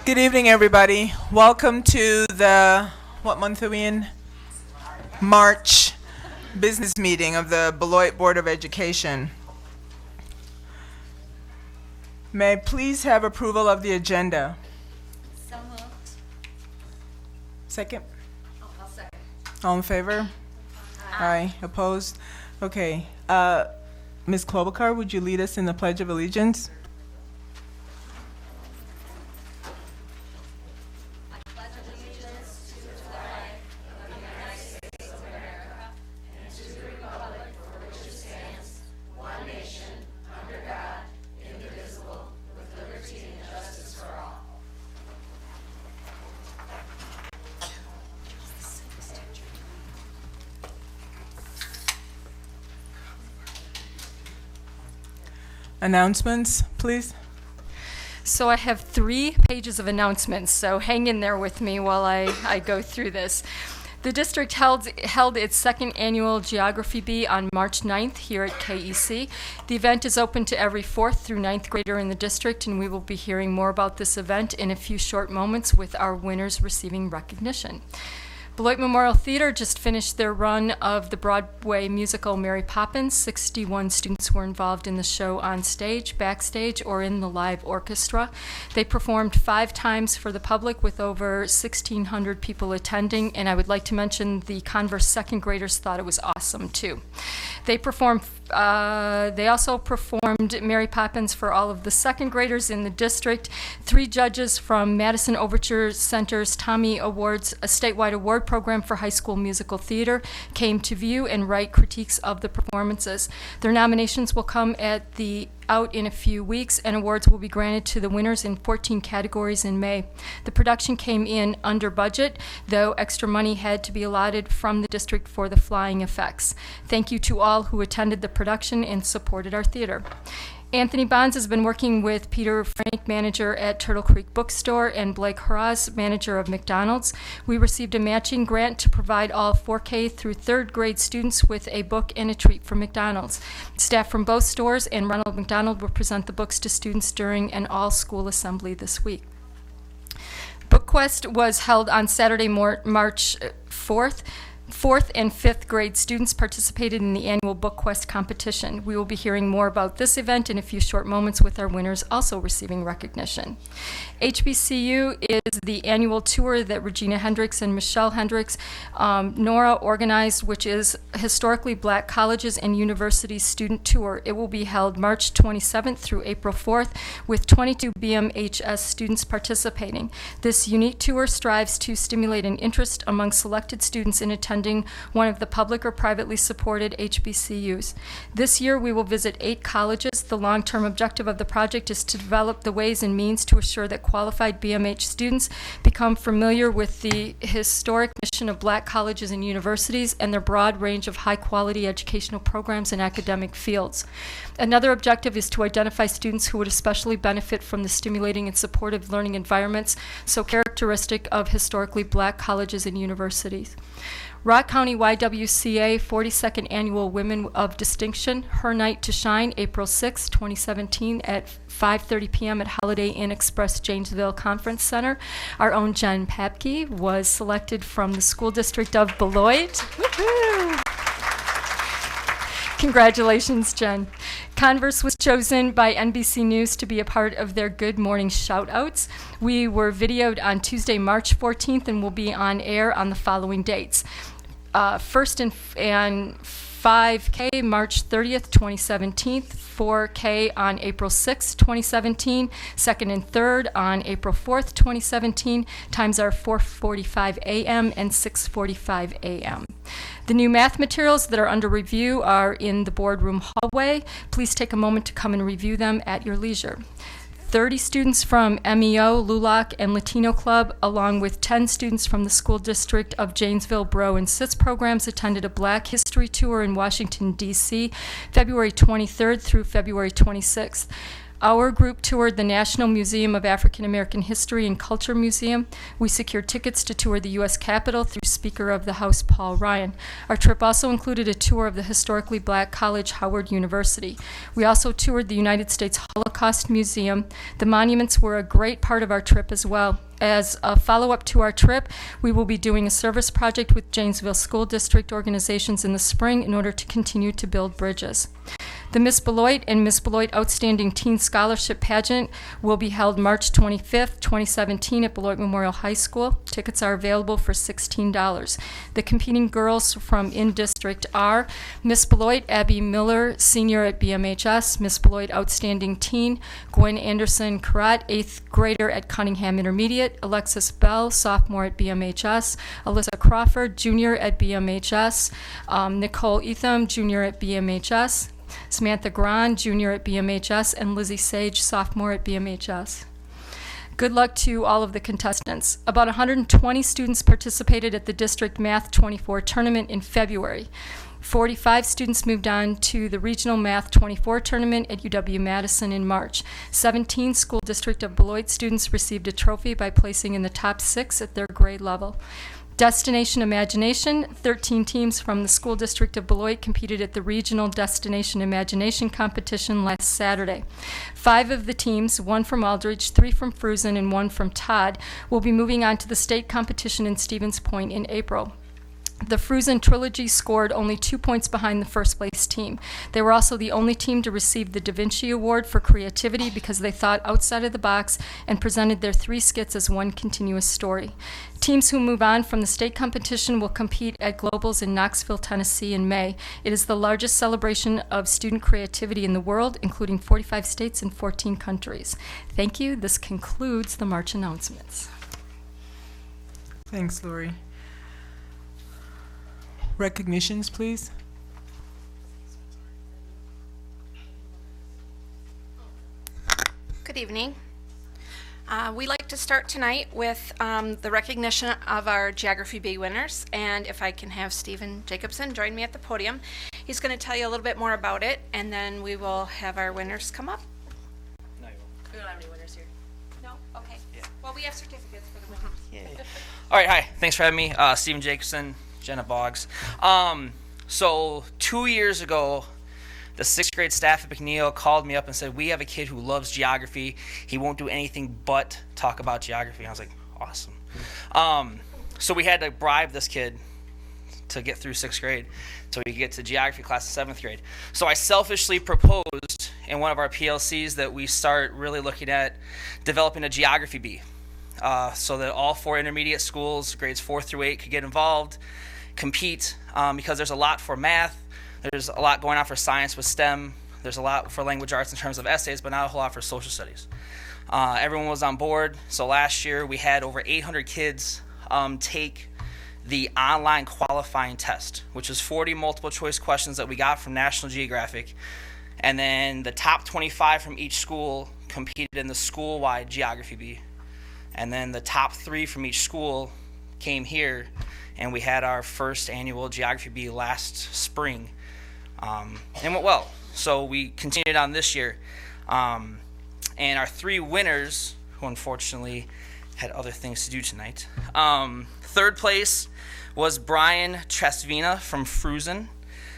Good evening, everybody. Welcome to the, what month are we in? March business meeting of the Beloit Board of Education. May I please have approval of the agenda? So moved. Second? I'll second. All in favor? Aye. Opposed? Okay. Ms. Klobuchar, would you lead us in the Pledge of Allegiance? Announcements, please. So I have 3 pages of announcements, so hang in there with me while I go through this. The district held its second annual Geography Bee on March 9th here at KEC. The event is open to every 4th through 9th grader in the district, and we will be hearing more about this event in a few short moments with our winners receiving recognition. Beloit Memorial Theater just finished their run of the Broadway musical Mary Poppins. 61 students were involved in the show on stage, backstage, or in the live orchestra. They performed 5 times for the public with over 1,600 people attending, and I would like to mention the Converse second graders thought it was awesome too. They also performed Mary Poppins for all of the second graders in the district. 3 judges from Madison Overture Center's Tommy Awards, a statewide award program for high school musical theater, came to view and write critiques of the performances. Their nominations will come out in a few weeks, and awards will be granted to the winners in 14 categories in May. The production came in under budget, though extra money had to be allotted from the district for the flying effects. Thank you to all who attended the production and supported our theater. Anthony Bonds has been working with Peter Frank, manager at Turtle Creek Bookstore, and Blake Haraz, manager of McDonald's. We received a matching grant to provide all 4K through 3rd grade students with a book and a treat from McDonald's. Staff from both stores and Ronald McDonald will present the books to students during an all-school assembly this week. BookQuest was held on Saturday, March 4th. 4th and 5th grade students participated in the annual BookQuest competition. We will be hearing more about this event in a few short moments with our winners also receiving recognition. HBCU is the annual tour that Regina Hendricks and Michelle Hendricks, Nora organized, which is Historically Black Colleges and Universities Student Tour. It will be held March 27th through April 4th with 22 BMHS students participating. This unique tour strives to stimulate an interest among selected students in attending one of the public or privately supported HBCUs. This year we will visit 8 colleges. The long-term objective of the project is to develop the ways and means to assure that qualified BMH students become familiar with the historic mission of black colleges and universities and their broad range of high-quality educational programs and academic fields. Another objective is to identify students who would especially benefit from the stimulating and supportive learning environments so characteristic of historically black colleges and universities. Rock County YWCA 42nd Annual Women of Distinction, Her Night to Shine, April 6, 2017 at 5:30 p.m. at Holiday Inn Express Janesville Conference Center. Our own Jen Papke was selected from the school district of Beloit. Woo-hoo! Congratulations, Jen. Converse was chosen by NBC News to be a part of their Good Morning Shout-Outs. We were videoed on Tuesday, March 14th, and will be on air on the following dates. First and 5K, March 30th, 2017, 4K on April 6th, 2017, second and third on April 4th, 2017. Times are 4:45 a.m. and 6:45 a.m. The new math materials that are under review are in the boardroom hallway. Please take a moment to come and review them at your leisure. 30 students from MEO, LULAC, and Latino Club, along with 10 students from the school district of Janesville, Bro, and SITS programs attended a Black History Tour in Washington, D.C., February 23rd through February 26th. Our group toured the National Museum of African American History and Culture Museum. We secured tickets to tour the U.S. Capitol through Speaker of the House Paul Ryan. Our trip also included a tour of the historically black college, Howard University. We also toured the United States Holocaust Museum. The monuments were a great part of our trip as well. As a follow-up to our trip, we will be doing a service project with Janesville School District organizations in the spring in order to continue to build bridges. The Miss Beloit and Miss Beloit Outstanding Teen Scholarship Pageant will be held March 25th, 2017 at Beloit Memorial High School. Tickets are available for $16. The competing girls from in-district are Miss Beloit Abby Miller, senior at BMHS, Miss Beloit Outstanding Teen, Gwen Anderson Karat, 8th grader at Cunningham Intermediate, Alexis Bell, sophomore at BMHS, Alyssa Crawford, junior at BMHS, Nicole Etham, junior at BMHS, Samantha Grand, junior at BMHS, and Lizzie Sage, sophomore at BMHS. Good luck to all of the contestants. About 120 students participated at the District Math 24 tournament in February. 45 students moved on to the Regional Math 24 tournament at UW-Madison in March. 17 School District of Beloit students received a trophy by placing in the top 6 at their grade level. Destination Imagination, 13 teams from the School District of Beloit competed at the Regional Destination Imagination Competition last Saturday. 5 of the teams, 1 from Aldridge, 3 from Fruzen, and 1 from Todd, will be moving on to the state competition in Stevens Point in April. The Fruzen Trilogy scored only 2 points behind the first place team. They were also the only team to receive the Da Vinci Award for creativity because they thought outside of the box and presented their 3 skits as one continuous story. Teams who move on from the state competition will compete at Globals in Knoxville, Tennessee in May. It is the largest celebration of student creativity in the world, including 45 states and 14 countries. Thank you. This concludes the March announcements. Thanks, Lori. Recognitions, please. Good evening. We'd like to start tonight with the recognition of our Geography B winners, and if I can have Stephen Jacobson join me at the podium. He's going to tell you a little bit more about it, and then we will have our winners come up. No, you won't. We don't have any winners here. No? Okay. Yeah. Well, we have certificates for the winners. Yeah. All right, hi. Thanks for having me. Stephen Jacobson, Jenna Boggs. So 2 years ago, the 6th grade staff at McNeil called me up and said, we have a kid who loves geography. He won't do anything but talk about geography. I was like, awesome. So we had to bribe this kid to get through 6th grade so he could get to geography class in 7th grade. So I selfishly proposed in one of our PLCs that we start really looking at developing a geography bee so that all 4 intermediate schools, grades 4 through 8, could get involved, compete, because there's a lot for math. There's a lot going on for science with STEM. There's a lot for language arts in terms of essays, but not a whole lot for social studies. Everyone was on board. So last year we had over 800 kids take the online qualifying test, which is 40 multiple choice questions that we got from National Geographic. And then the top 25 from each school competed in the school-wide Geography Bee. And then the top 3 from each school came here, and we had our first annual Geography Bee last spring. And went well. So we continued on this year. And our 3 winners, who unfortunately had other things to do tonight. 3rd place was Brian Tresvina from Fruzen.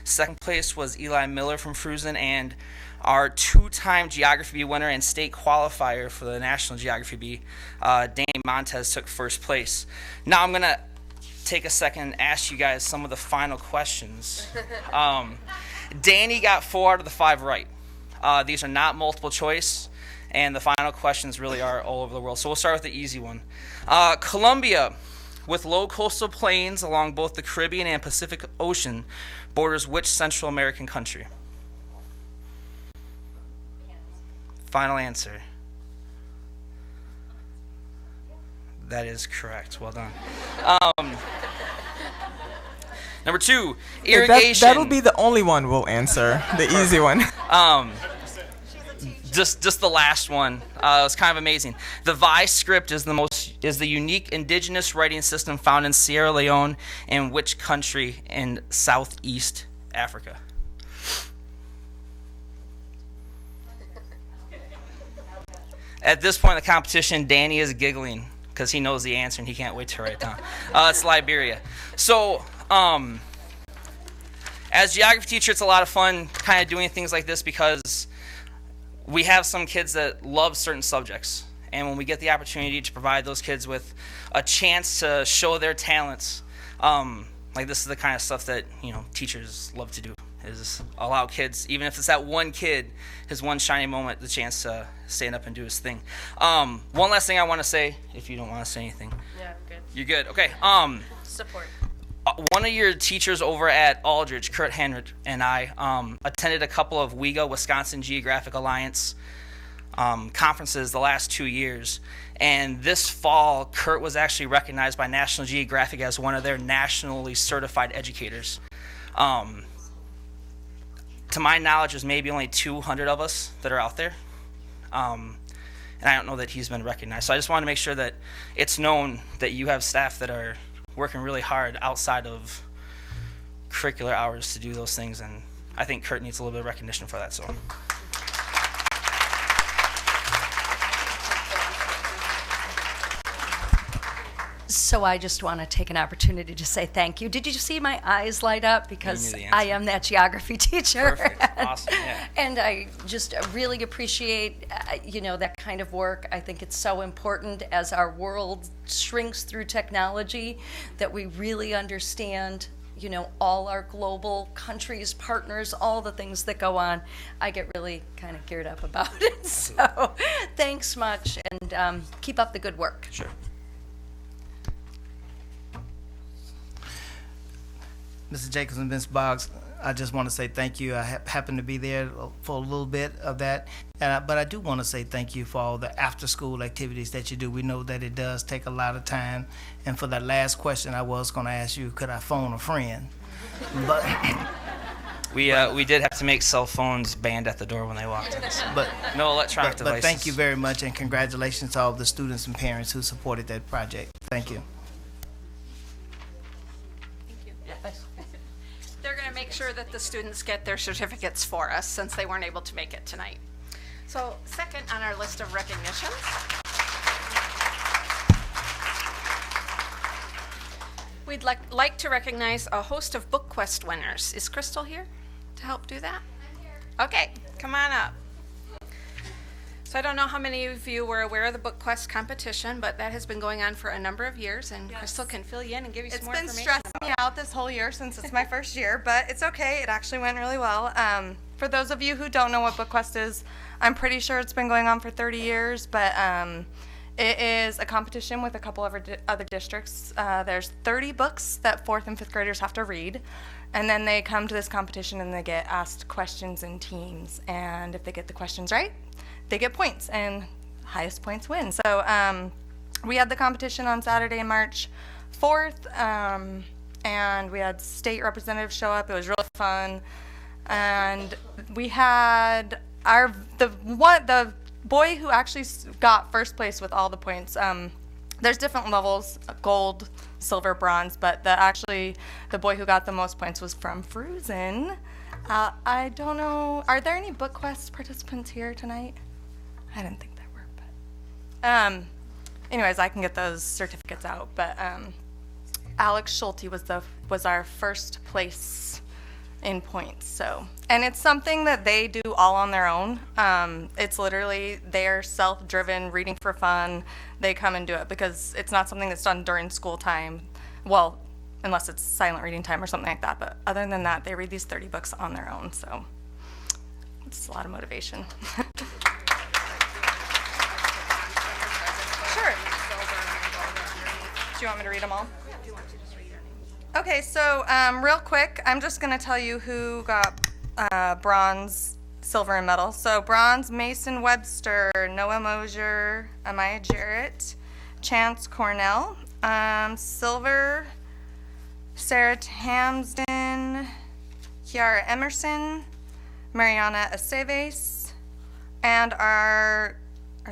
2nd place was Eli Miller from Fruzen. And our 2-time Geography Bee winner and state qualifier for the National Geography Bee, Danny Montez, took 1st place. Now I'm going to take a second and ask you guys some of the final questions. Danny got 4 out of the 5 right. These are not multiple choice, and the final questions really are all over the world. So we'll start with the easy one. Colombia, with low coastal plains along both the Caribbean and Pacific Ocean, borders which Central American country? Final answer. That is correct. Well done. Number 2, irrigation. That'll be the only one we'll answer, the easy one. Just the last one. It was kind of amazing. The VI script is the unique indigenous writing system found in Sierra Leone and which country in Southeast Africa? At this point in the competition, Danny is giggling because he knows the answer and he can't wait to write it down. It's Liberia. So, as geography teacher, it's a lot of fun kind of doing things like this because we have some kids that love certain subjects. And when we get the opportunity to provide those kids with a chance to show their talents, like this is the kind of stuff that, teachers love to do, is allow kids, even if it's that one kid, his one shining moment, the chance to stand up and do his thing. One last thing I want to say, if you don't want to say anything. Yeah, good. You're good. Okay. Support. One of your teachers over at Aldridge, Kurt Henrich, and I attended a couple of WEGA, Wisconsin Geographic Alliance, conferences the last 2 years. And this fall, Kurt was actually recognized by National Geographic as one of their nationally certified educators. To my knowledge, there's maybe only 200 of us that are out there. And I don't know that he's been recognized. So I just want to make sure that it's known that you have staff that are working really hard outside of curricular hours to do those things. And I think Kurt needs a little bit of recognition for that. So. So I just want to take an opportunity to say thank you. Did you see my eyes light up? Because the answer. I am that geography teacher. Perfect. Awesome. Yeah. And I just really appreciate, that kind of work. I think it's so important as our world shrinks through technology that we really understand, all our global countries, partners, all the things that go on. I get really kind of geared up about it. So thanks much, and keep up the good work. Sure. Mr. Jacobson, Ms. Boggs, I just want to say thank you. I happened to be there for a little bit of that, but I do want to say thank you for all the after-school activities that you do. We know that it does take a lot of time, and for that last question, I was going to ask you, could I phone a friend? But we did have to make cell phones banned at the door when they walked in. So. but no electronic devices. But thank you very much, and congratulations to all the students and parents who supported that project. Thank you. They're going to make sure that the students get their certificates for us since they weren't able to make it tonight. So second on our list of recognitions, we'd like to recognize a host of BookQuest winners. Is Crystal here to help do that? I'm here. Okay, come on up. So I don't know how many of you were aware of the BookQuest competition, but that has been going on for a number of years, and Crystal can fill you in and give you some more information. It's been stressing me out this whole year since it's my first year, but it's okay. It actually went really well. For those of you who don't know what BookQuest is, I'm pretty sure it's been going on for 30 years, but it is a competition with a couple of other districts. There's 30 books that 4th and 5th graders have to read, and then they come to this competition and they get asked questions in teams, and if they get the questions right, they get points, and highest points win. So we had the competition on Saturday, March 4th, and we had state representatives show up. It was really fun, and we had the boy who actually got first place with all the points. There's different levels: gold, silver, bronze, but the boy who got the most points was from Fruzen. I don't know. Are there any BookQuest participants here tonight? I didn't think there were, but anyways, I can get those certificates out. But Alex Schulte was our first place in points. So, and it's something that they do all on their own. It's literally they're self-driven, reading for fun. They come and do it because it's not something that's done during school time. Well, unless it's silent reading time or something like that. But other than that, they read these 30 books on their own. So it's a lot of motivation. Sure. Do you want me to read them all? Okay, so real quick, I'm just going to tell you who got bronze, silver, and medal. So bronze, Mason Webster, Noah Mosier, Amaya Jarrett, Chance Cornell. Silver, Sarah Tamsden, Kiara Emerson, Mariana Aceves, and are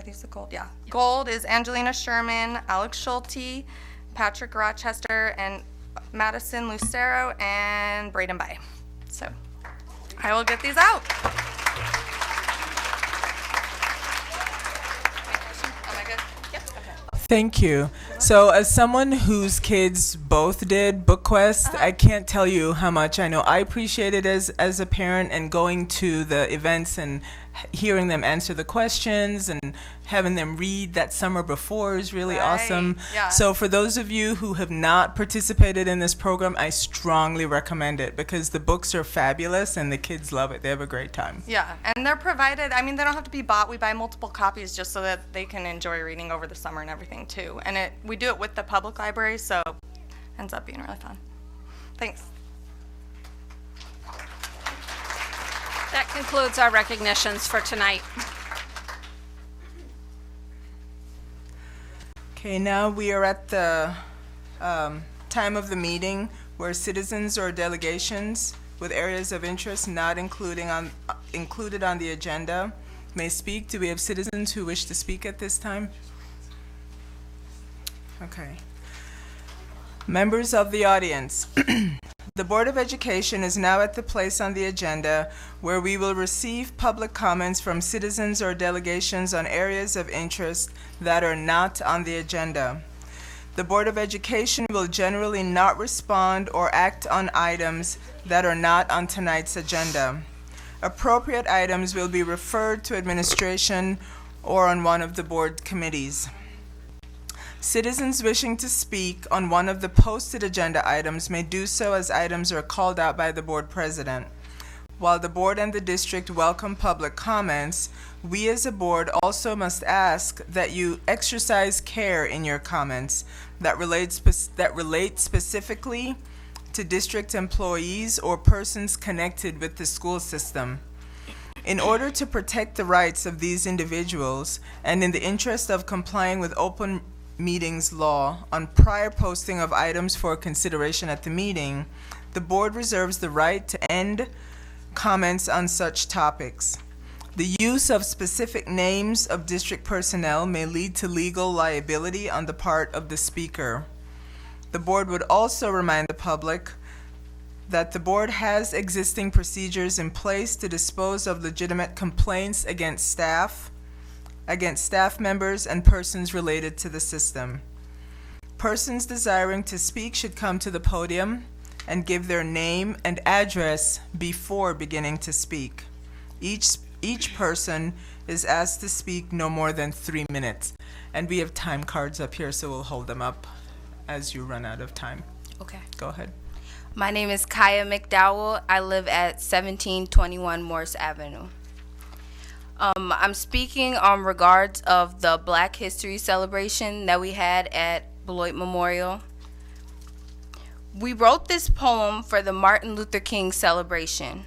these the gold? Yeah. Gold is Angelina Sherman, Alex Schulte, Patrick Rochester, and Madison Lucero, and Braden Bai. So I will get these out. Thank you. So, as someone whose kids both did BookQuest, I can't tell you how much I know I appreciate it as a parent, and going to the events and hearing them answer the questions and having them read that summer before is really Right. awesome. Yeah. So, for those of you who have not participated in this program, I strongly recommend it because the books are fabulous and the kids love it. They have a great time. Yeah, and they're provided, I mean, they don't have to be bought. We buy multiple copies just so that they can enjoy reading over the summer and everything too. And we do it with the public library, so it ends up being really fun. Thanks. That concludes our recognitions for tonight. Okay, now we are at the time of the meeting where citizens or delegations with areas of interest not included on the agenda may speak. Do we have citizens who wish to speak at this time? Okay. Members of the audience, the Board of Education is now at the place on the agenda where we will receive public comments from citizens or delegations on areas of interest that are not on the agenda. The Board of Education will generally not respond or act on items that are not on tonight's agenda. Appropriate items will be referred to administration or on one of the board committees. Citizens wishing to speak on one of the posted agenda items may do so as items are called out by the board president. While the board and the district welcome public comments, we as a board also must ask that you exercise care in your comments that relate specifically to district employees or persons connected with the school system. In order to protect the rights of these individuals and in the interest of complying with open meetings law on prior posting of items for consideration at the meeting, the board reserves the right to end comments on such topics. The use of specific names of district personnel may lead to legal liability on the part of the speaker. The board would also remind the public that the board has existing procedures in place to dispose of legitimate complaints against staff members and persons related to the system. Persons desiring to speak should come to the podium and give their name and address before beginning to speak. Each person is asked to speak no more than 3 minutes. And we have time cards up here, so we'll hold them up as you run out of time. Okay. Go ahead. My name is Kaya McDowell. I live at 1721 Morse Avenue. I'm speaking on regards of the Black History celebration that we had at Beloit Memorial. We wrote this poem for the Martin Luther King celebration.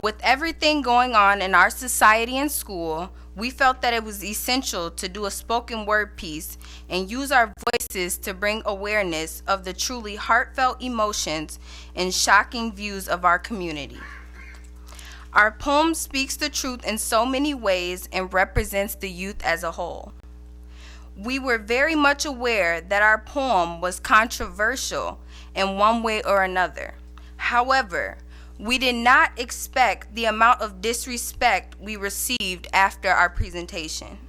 With everything going on in our society and school, we felt that it was essential to do a spoken word piece and use our voices to bring awareness of the truly heartfelt emotions and shocking views of our community. Our poem speaks the truth in so many ways and represents the youth as a whole. We were very much aware that our poem was controversial in one way or another. However, we did not expect the amount of disrespect we received after our presentation.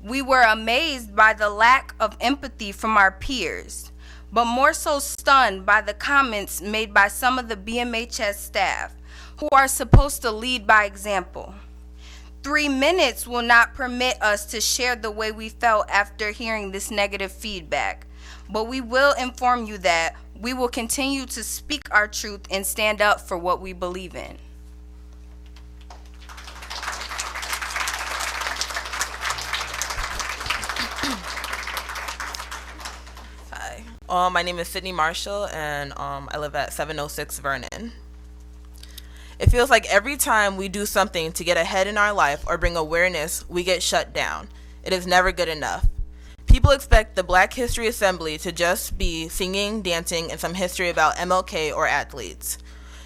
We were amazed by the lack of empathy from our peers, but more so stunned by the comments made by some of the BMHS staff who are supposed to lead by example. 3 minutes will not permit us to share the way we felt after hearing this negative feedback, but we will inform you that we will continue to speak our truth and stand up for what we believe in. Hi, my name is Sydney Marshall, and I live at 706 Vernon. It feels like every time we do something to get ahead in our life or bring awareness, we get shut down. It is never good enough. People expect the Black History Assembly to just be singing, dancing, and some history about MLK or athletes.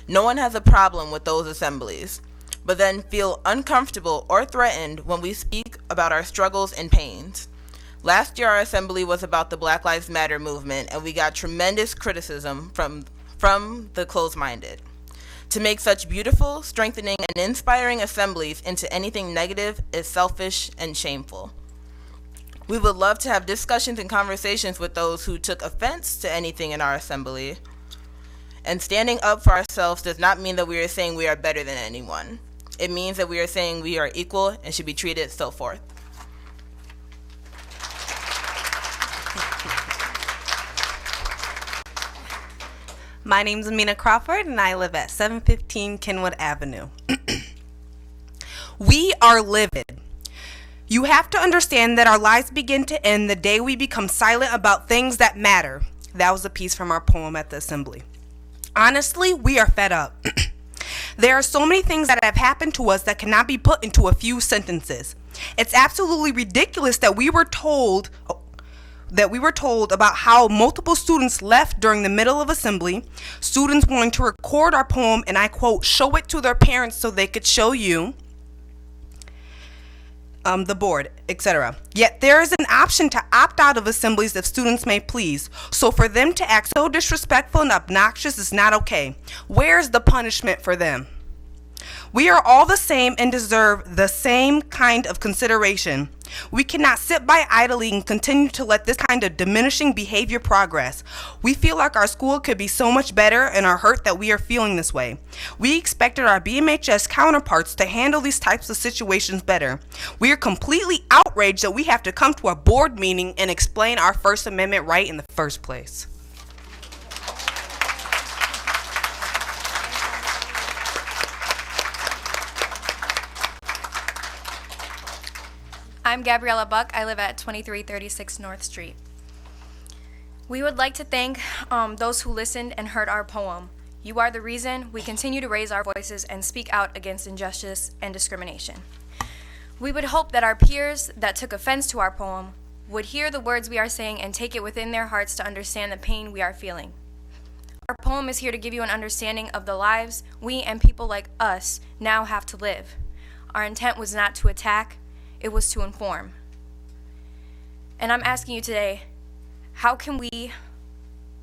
No one has a problem with those assemblies, but then feel uncomfortable or threatened when we speak about our struggles and pains. Last year, our assembly was about the Black Lives Matter movement, and we got tremendous criticism from the closed-minded. To make such beautiful, strengthening, and inspiring assemblies into anything negative is selfish and shameful. We would love to have discussions and conversations with those who took offense to anything in our assembly. And standing up for ourselves does not mean that we are saying we are better than anyone. It means that we are saying we are equal and should be treated so forth. My name's Amina Crawford, and I live at 715 Kenwood Avenue. We are livid. You have to understand that our lives begin to end the day we become silent about things that matter. That was a piece from our poem at the assembly. Honestly, we are fed up. There are so many things that have happened to us that cannot be put into a few sentences. It's absolutely ridiculous that we were told about how multiple students left during the middle of assembly, students wanting to record our poem and I quote, show it to their parents so they could show you, the board, etc. Yet there is an option to opt out of assemblies if students may please. So for them to act so disrespectful and obnoxious is not okay. Where's the punishment for them? We are all the same and deserve the same kind of consideration. We cannot sit by idly and continue to let this kind of diminishing behavior progress. We feel like our school could be so much better and are hurt that we are feeling this way. We expected our BMHS counterparts to handle these types of situations better. We are completely outraged that we have to come to a board meeting and explain our First Amendment right in the first place. I'm Gabriella Buck. I live at 2336 North Street. We would like to thank those who listened and heard our poem. You are the reason we continue to raise our voices and speak out against injustice and discrimination. We would hope that our peers that took offense to our poem would hear the words we are saying and take it within their hearts to understand the pain we are feeling. Our poem is here to give you an understanding of the lives we and people like us now have to live. Our intent was not to attack, it was to inform. And I'm asking you today, how can we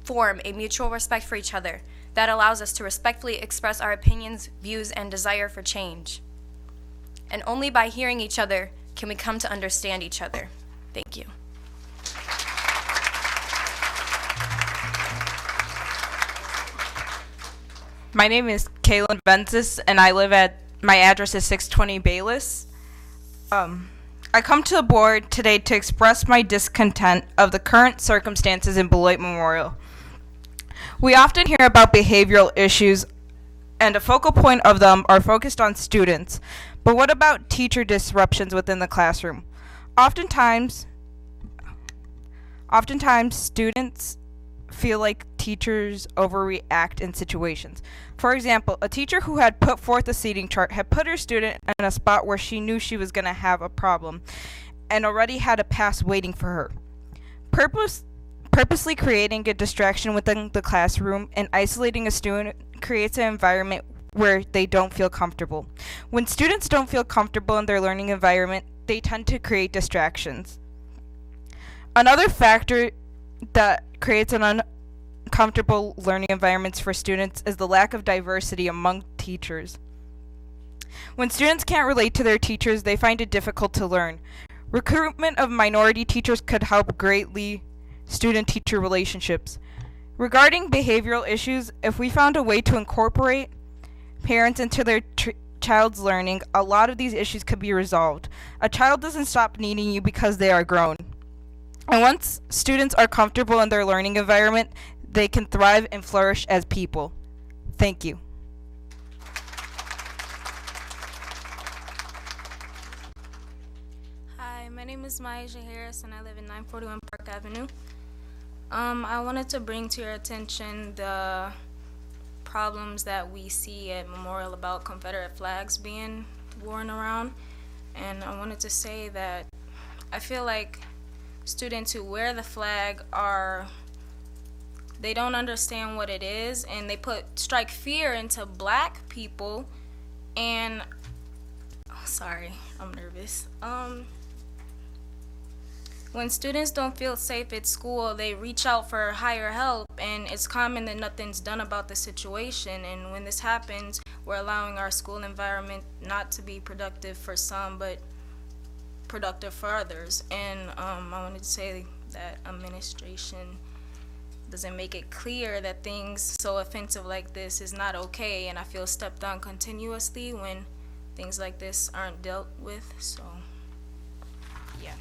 form a mutual respect for each other that allows us to respectfully express our opinions, views, and desire for change? And only by hearing each other can we come to understand each other. Thank you. My name is Kaylin Ventus, and I live at, my address is 620 Bayless. I come to the board today to express my discontent of the current circumstances in Beloit Memorial. We often hear about behavioral issues, and a focal point of them are focused on students. But what about teacher disruptions within the classroom? Oftentimes students feel like teachers overreact in situations. For example, a teacher who had put forth a seating chart had put her student in a spot where she knew she was going to have a problem and already had a pass waiting for her. Purposely creating a distraction within the classroom and isolating a student creates an environment where they don't feel comfortable. When students don't feel comfortable in their learning environment, they tend to create distractions. Another factor that creates an uncomfortable learning environments for students is the lack of diversity among teachers. When students can't relate to their teachers, they find it difficult to learn. Recruitment of minority teachers could help greatly student-teacher relationships. Regarding behavioral issues, if we found a way to incorporate parents into their child's learning, a lot of these issues could be resolved. A child doesn't stop needing you because they are grown. And once students are comfortable in their learning environment, they can thrive and flourish as people. Thank you. Hi, my name is Maisha Harris and I live in 941 Park Avenue. I wanted to bring to your attention the problems that we see at Memorial about Confederate flags being worn around. And I wanted to say that I feel like students who wear the flag they don't understand what it is, and they strike fear into black people. And sorry, I'm nervous. When students don't feel safe at school, they reach out for higher help, and it's common that nothing's done about the situation. And when this happens, we're allowing our school environment not to be productive for some, but productive for others. And I wanted to say that administration doesn't make it clear that things so offensive like this is not okay, and I feel stepped on continuously when things like this aren't dealt with. So, yeah.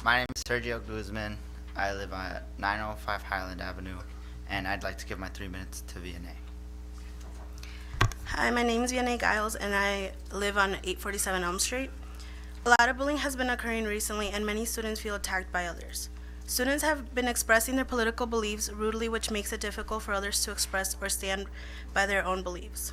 My name is Sergio Guzman. I live on 905 Highland Avenue, and I'd like to give my 3 minutes to VNA. Hi, my name is Vianney Giles, and I live on 847 Elm Street. A lot of bullying has been occurring recently, and many students feel attacked by others. Students have been expressing their political beliefs rudely, which makes it difficult for others to express or stand by their own beliefs.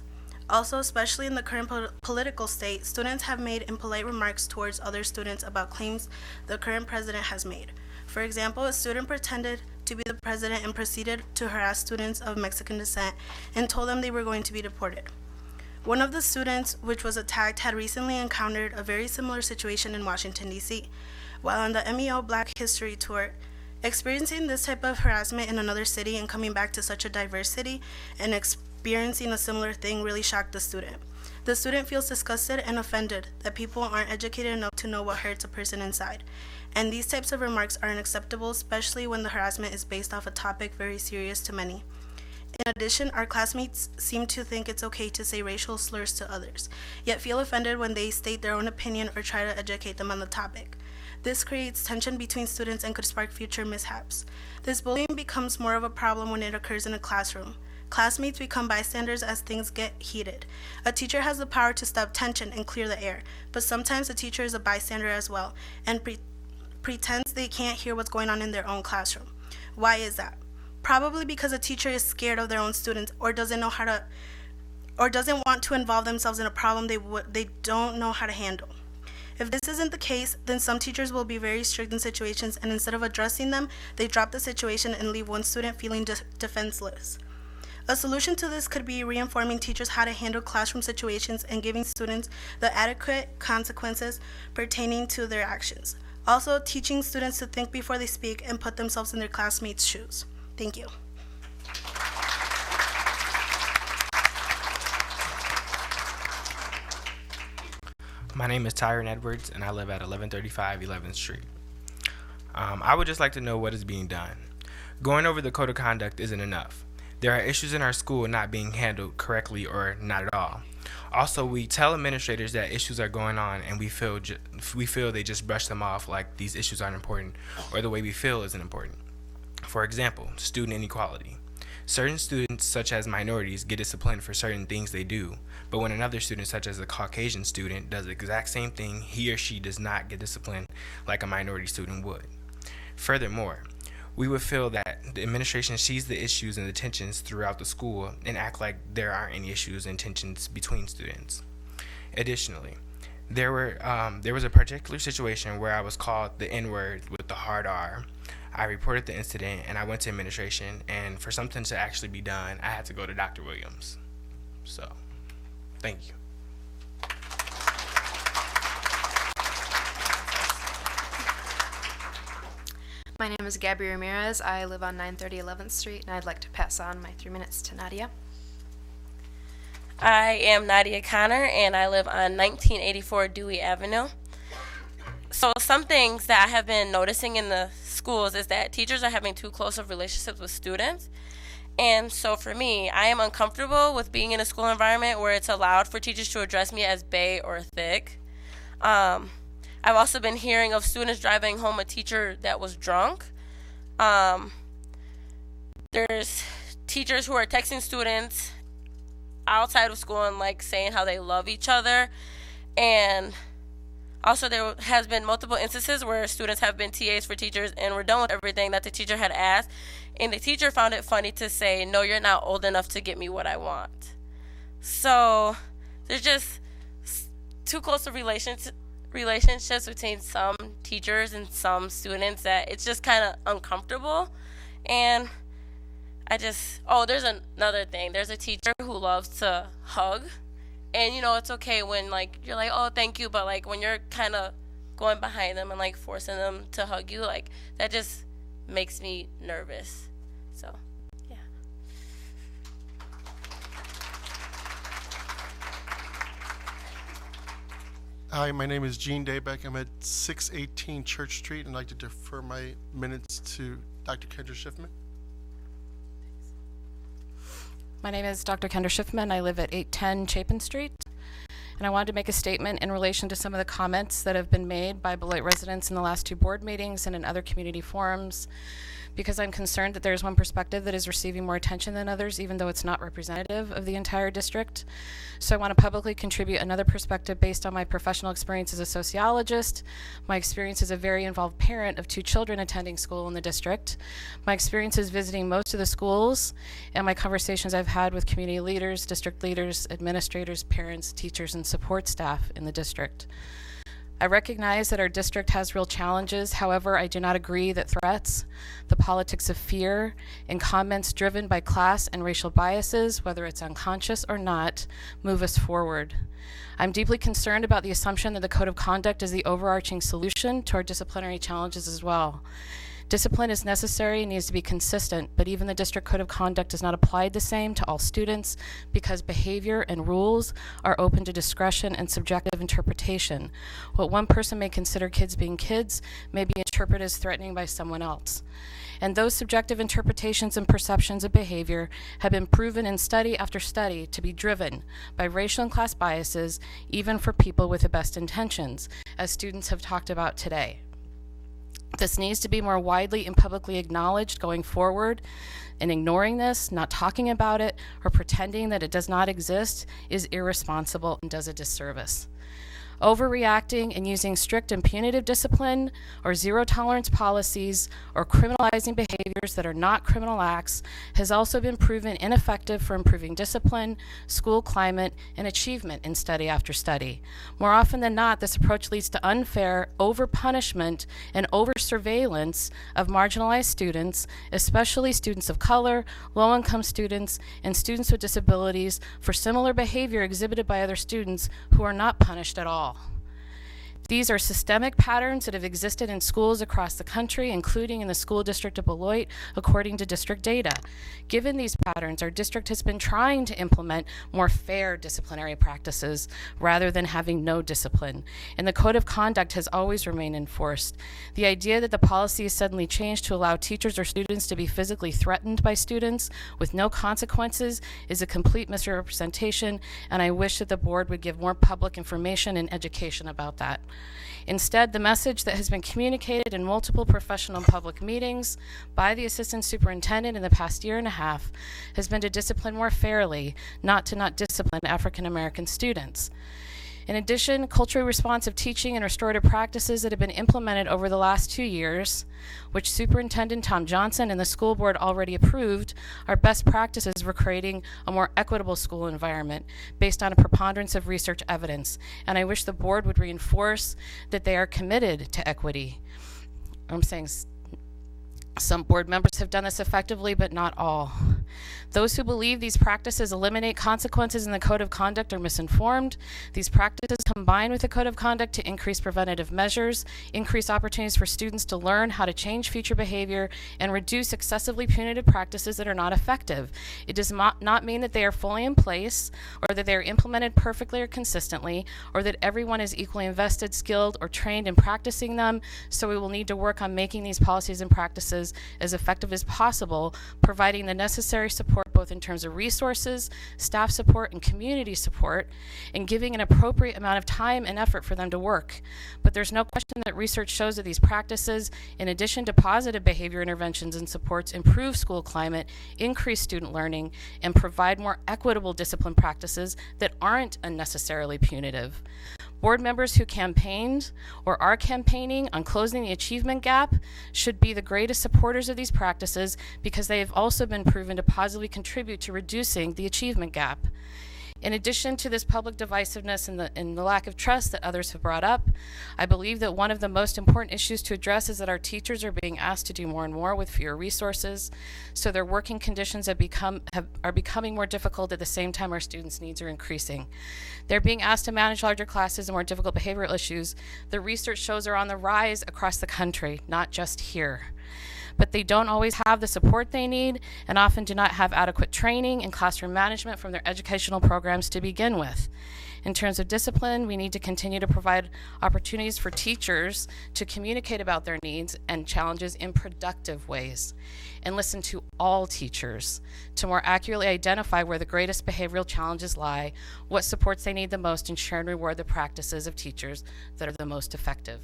Also, especially in the current political state, students have made impolite remarks towards other students about claims the current president has made. For example, a student pretended to be the president and proceeded to harass students of Mexican descent and told them they were going to be deported. One of the students which was attacked had recently encountered a very similar situation in Washington, D.C. While on the MEO Black History Tour, experiencing this type of harassment in another city and coming back to such a diverse city and experiencing a similar thing really shocked the student. The student feels disgusted and offended that people aren't educated enough to know what hurts a person inside. And these types of remarks are unacceptable, especially when the harassment is based off a topic very serious to many. In addition, our classmates seem to think it's okay to say racial slurs to others, yet feel offended when they state their own opinion or try to educate them on the topic. This creates tension between students and could spark future mishaps. This bullying becomes more of a problem when it occurs in a classroom. Classmates become bystanders as things get heated. A teacher has the power to stop tension and clear the air, but sometimes a teacher is a bystander as well and pretends they can't hear what's going on in their own classroom. Why is that? Probably because a teacher is scared of their own students or doesn't want to involve themselves in a problem they don't know how to handle. If this isn't the case, then some teachers will be very strict in situations, and instead of addressing them, they drop the situation and leave one student feeling defenseless. A solution to this could be reinforming teachers how to handle classroom situations and giving students the adequate consequences pertaining to their actions. Also, teaching students to think before they speak and put themselves in their classmates' shoes. Thank you. My name is Tyron Edwards, and I live at 1135 11th Street. I would just like to know what is being done. Going over the code of conduct isn't enough. There are issues in our school not being handled correctly or not at all. Also, we tell administrators that issues are going on, and we feel they just brush them off like these issues aren't important or the way we feel isn't important. For example, student inequality. Certain students, such as minorities, get disciplined for certain things they do, but when another student, such as a Caucasian student, does the exact same thing, he or she does not get disciplined like a minority student would. Furthermore, we would feel that the administration sees the issues and the tensions throughout the school and act like there aren't any issues and tensions between students. Additionally, there was a particular situation where I was called the N-word with the hard R. I reported the incident and I went to administration, and for something to actually be done, I had to go to Dr. Williams. So, thank you. My name is Gabby Ramirez. I live on 930 11th Street, and I'd like to pass on my 3 minutes to Nadia. I am Nadia Connor, and I live on 1984 Dewey Avenue. So some things that I have been noticing in the schools is that teachers are having too close of relationships with students. And so for me, I am uncomfortable with being in a school environment where it's allowed for teachers to address me as bae or thick. I've also been hearing of students driving home a teacher that was drunk. There's teachers who are texting students outside of school and like saying how they love each other. And also there has been multiple instances where students have been TAs for teachers and were done with everything that the teacher had asked. And the teacher found it funny to say, "No, you're not old enough to get me what I want." So there's just too close of relationships between some teachers and some students that it's just kind of uncomfortable. And there's another thing. There's a teacher who loves to hug, and it's okay when like you're like, "Oh, thank you," but like when you're kind of going behind them and like forcing them to hug you, like that just makes me nervous. So yeah. Hi, my name is Gene Daybeck. I'm at 618 Church Street, and I'd like to defer my minutes to Dr. Kendra Schiffman. My name is Dr. Kendra Schiffman. I live at 810 Chapin Street. And I wanted to make a statement in relation to some of the comments that have been made by Beloit residents in the last 2 board meetings and in other community forums, because I'm concerned that there's one perspective that is receiving more attention than others, even though it's not representative of the entire district. So I want to publicly contribute another perspective based on my professional experience as a sociologist, my experience as a very involved parent of 2 children attending school in the district, my experiences visiting most of the schools, and my conversations I've had with community leaders, district leaders, administrators, parents, teachers, and support staff in the district. I recognize that our district has real challenges. However, I do not agree that threats, the politics of fear, and comments driven by class and racial biases, whether it's unconscious or not, move us forward. I'm deeply concerned about the assumption that the Code of Conduct is the overarching solution to our disciplinary challenges as well. Discipline is necessary and needs to be consistent, but even the District Code of Conduct is not applied the same to all students because behavior and rules are open to discretion and subjective interpretation. What one person may consider kids being kids may be interpreted as threatening by someone else. And those subjective interpretations and perceptions of behavior have been proven in study after study to be driven by racial and class biases, even for people with the best intentions, as students have talked about today. This needs to be more widely and publicly acknowledged going forward, and ignoring this, not talking about it, or pretending that it does not exist is irresponsible and does a disservice. Overreacting and using strict and punitive discipline or zero tolerance policies or criminalizing behaviors that are not criminal acts has also been proven ineffective for improving discipline, school climate, and achievement in study after study. More often than not, this approach leads to unfair over-punishment and over-surveillance of marginalized students, especially students of color, low-income students, and students with disabilities for similar behavior exhibited by other students who are not punished at all. These are systemic patterns that have existed in schools across the country, including in the school district of Beloit, according to district data. Given these patterns, our district has been trying to implement more fair disciplinary practices rather than having no discipline. And the Code of Conduct has always remained enforced. The idea that the policy is suddenly changed to allow teachers or students to be physically threatened by students with no consequences is a complete misrepresentation, and I wish that the board would give more public information and education about that. Instead, the message that has been communicated in multiple professional and public meetings by the assistant superintendent in the past year and a half has been to discipline more fairly, not to not discipline African American students. In addition, culturally responsive teaching and restorative practices that have been implemented over the last 2 years, which Superintendent Tom Johnson and the school board already approved, are best practices for creating a more equitable school environment based on a preponderance of research evidence. And I wish the board would reinforce that they are committed to equity. I'm saying some board members have done this effectively, but not all. Those who believe these practices eliminate consequences in the Code of Conduct are misinformed. These practices combine with the Code of Conduct to increase preventative measures, increase opportunities for students to learn how to change future behavior, and reduce excessively punitive practices that are not effective. It does not mean that they are fully in place, or that they are implemented perfectly or consistently, or that everyone is equally invested, skilled, or trained in practicing them, so we will need to work on making these policies and practices as effective as possible, providing the necessary support both in terms of resources, staff support, and community support, and giving an appropriate amount of time and effort for them to work. But there's no question that research shows that these practices, in addition to positive behavior interventions and supports, improve school climate, increase student learning, and provide more equitable discipline practices that aren't unnecessarily punitive. Board members who campaigned or are campaigning on closing the achievement gap should be the greatest supporters of these practices because they have also been proven to positively contribute to reducing the achievement gap. In addition to this public divisiveness and the lack of trust that others have brought up, I believe that one of the most important issues to address is that our teachers are being asked to do more and more with fewer resources, so their working conditions are becoming more difficult at the same time our students' needs are increasing. They're being asked to manage larger classes and more difficult behavioral issues. The research shows are on the rise across the country, not just here. But they don't always have the support they need and often do not have adequate training in classroom management from their educational programs to begin with. In terms of discipline, we need to continue to provide opportunities for teachers to communicate about their needs and challenges in productive ways, and listen to all teachers to more accurately identify where the greatest behavioral challenges lie, what supports they need the most, and share and reward the practices of teachers that are the most effective.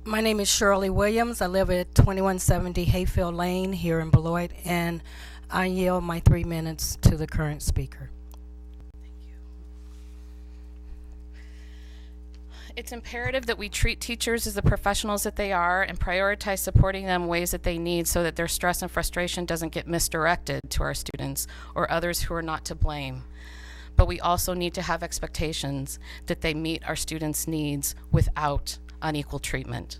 My name is Shirley Williams. I live at 2170 Hayfield Lane here in Beloit, and I yield my 3 minutes to the current speaker. It's imperative that we treat teachers as the professionals that they are and prioritize supporting them in ways that they need so that their stress and frustration doesn't get misdirected to our students or others who are not to blame. But we also need to have expectations that they meet our students' needs without unequal treatment.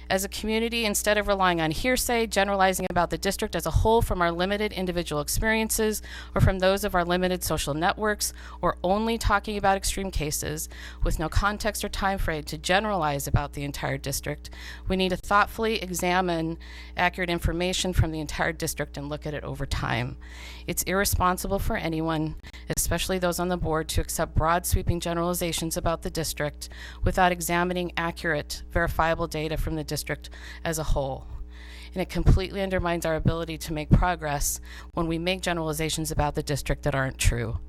As a community, instead of relying on hearsay, generalizing about the district as a whole from our limited individual experiences or from those of our limited social networks, or only talking about extreme cases with no context or time frame to generalize about the entire district, we need to thoughtfully examine accurate information from the entire district and look at it over time. It's irresponsible for anyone, especially those on the board, to accept broad sweeping generalizations about the district without examining accurate, verifiable data from the district as a whole. And it completely undermines our ability to make progress when we make generalizations about the district that aren't true.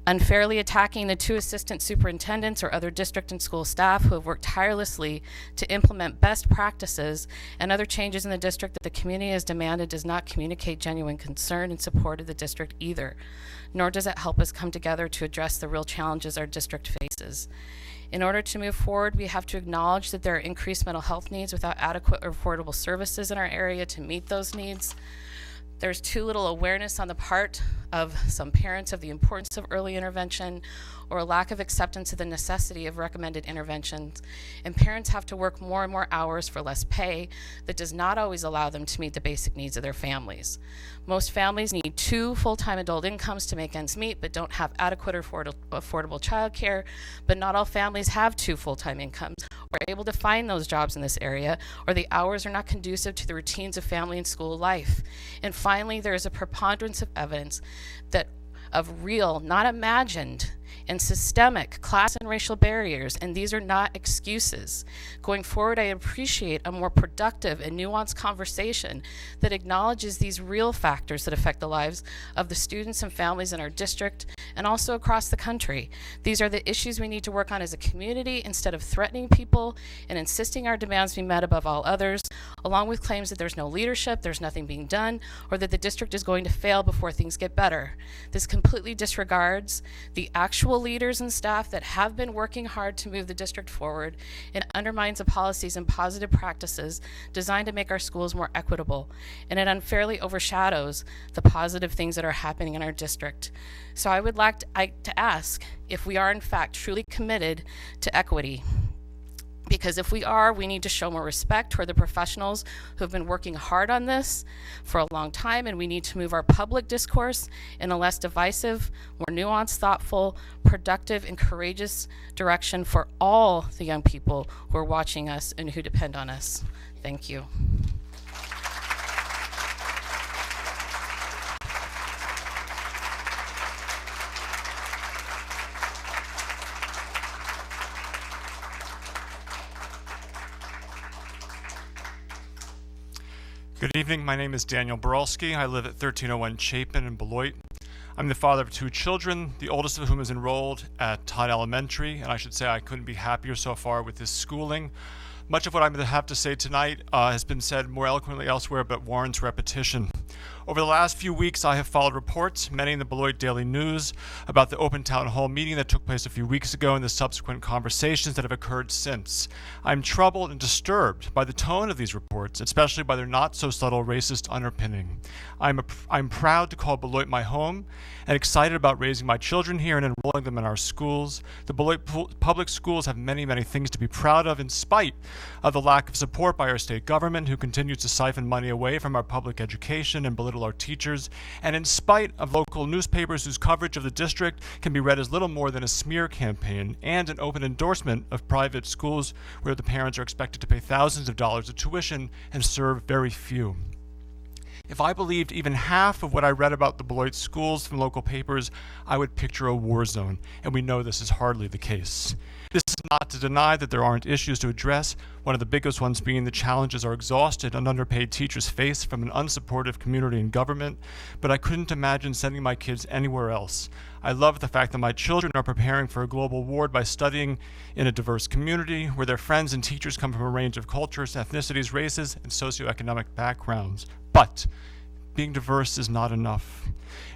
Unfairly attacking the 2 assistant superintendents or other district and school staff who have worked tirelessly to implement best practices and other changes in the district that the community has demanded does not communicate genuine concern and support of the district either, nor does it help us come together to address the real challenges our district faces. In order to move forward, we have to acknowledge that there are increased mental health needs without adequate or affordable services in our area to meet those needs. There's too little awareness on the part of some parents of the importance of early intervention, or a lack of acceptance of the necessity of recommended interventions. And parents have to work more and more hours for less pay that does not always allow them to meet the basic needs of their families. Most families need 2 full-time adult incomes to make ends meet, but don't have adequate or affordable childcare. But not all families have 2 full-time incomes or are able to find those jobs in this area, or the hours are not conducive to the routines of family and school life. And finally, there is a preponderance of evidence that of real, not imagined, and systemic class and racial barriers, and these are not excuses. Going forward, I appreciate a more productive and nuanced conversation that acknowledges these real factors that affect the lives of the students and families in our district and also across the country. These are the issues we need to work on as a community instead of threatening people and insisting our demands be met above all others, along with claims that there's no leadership, there's nothing being done, or that the district is going to fail before things get better. This completely disregards the actual leaders and staff that have been working hard to move the district forward, and undermines the policies and positive practices designed to make our schools more equitable, and it unfairly overshadows the positive things that are happening in our district. So I would like to ask if we are in fact truly committed to equity. Because if we are, we need to show more respect toward the professionals who have been working hard on this for a long time, and we need to move our public discourse in a less divisive, more nuanced, thoughtful, productive, and courageous direction for all the young people who are watching us and who depend on us. Thank you. Good evening, my name is Daniel Borolski. I live at 1301 Chapin in Beloit. I'm the father of 2 children, the oldest of whom is enrolled at Todd Elementary, and I should say I couldn't be happier so far with his schooling. Much of what I'm going to have to say tonight has been said more eloquently elsewhere, but warrants repetition. Over the last few weeks, I have followed reports, many in the Beloit Daily News, about the open town hall meeting that took place a few weeks ago and the subsequent conversations that have occurred since. I'm troubled and disturbed by the tone of these reports, especially by their not-so-subtle racist underpinning. I'm proud to call Beloit my home and excited about raising my children here and enrolling them in our schools. The Beloit public schools have many, many things to be proud of in spite of the lack of support by our state government, who continues to siphon money away from our public education and belittle our teachers, and in spite of local newspapers whose coverage of the district can be read as little more than a smear campaign and an open endorsement of private schools where the parents are expected to pay thousands of dollars of tuition and serve very few. If I believed even half of what I read about the Beloit schools from local papers, I would picture a war zone, and we know this is hardly the case. This is not to deny that there aren't issues to address, one of the biggest ones being the challenges our exhausted and underpaid teachers face from an unsupportive community and government, but I couldn't imagine sending my kids anywhere else. I love the fact that my children are preparing for a global war by studying in a diverse community where their friends and teachers come from a range of cultures, ethnicities, races, and socioeconomic backgrounds. But being diverse is not enough.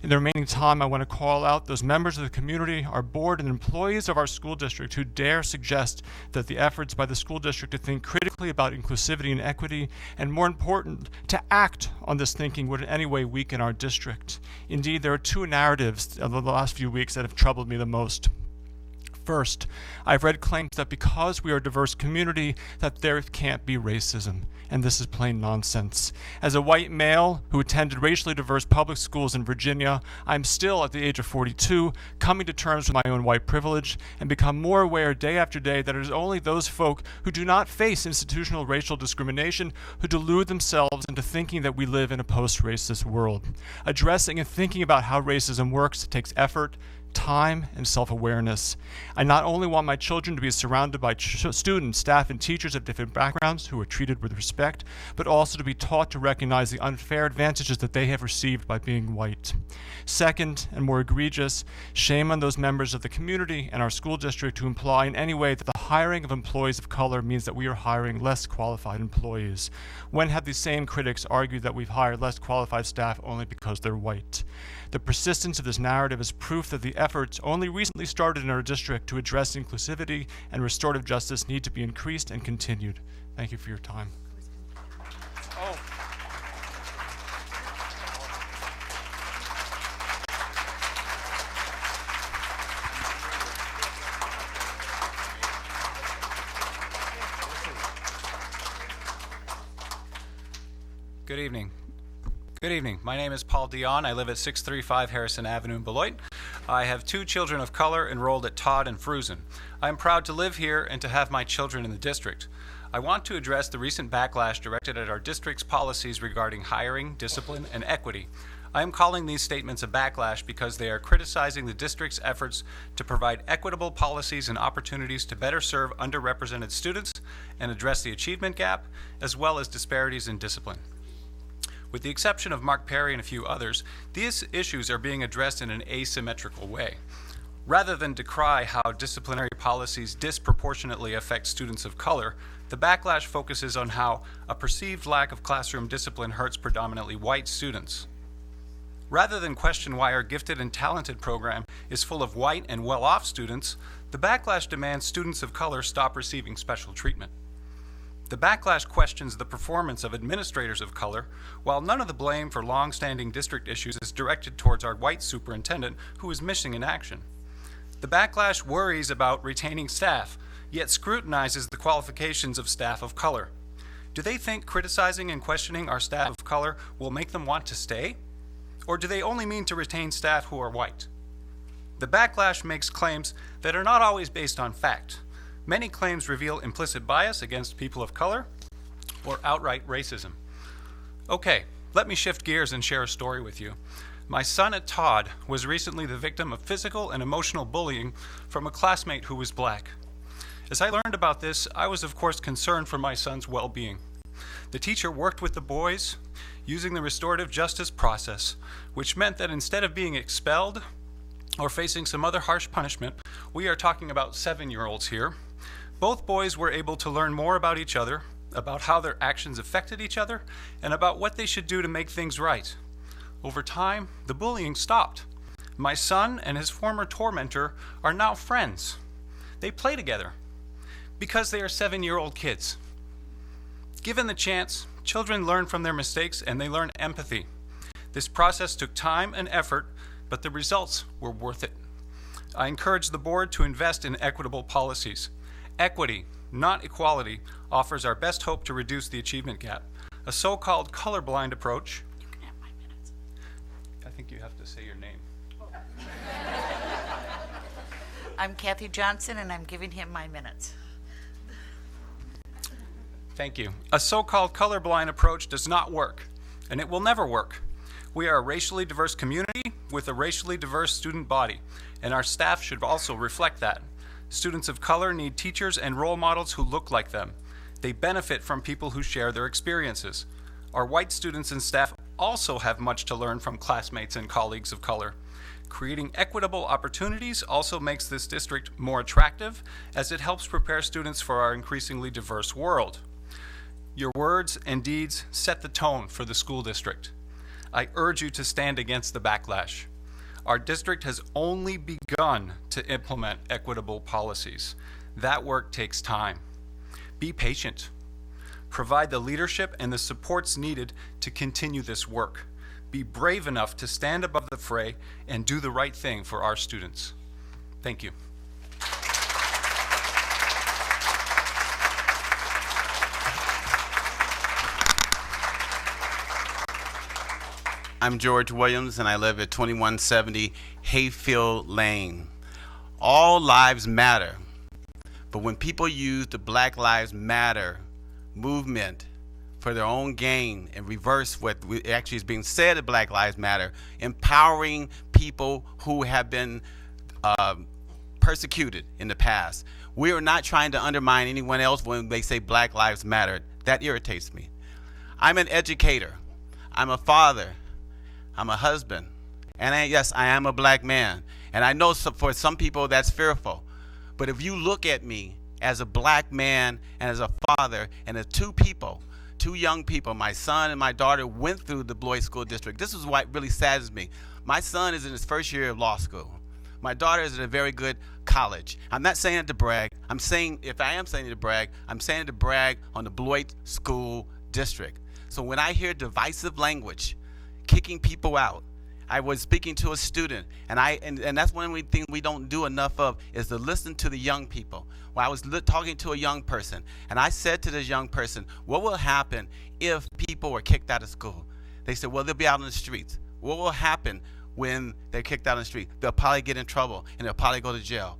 In the remaining time, I want to call out those members of the community, our board, and employees of our school district who dare suggest that the efforts by the school district to think critically about inclusivity and equity, and more important, to act on this thinking would in any way weaken our district. Indeed, there are two narratives of the last few weeks that have troubled me the most. First, I've read claims that because we are a diverse community, that there can't be racism, and this is plain nonsense. As a white male who attended racially diverse public schools in Virginia, I'm still, at the age of 42, coming to terms with my own white privilege and become more aware day after day that it is only those folk who do not face institutional racial discrimination who delude themselves into thinking that we live in a post-racist world. Addressing and thinking about how racism works takes effort, time, and self-awareness. I not only want my children to be surrounded by students, staff, and teachers of different backgrounds who are treated with respect, but also to be taught to recognize the unfair advantages that they have received by being white. Second, and more egregious, shame on those members of the community and our school district who imply in any way that the hiring of employees of color means that we are hiring less qualified employees. When have these same critics argued that we've hired less qualified staff only because they're white? The persistence of this narrative is proof that the efforts only recently started in our district to address inclusivity and restorative justice need to be increased and continued. Thank you for your time. Good evening. Good evening. My name is Paul Dion. I live at 635 Harrison Avenue in Beloit. I have two children of color enrolled at Todd and Fruzen. I am proud to live here and to have my children in the district. I want to address the recent backlash directed at our district's policies regarding hiring, discipline, and equity. I am calling these statements a backlash because they are criticizing the district's efforts to provide equitable policies and opportunities to better serve underrepresented students and address the achievement gap, as well as disparities in discipline. With the exception of Mark Perry and a few others, these issues are being addressed in an asymmetrical way. Rather than decry how disciplinary policies disproportionately affect students of color, the backlash focuses on how a perceived lack of classroom discipline hurts predominantly white students. Rather than question why our gifted and talented program is full of white and well-off students, the backlash demands students of color stop receiving special treatment. The backlash questions the performance of administrators of color, while none of the blame for long-standing district issues is directed towards our white superintendent who is missing in action. The backlash worries about retaining staff, yet scrutinizes the qualifications of staff of color. Do they think criticizing and questioning our staff of color will make them want to stay? Or do they only mean to retain staff who are white? The backlash makes claims that are not always based on fact. Many claims reveal implicit bias against people of color or outright racism. Okay, let me shift gears and share a story with you. My son at Todd was recently the victim of physical and emotional bullying from a classmate who was black. As I learned about this, I was of course concerned for my son's well-being. The teacher worked with the boys using the restorative justice process, which meant that instead of being expelled or facing some other harsh punishment, we are talking about 7-year-olds here, both boys were able to learn more about each other, about how their actions affected each other, and about what they should do to make things right. Over time, the bullying stopped. My son and his former tormentor are now friends. They play together because they are 7-year-old kids. Given the chance, children learn from their mistakes and they learn empathy. This process took time and effort, but the results were worth it. I encourage the board to invest in equitable policies. Equity, not equality, offers our best hope to reduce the achievement gap. A so-called colorblind approach. You can have my minutes. I think you have to say your name. I'm Kathy Johnson, and I'm giving him my minutes. Thank you. A so-called colorblind approach does not work. and it will never work. We are a racially diverse community with a racially diverse student body, and our staff should also reflect that. Students of color need teachers and role models who look like them. They benefit from people who share their experiences. Our white students and staff also have much to learn from classmates and colleagues of color. Creating equitable opportunities also makes this district more attractive, as it helps prepare students for our increasingly diverse world. Your words and deeds set the tone for the school district. I urge you to stand against the backlash. Our district has only begun to implement equitable policies. That work takes time. Be patient. Provide the leadership and the supports needed to continue this work. Be brave enough to stand above the fray and do the right thing for our students. Thank you. I'm George Williams, and I live at 2170 Hayfield Lane. All lives matter, but when people use the Black Lives Matter movement for their own gain and reverse what actually is being said at Black Lives Matter, empowering people who have been persecuted in the past. We are not trying to undermine anyone else when they say Black Lives Matter. That irritates me. I'm an educator. I'm a father. I'm a husband. And yes, I am a black man. And I know for some people that's fearful. But if you look at me as a black man and as a father and as two young people, my son and my daughter went through the Beloit School District. This is what really saddens me. My son is in his first year of law school. My daughter is at a very good college. I'm not saying it to brag. I'm saying, if I am saying it to brag, I'm saying it to brag on the Beloit School District. So when I hear divisive language, kicking people out, I was speaking to a student, and that's one of the things we don't do enough of, is to listen to the young people. Well, I was talking to a young person, and I said to this young person, what will happen if people are kicked out of school? They said, well, they'll be out on the streets. What will happen when they're kicked out on the street? They'll probably get in trouble, and they'll probably go to jail.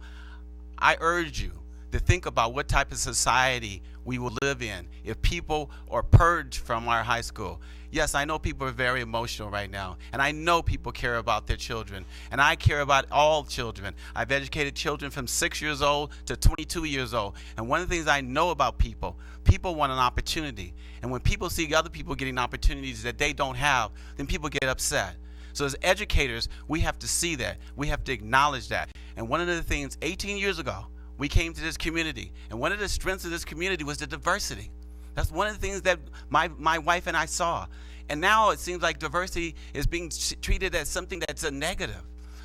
I urge you to think about what type of society we will live in if people are purged from our high school. Yes, I know people are very emotional right now, and I know people care about their children, and I care about all children. I've educated children from 6 years old to 22 years old, and one of the things I know about people want an opportunity, and when people see other people getting opportunities that they don't have, then people get upset. So as educators, we have to see that. We have to acknowledge that. And one of the things, 18 years ago, we came to this community, and one of the strengths of this community was the diversity. That's one of the things that my wife and I saw. And now it seems like diversity is being treated as something that's a negative.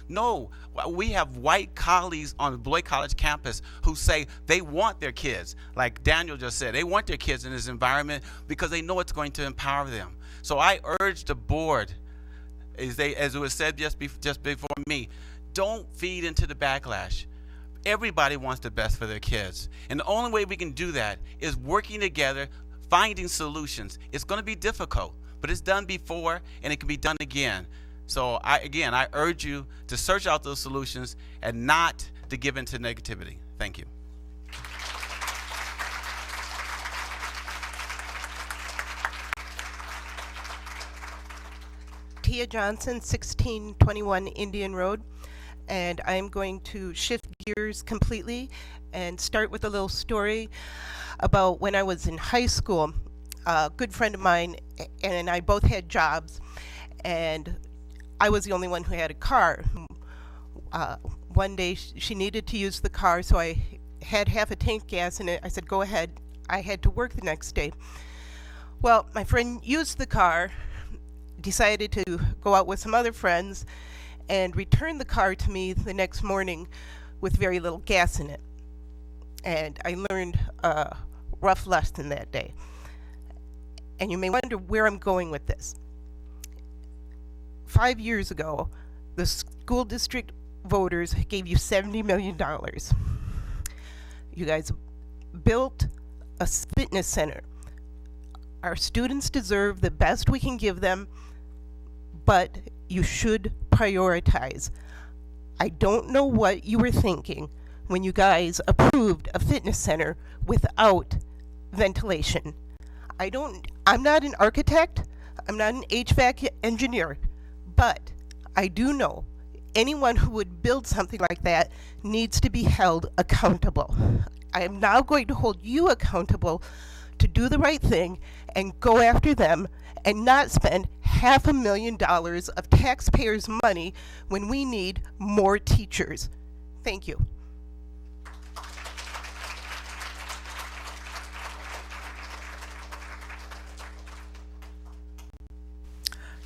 No, we have white colleagues on the Beloit College campus who say they want their kids, like Daniel just said, they want their kids in this environment because they know it's going to empower them. So I urge the board, as it was said just before me, don't feed into the backlash. Everybody wants the best for their kids. And the only way we can do that is working together, finding solutions. It's going to be difficult, but it's done before and it can be done again. So I urge you to search out those solutions and not to give into negativity. Thank you. Tia Johnson, 1621 Indian Road. And I'm going to shift gears completely and start with a little story about when I was in high school. A good friend of mine and I both had jobs, and I was the only one who had a car. One day she needed to use the car, so I had half a tank gas in it. I said, go ahead. I had to work the next day. Well, my friend used the car, decided to go out with some other friends, and returned the car to me the next morning with very little gas in it. And I learned a rough lesson that day. And you may wonder where I'm going with this. 5 years ago, the school district voters gave you $70 million. You guys built a fitness center. Our students deserve the best we can give them, but you should prioritize. I don't know what you were thinking when you guys approved a fitness center without ventilation. I'm not an architect. I'm not an HVAC engineer, but I do know anyone who would build something like that needs to be held accountable. I am now going to hold you accountable to do the right thing and go after them and not spend $500,000 of taxpayers' money when we need more teachers. Thank you.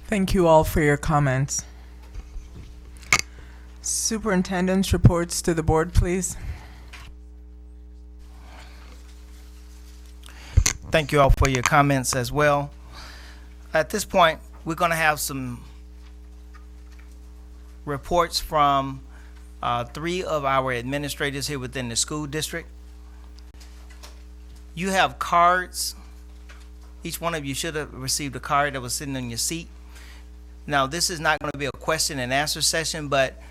Thank you all for your comments. Superintendent's reports to the board, please. Thank you all for your comments as well. At this point, we're going to have some reports from 3 of our administrators here within the school district. You have cards. Each one of you should have received a card that was sitting on your seat. Now, this is not going to be a question and answer session, but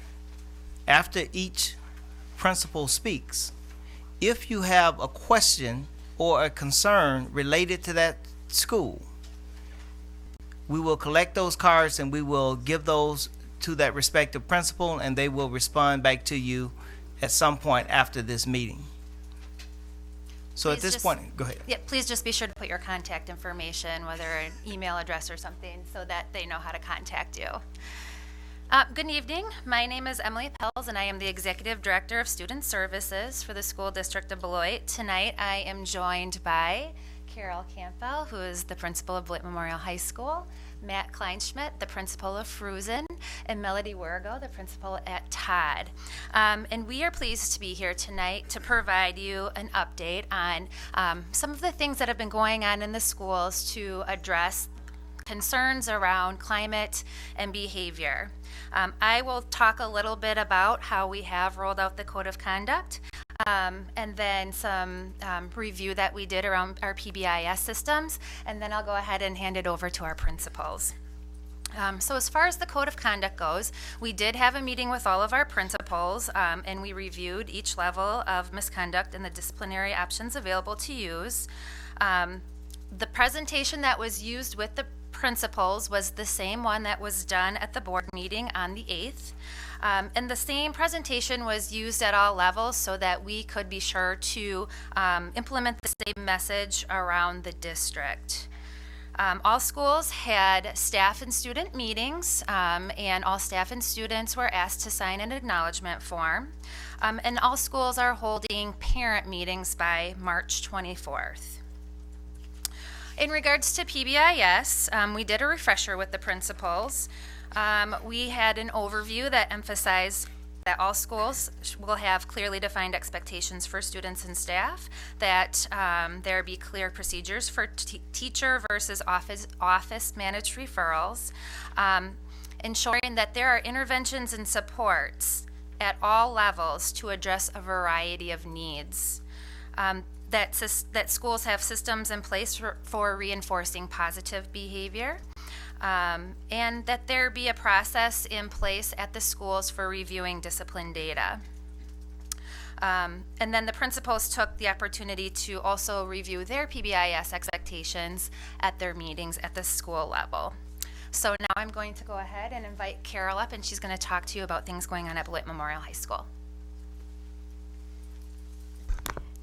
after each principal speaks, if you have a question or a concern related to that school, we will collect those cards and we will give those to that respective principal, and they will respond back to you at some point after this meeting. So at this point, go ahead. Yeah, please just be sure to put your contact information, whether an email address or something, so that they know how to contact you. Good evening. My name is Emily Pells, and I am the Executive Director of Student Services for the School District of Beloit. Tonight, I am joined by Carol Campbell, who is the principal of Beloit Memorial High School, Matt Kleinschmidt, the principal of Fruzen, and Melody Wergo, the principal at Todd. And we are pleased to be here tonight to provide you an update on some of the things that have been going on in the schools to address concerns around climate and behavior. I will talk a little bit about how we have rolled out the Code of Conduct, and then some review that we did around our PBIS systems, and then I'll go ahead and hand it over to our principals. So as far as the Code of Conduct goes, we did have a meeting with all of our principals, and we reviewed each level of misconduct and the disciplinary options available to use. The presentation that was used with the principals was the same one that was done at the board meeting on the 8th. And the same presentation was used at all levels so that we could be sure to implement the same message around the district. All schools had staff and student meetings, and all staff and students were asked to sign an acknowledgement form. And all schools are holding parent meetings by March 24th. In regards to PBIS, we did a refresher with the principals. We had an overview that emphasized that all schools will have clearly defined expectations for students and staff, that there be clear procedures for teacher versus office managed referrals, ensuring that there are interventions and supports at all levels to address a variety of needs. That schools have systems in place for reinforcing positive behavior, and that there be a process in place at the schools for reviewing discipline data. And then the principals took the opportunity to also review their PBIS expectations at their meetings at the school level. So now I'm going to go ahead and invite Carol up, and she's going to talk to you about things going on at Beloit Memorial High School.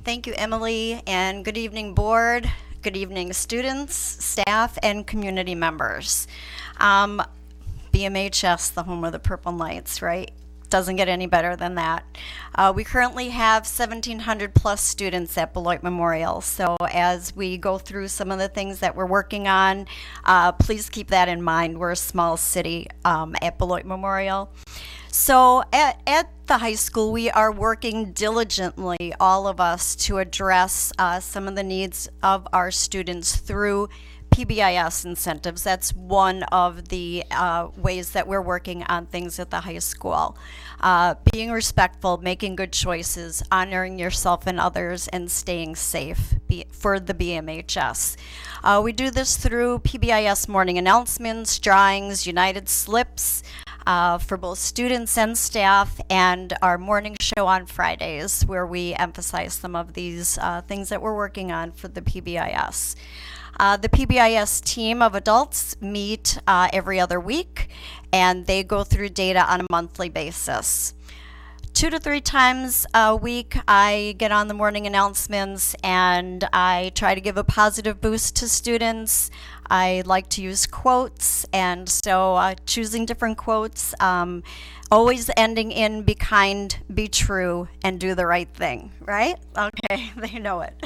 Thank you, Emily, and good evening, board. Good evening, students, staff, and community members. BMHS, the home of the Purple Knights, right? Doesn't get any better than that. We currently have 1,700 plus students at Beloit Memorial. So as we go through some of the things that we're working on, please keep that in mind. We're a small city at Beloit Memorial. So at the high school, we are working diligently, all of us, to address some of the needs of our students through PBIS incentives. That's one of the ways that we're working on things at the high school. Being respectful, making good choices, honoring yourself and others, and staying safe for the BMHS. We do this through PBIS morning announcements, drawings, United Slips, for both students and staff, and our morning show on Fridays, where we emphasize some of these things that we're working on for the PBIS. The PBIS team of adults meet every other week, and they go through data on a monthly basis. 2 to 3 times a week, I get on the morning announcements and I try to give a positive boost to students. I like to use quotes, and so choosing different quotes, always ending in be kind, be true, and do the right thing, right? Okay, they know it.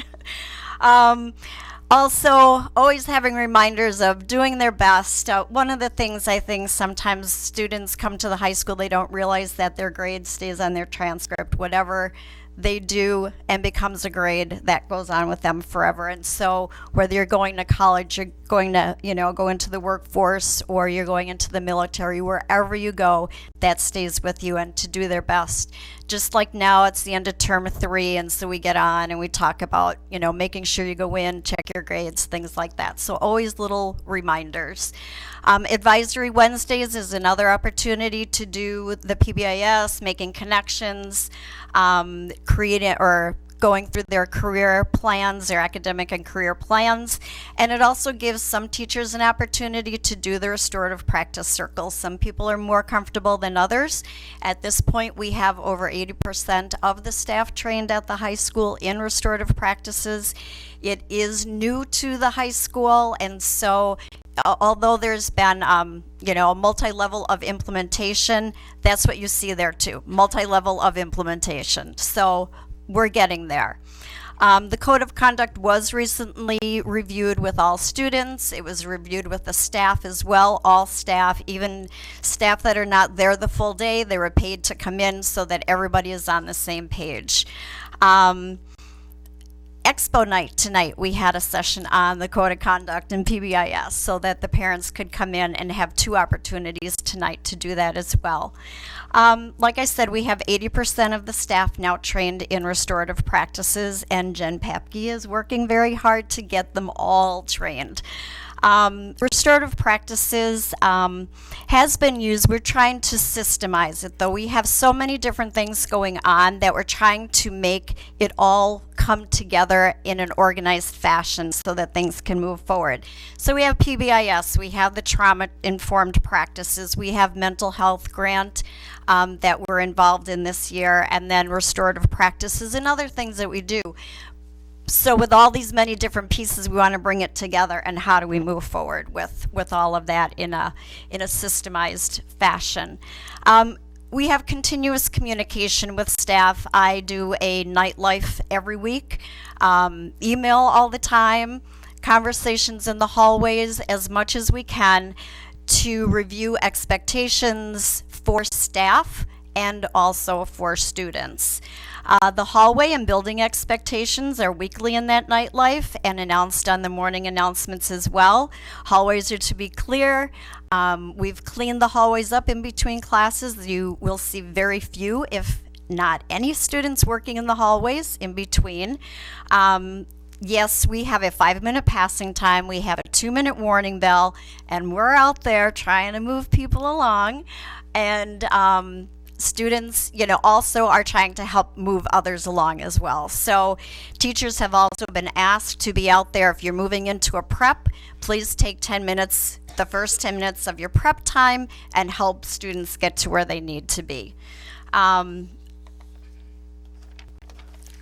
Also, always having reminders of doing their best. One of the things I think sometimes students come to the high school, they don't realize that their grade stays on their transcript. Whatever they do and becomes a grade, that goes on with them forever. And so whether you're going to college, you're going to, go into the workforce, or you're going into the military, wherever you go, that stays with you, and to do their best. Just like now, it's the end of term 3, and so we get on and we talk about, making sure you go in, check your grades, things like that. So always little reminders. Advisory Wednesdays is another opportunity to do the PBIS, making connections, creating or going through their career plans, their academic and career plans. And it also gives some teachers an opportunity to do the restorative practice circles. Some people are more comfortable than others. At this point, we have over 80% of the staff trained at the high school in restorative practices. It is new to the high school, and so although there's been, a multi-level of implementation, that's what you see there too, multi-level of implementation. So we're getting there. The Code of Conduct was recently reviewed with all students. It was reviewed with the staff as well, all staff, even staff that are not there the full day. They were paid to come in so that everybody is on the same page. Expo night tonight, we had a session on the Code of Conduct and PBIS so that the parents could come in and have 2 opportunities tonight to do that as well. Like I said, we have 80% of the staff now trained in restorative practices, and Jen Papke is working very hard to get them all trained. Restorative practices has been used. We're trying to systemize it, though. We have so many different things going on that we're trying to make it all come together in an organized fashion so that things can move forward. So we have PBIS, we have the trauma-informed practices, we have mental health grant that we're involved in this year, and then restorative practices and other things that we do. So with all these many different pieces, we want to bring it together, and how do we move forward with all of that in a systemized fashion. We have continuous communication with staff. I do a nightlife every week, email all the time, conversations in the hallways as much as we can to review expectations for staff and also for students. The hallway and building expectations are weekly in that nightlife and announced on the morning announcements as well. Hallways are to be clear. We've cleaned the hallways up in between classes. You will see very few, if not any, students working in the hallways in between. Yes, we have a 5-minute passing time. We have a 2-minute warning bell, and we're out there trying to move people along. And students, also are trying to help move others along as well. So teachers have also been asked to be out there. If you're moving into a prep, please take 10 minutes, the first 10 minutes of your prep time, and help students get to where they need to be.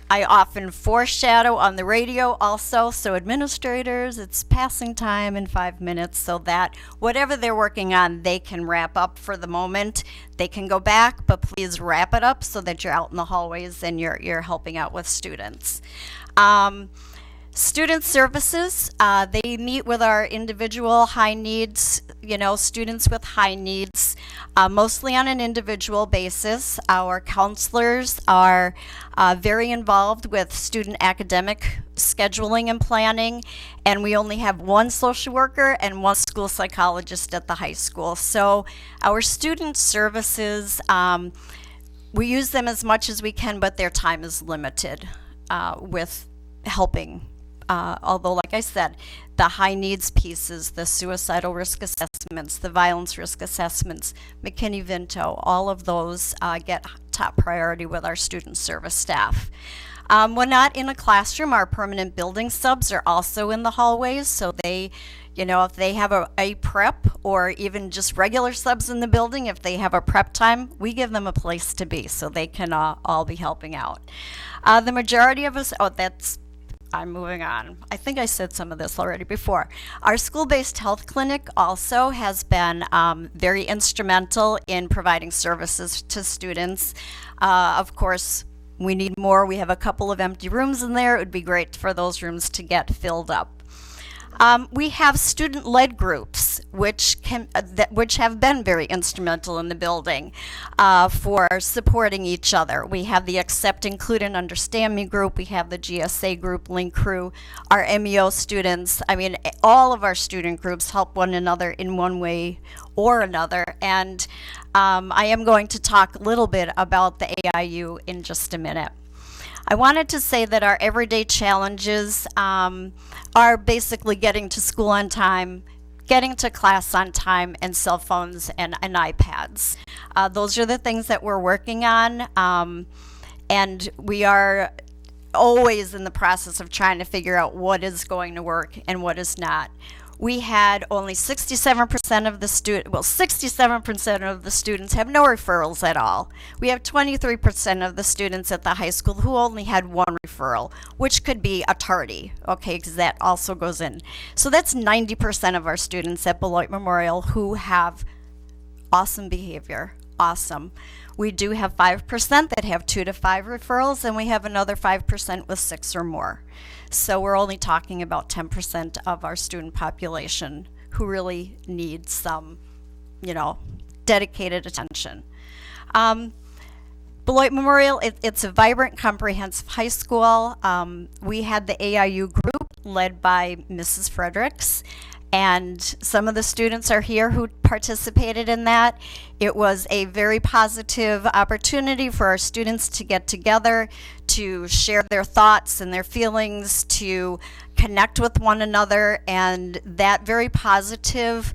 I often foreshadow on the radio also, so administrators, it's passing time in 5 minutes, so that whatever they're working on, they can wrap up for the moment. They can go back, but please wrap it up so that you're out in the hallways and you're helping out with students. Student services, they meet with our individual high needs, students with high needs, mostly on an individual basis. Our counselors are very involved with student academic scheduling and planning, and we only have 1 social worker and 1 school psychologist at the high school. So our student services, we use them as much as we can, but their time is limited with helping. Although, like I said, the high needs pieces, the suicidal risk assessments, the violence risk assessments, McKinney-Vento, all of those get top priority with our student service staff. When not in a classroom, our permanent building subs are also in the hallways, so they, you know, if they have a prep or even just regular subs in the building, if they have a prep time, we give them a place to be so they can all be helping out. The majority of us, I'm moving on. I think I said some of this already before. Our school-based health clinic also has been very instrumental in providing services to students. Of course, we need more. We have a couple of empty rooms in there. It would be great for those rooms to get filled up. We have student-led groups, which have been very instrumental in the building for supporting each other. We have the Accept, Include, and Understand Me group. We have the GSA group, Link Crew, our MEO students. I mean, all of our student groups help one another in one way or another. And I am going to talk a little bit about the AIU in just a minute. I wanted to say that our everyday challenges are basically getting to school on time, getting to class on time, and cell phones and iPads. Those are the things that we're working on, and we are always in the process of trying to figure out what is going to work and what is not. We had only 67% of the 67% of the students have no referrals at all. We have 23% of the students at the high school who only had one referral, which could be a tardy, okay, because that also goes in. So that's 90% of our students at Beloit Memorial who have awesome behavior, awesome. We do have 5% that have 2 to 5 referrals, and we have another 5% with 6 or more. So we're only talking about 10% of our student population who really need some, you know, dedicated attention. Beloit Memorial, it's a vibrant, comprehensive high school. We had the AIU group led by Mrs. Fredericks, and some of the students are here who participated in that. It was a very positive opportunity for our students to get together, to share their thoughts and their feelings, to connect with one another, and that very positive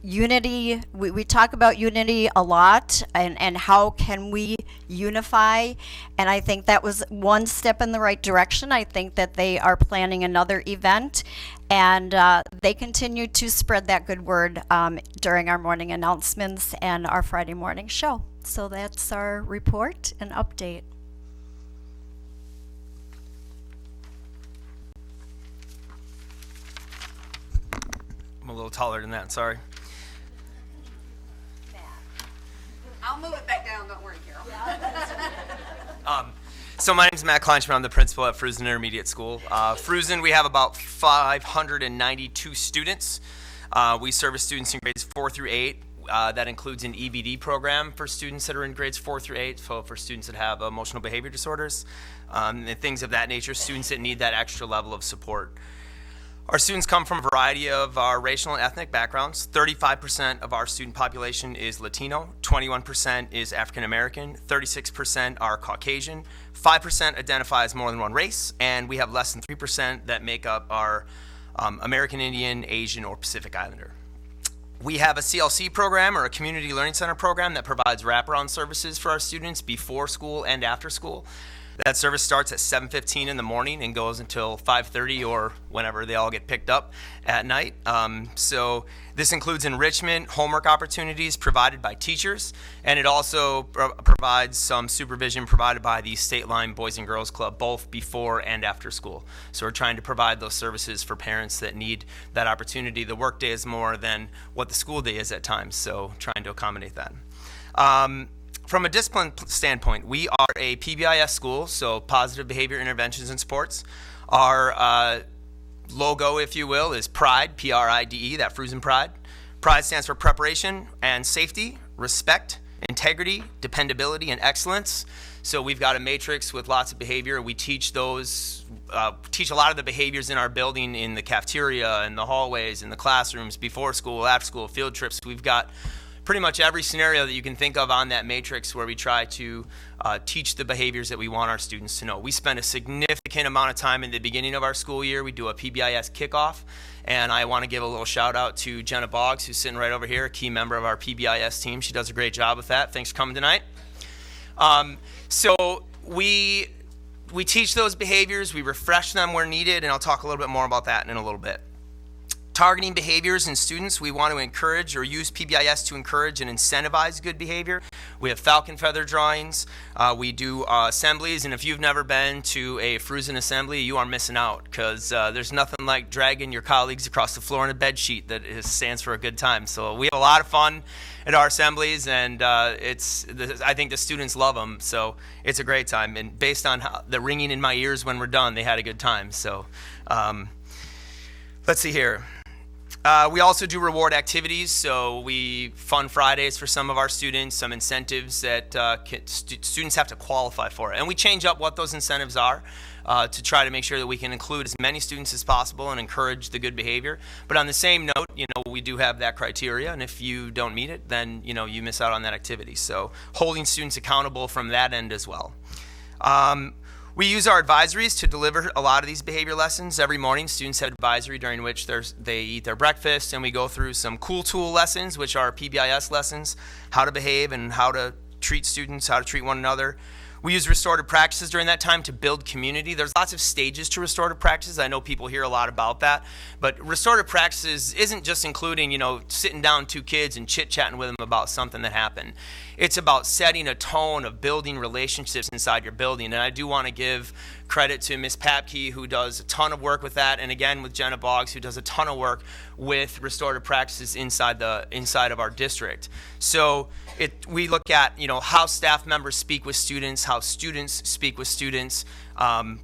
unity. We talk about unity a lot, and how can we unify, and I think that was one step in the right direction. I think that they are planning another event, and they continue to spread that good word during our morning announcements and our Friday morning show. So that's our report and update. I'm a little taller than that, sorry. I'll move it back down, don't worry, Carol. So my name is Matt Kleinschmidt. I'm the principal at Frusen Intermediate School. Frusen, we have about 592 students. We service students in grades 4 through 8. That includes an EBD program for students that are in grades 4 through 8, so for students that have emotional behavior disorders, and things of that nature, students that need that extra level of support. Our students come from a variety of our racial and ethnic backgrounds. 35% of our student population is Latino, 21% is African American, 36% are Caucasian, 5% identify as more than one race, and we have less than 3% that make up our American Indian, Asian, or Pacific Islander. We have a CLC program, or a Community Learning Center program, that provides wraparound services for our students before school and after school. That service starts at 7:15 in the morning and goes until 5:30 or whenever they all get picked up at night. So this includes enrichment, homework opportunities provided by teachers, and it also provides some supervision provided by the State Line Boys and Girls Club, both before and after school. So we're trying to provide those services for parents that need that opportunity. The work day is more than what the school day is at times, so trying to accommodate that. From a discipline standpoint, we are a PBIS school, so Positive Behavior Interventions in Sports. Our logo, if you will, is PRIDE, P-R-I-D-E, that Frusen Pride. PRIDE stands for preparation and safety, respect, integrity, dependability, and excellence. So we've got a matrix with lots of behavior. We teach those, teach a lot of the behaviors in our building in the cafeteria, in the hallways, in the classrooms, before school, after school, field trips. We've got pretty much every scenario that you can think of on that matrix where we try to teach the behaviors that we want our students to know. We spend a significant amount of time in the beginning of our school year. We do a PBIS kickoff, and I want to give a little shout out to Jenna Boggs, who's sitting right over here, a key member of our PBIS team. She does a great job with that. Thanks for coming tonight. So we we teach those behaviors, we refresh them where needed, and I'll talk a little bit more about that in a little bit. Targeting behaviors in students, we want to encourage or use PBIS to encourage and incentivize good behavior. We have falcon feather drawings. We do assemblies, and if you've never been to a Fruzen assembly, you are missing out, because there's nothing like dragging your colleagues across the floor in a bed sheet that stands for a good time. So we have a lot of fun at our assemblies, and I think the students love them, so it's a great time. And based on the ringing in my ears when we're done, they had a good time. So let's see here. We also do reward activities, so we fund Fridays for some of our students, some incentives that students have to qualify for. And we change up what those incentives are to try to make sure that we can include as many students as possible and encourage the good behavior. But on the same note, we do have that criteria, and if you don't meet it, then you miss out on that activity. So holding students accountable from that end as well. We use our advisories to deliver a lot of these behavior lessons. Every morning, students have advisory during which they eat their breakfast, and we go through some cool tool lessons, which are PBIS lessons, how to behave and how to treat students, how to treat one another. We use restorative practices during that time to build community. There's lots of stages to restorative practices. I know people hear a lot about that, but restorative practices isn't just including, sitting down two kids and chit-chatting with them about something that happened. It's about setting a tone of building relationships inside your building, and I do want to give credit to Ms. Papke, who does a ton of work with that, and again with Jenna Boggs, who does a ton of work with restorative practices inside of our district. So we look at how staff members speak with students, how students speak with students.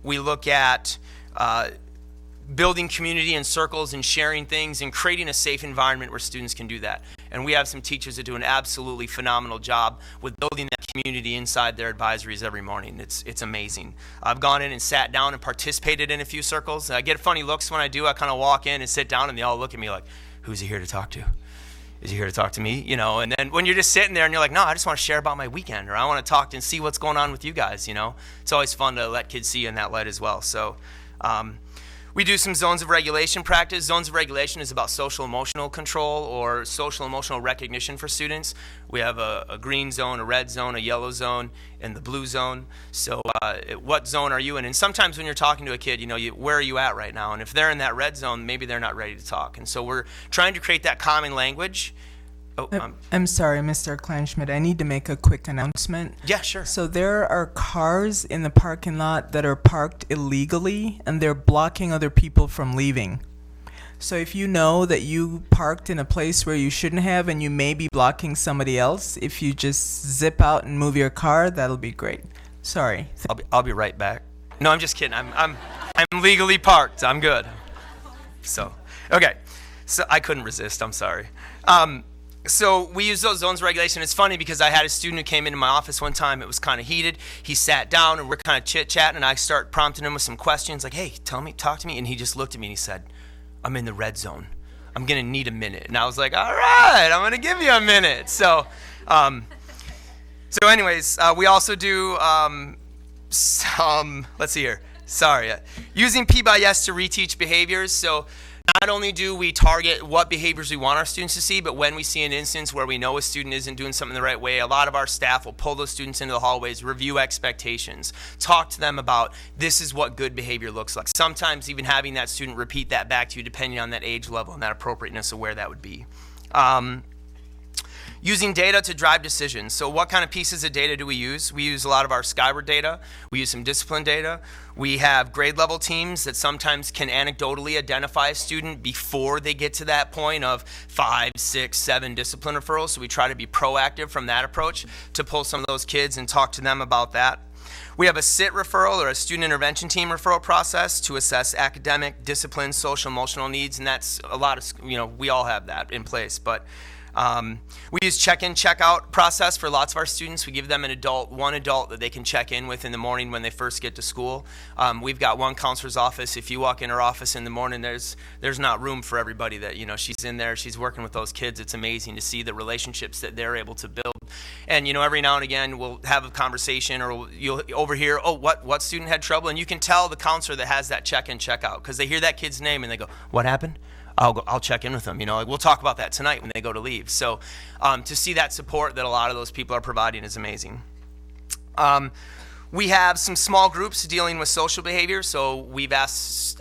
We look at building community in circles and sharing things and creating a safe environment where students can do that. And we have some teachers that do an absolutely phenomenal job with building that community inside their advisories every morning. It's amazing. I've gone in and sat down and participated in a few circles. I get funny looks when I do. I kind of walk in and sit down, and they all look at me like, who's he here to talk to? Is he here to talk to me? And then when you're just sitting there and you're like, no, I just want to share about my weekend, or I want to talk and see what's going on with you guys, It's always fun to let kids see you in that light as well. So we do some zones of regulation practice. Zones of regulation is about social emotional control or social emotional recognition for students. We have a green zone, a red zone, a yellow zone, and the blue zone. So what zone are you in? And sometimes when you're talking to a kid, where are you at right now? And if they're in that red zone, maybe they're not ready to talk. And so we're trying to create that common language. I'm sorry, Mr. Kleinschmidt. I need to make a quick announcement. Yeah, sure. So there are cars in the parking lot that are parked illegally, and they're blocking other people from leaving. So if you know that you parked in a place where you shouldn't have, and you may be blocking somebody else, if you just zip out and move your car, that'll be great. Sorry. I'll be right back. No, I'm just kidding. I'm legally parked. I'm good. So okay. So I couldn't resist. I'm sorry. So we use those zones of regulation. It's funny because I had a student who came into my office one time. It was kind of heated. He sat down and we're kind of chit-chatting, and I start prompting him with some questions like, hey, talk to me. And he just looked at me and he said, I'm in the red zone. I'm going to need a minute. And I was like, all right, I'm going to give you a minute. So anyways, we also do let's see here. Sorry. Using PBIS to reteach behaviors. So not only do we target what behaviors we want our students to see, but when we see an instance where we know a student isn't doing something the right way, a lot of our staff will pull those students into the hallways, review expectations, talk to them about this is what good behavior looks like. Sometimes even having that student repeat that back to you depending on that age level and that appropriateness of where that would be. Using data to drive decisions. So what kind of pieces of data do we use? We use a lot of our Skyward data. We use some discipline data. We have grade level teams that sometimes can anecdotally identify a student before they get to that point of 5, 6, 7 discipline referrals. So we try to be proactive from that approach to pull some of those kids and talk to them about that. We have a SIT referral or a student intervention team referral process to assess academic, discipline, social, emotional needs, and that's a lot of, we all have that in place. But we use check-in, check-out process for lots of our students. We give them one adult that they can check in with in the morning when they first get to school. We've got one counselor's office. If you walk in her office in the morning, there's not room for everybody that, she's in there, she's working with those kids. It's amazing to see the relationships that they're able to build. And, every now and again, we'll have a conversation or you'll overhear, what student had trouble? And you can tell the counselor that has that check-in, check-out because they hear that kid's name and they go, what happened? I'll check in with them. We'll talk about that tonight when they go to leave. So to see that support that a lot of those people are providing is amazing. We have some small groups dealing with social behavior, so we've asked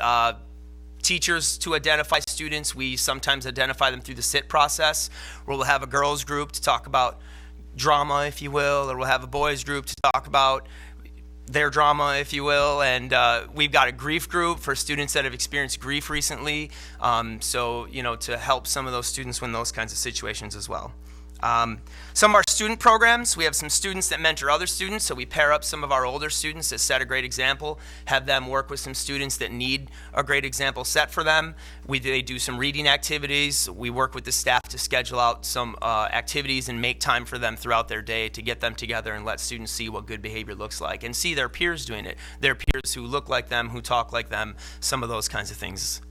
teachers to identify students. We sometimes identify them through the SIT process, where we'll have a girls group to talk about drama, if you will, or we'll have a boys group to talk about their drama, if you will, and we've got a grief group for students that have experienced grief recently, so, you know, to help some of those students in those kinds of situations as well. Some of our student programs, we have some students that mentor other students, so we pair up some of our older students that set a great example, have them work with some students that need a great example set for them. They do some reading activities. We work with the staff to schedule out some activities and make time for them throughout their day to get them together and let students see what good behavior looks like and see their peers doing it, their peers who look like them, who talk like them, some of those kinds of things.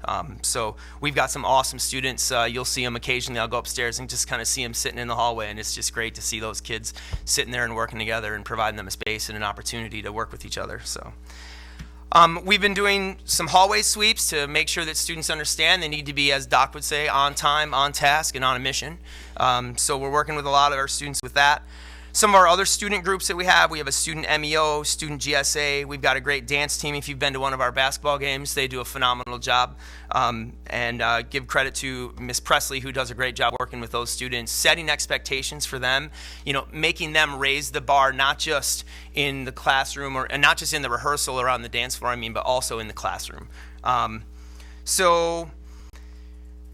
So we've got some awesome students. You'll see them occasionally. I'll go upstairs and just kind of see them sitting in the hallway, and it's just great to see those kids sitting there and working together and providing them a space and an opportunity to work with each other. So we've been doing some hallway sweeps to make sure that students understand they need to be, as Doc would say, on time, on task, and on a mission. So we're working with a lot of our students with that. Some of our other student groups that we have a student MEO, student GSA. We've got a great dance team. If you've been to one of our basketball games, they do a phenomenal job. And give credit to Miss Presley, who does a great job working with those students, setting expectations for them, you know, making them raise the bar, not just in the classroom and not just in the rehearsal or on the dance floor, but also in the classroom. So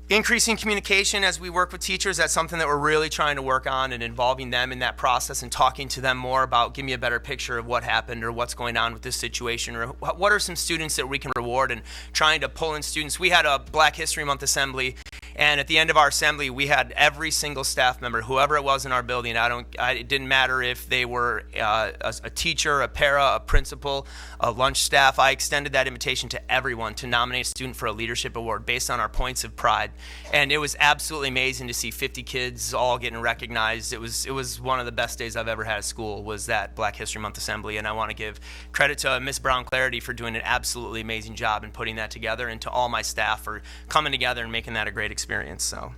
increasing communication as we work with teachers, that's something that we're really trying to work on, and involving them in that process and talking to them more about, give me a better picture of what happened or what's going on with this situation, or what are some students that we can reward, and trying to pull in students. We had a Black History Month assembly, and at the end of our assembly, we had every single staff member, whoever it was in our building, it didn't matter if they were a teacher, a para, a principal, a lunch staff. I extended that invitation to everyone to nominate a student for a leadership award based on our points of pride. And it was absolutely amazing to see 50 kids all getting recognized. It was one of the best days I've ever had at school, was that Black History Month assembly. And I want to give credit to Miss Brown Clarity for doing an absolutely amazing job in putting that together, and to all my staff for coming together and making that a great experience. So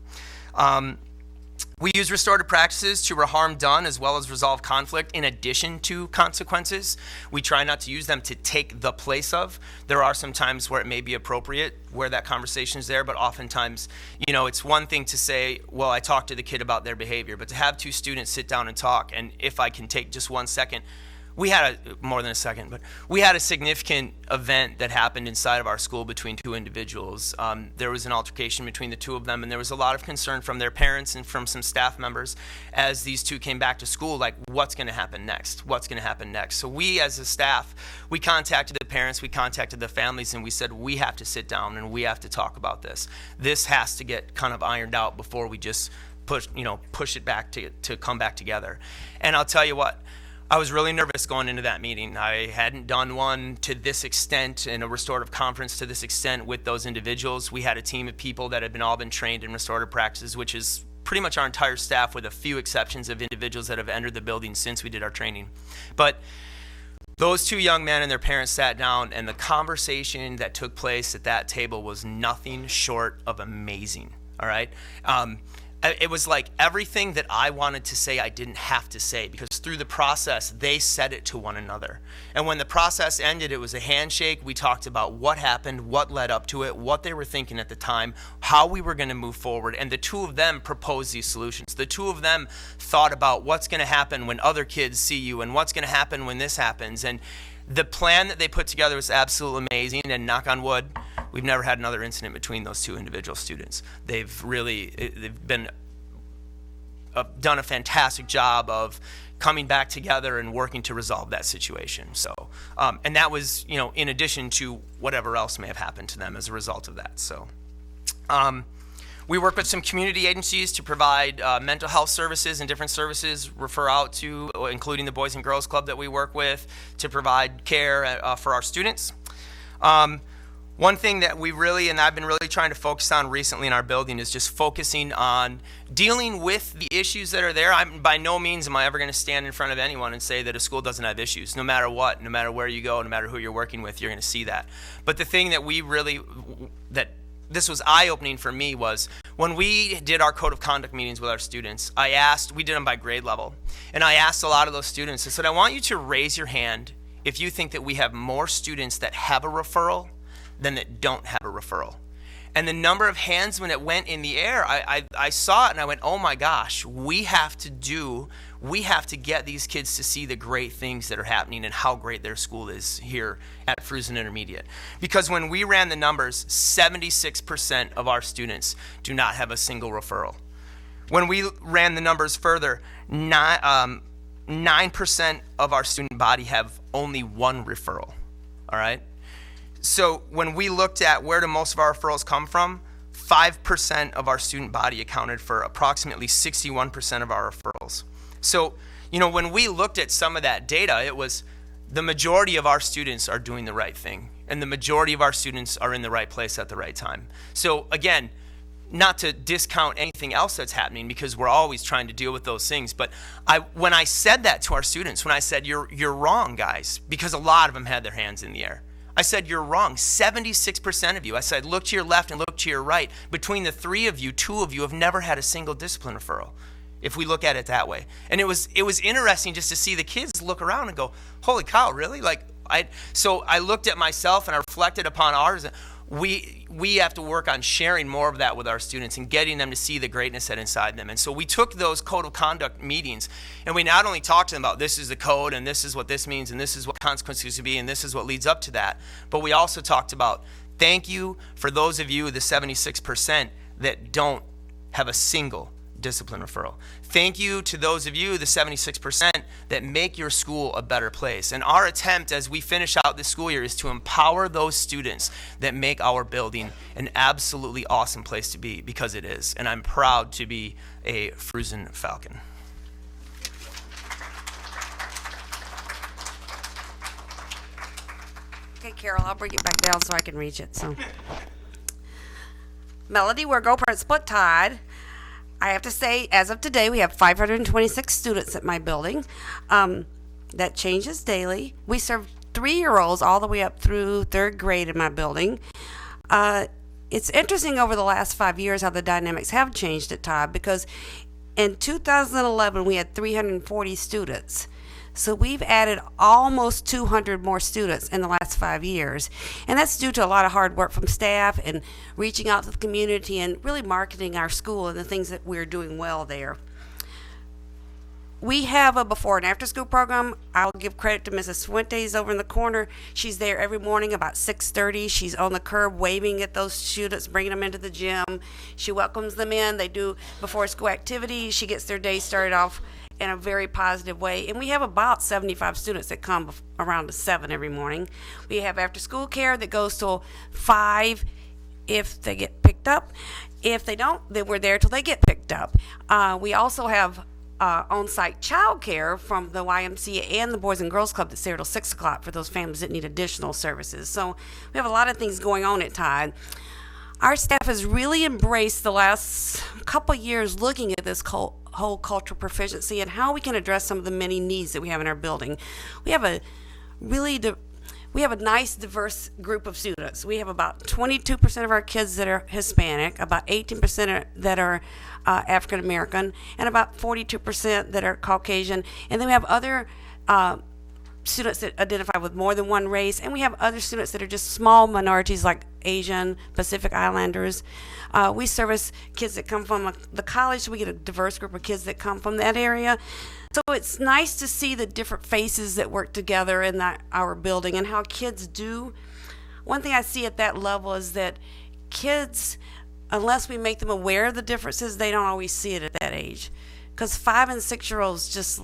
we use restorative practices to harm done as well as resolve conflict in addition to consequences. We try not to use them to take the place of. There are some times where it may be appropriate, where that conversation is there, but oftentimes, you know, it's one thing to say, well, I talked to the kid about their behavior, but to have two students sit down and talk, and if I can take just 1 second, we had more than a second, but we had a significant event that happened inside of our school between two individuals. There was an altercation between the two of them, and there was a lot of concern from their parents and from some staff members as these two came back to school, like, what's going to happen next? What's going to happen next? So we, as a staff, we contacted the parents, we contacted the families, and we said, we have to sit down and we have to talk about this. This has to get kind of ironed out before we just push it back to come back together. And I'll tell you what, I was really nervous going into that meeting. I hadn't done one to this extent, in a restorative conference to this extent with those individuals. We had a team of people that had all been trained in restorative practices, which is pretty much our entire staff, with a few exceptions of individuals that have entered the building since we did our training. But those two young men and their parents sat down, and the conversation that took place at that table was nothing short of amazing, all right? It was like everything that I wanted to say I didn't have to say, because through the process, they said it to one another. And when the process ended, it was a handshake. We talked about what happened, what led up to it, what they were thinking at the time, how we were going to move forward. And the two of them proposed these solutions. The two of them thought about what's going to happen when other kids see you, and what's going to happen when this happens. And the plan that they put together was absolutely amazing, and knock on wood, we've never had another incident between those two individual students. They've been done a fantastic job of coming back together and working to resolve that situation. So, and that was, you know, in addition to whatever else may have happened to them as a result of that. So, we work with some community agencies to provide mental health services and different services, refer out to, including the Boys and Girls Club that we work with, to provide care for our students. One thing that I've been really trying to focus on recently in our building is just focusing on dealing with the issues that are there. By no means am I ever going to stand in front of anyone and say that a school doesn't have issues. No matter what, no matter where you go, no matter who you're working with, you're going to see that. But the thing that this was eye-opening for me was when we did our code of conduct meetings with our students, we did them by grade level, and I asked a lot of those students, I said, I want you to raise your hand if you think that we have more students that have a referral than that don't have a referral. And the number of hands when it went in the air, I saw it and I went, oh my gosh, we have to get these kids to see the great things that are happening and how great their school is here at Frusen Intermediate. Because when we ran the numbers, 76% of our students do not have a single referral. When we ran the numbers further, 9% of our student body have only one referral, all right? So when we looked at where do most of our referrals come from, 5% of our student body accounted for approximately 61% of our referrals. So, you know, when we looked at some of that data, it was the majority of our students are doing the right thing, and the majority of our students are in the right place at the right time. So again, not to discount anything else that's happening, because we're always trying to deal with those things, but when I said that to our students, when I said, you're wrong, guys, because a lot of them had their hands in the air. I said, you're wrong. 76% of you. I said, look to your left and look to your right. Between the three of you, 2 of you have never had a single discipline referral, if we look at it that way. And it was interesting just to see the kids look around and go, holy cow, really? So I looked at myself and I reflected upon ours. We have to work on sharing more of that with our students and getting them to see the greatness that's inside them. And so we took those code of conduct meetings and we not only talked to them about this is the code and this is what this means and this is what consequences would be and this is what leads up to that, but we also talked about thank you for those of you, the 76% that don't have a single discipline referral. Thank you to those of you, the 76%, that make your school a better place. And our attempt as we finish out this school year is to empower those students that make our building an absolutely awesome place to be, because it is. And I'm proud to be a Frusen Falcon. Okay, Carol, I'll bring it back down so I can reach it. So, Melody, we're GoPro Split Tide. I have to say, as of today, we have 526 students at my building. That changes daily. We serve 3-year-olds all the way up through 3rd grade in my building. It's interesting over the last 5 years how the dynamics have changed at Todd, because in 2011, we had 340 students. So we've added almost 200 more students in the last 5 years. And that's due to a lot of hard work from staff and reaching out to the community and really marketing our school and the things that we're doing well there. We have a before and after school program. I'll give credit to Mrs. Fuentes over in the corner. She's there every morning about 6:30. She's on the curb waving at those students, bringing them into the gym. She welcomes them in. They do before school activities. She gets their day started off in a very positive way. And we have about 75 students that come around 7 every morning. We have after school care that goes till 5 if they get picked up. If they don't, then we're there till they get picked up. We also have on-site child care from the YMCA and the Boys and Girls Club that's there till 6 o'clock for those families that need additional services. So we have a lot of things going on at Tide. Our staff has really embraced the last couple years looking at this whole cultural proficiency and how we can address some of the many needs that we have in our building. We have a nice diverse group of students. We have about 22% of our kids that are Hispanic, about 18% that are African American, and about 42% that are Caucasian. And then we have other students that identify with more than one race, and we have other students that are just small minorities like Asian, Pacific Islanders. We service kids that come from the college, so we get a diverse group of kids that come from that area. So it's nice to see the different faces that work together in our building and how kids do. One thing I see at that level is that kids, unless we make them aware of the differences, they don't always see it at that age. Because 5 and 6-year-olds just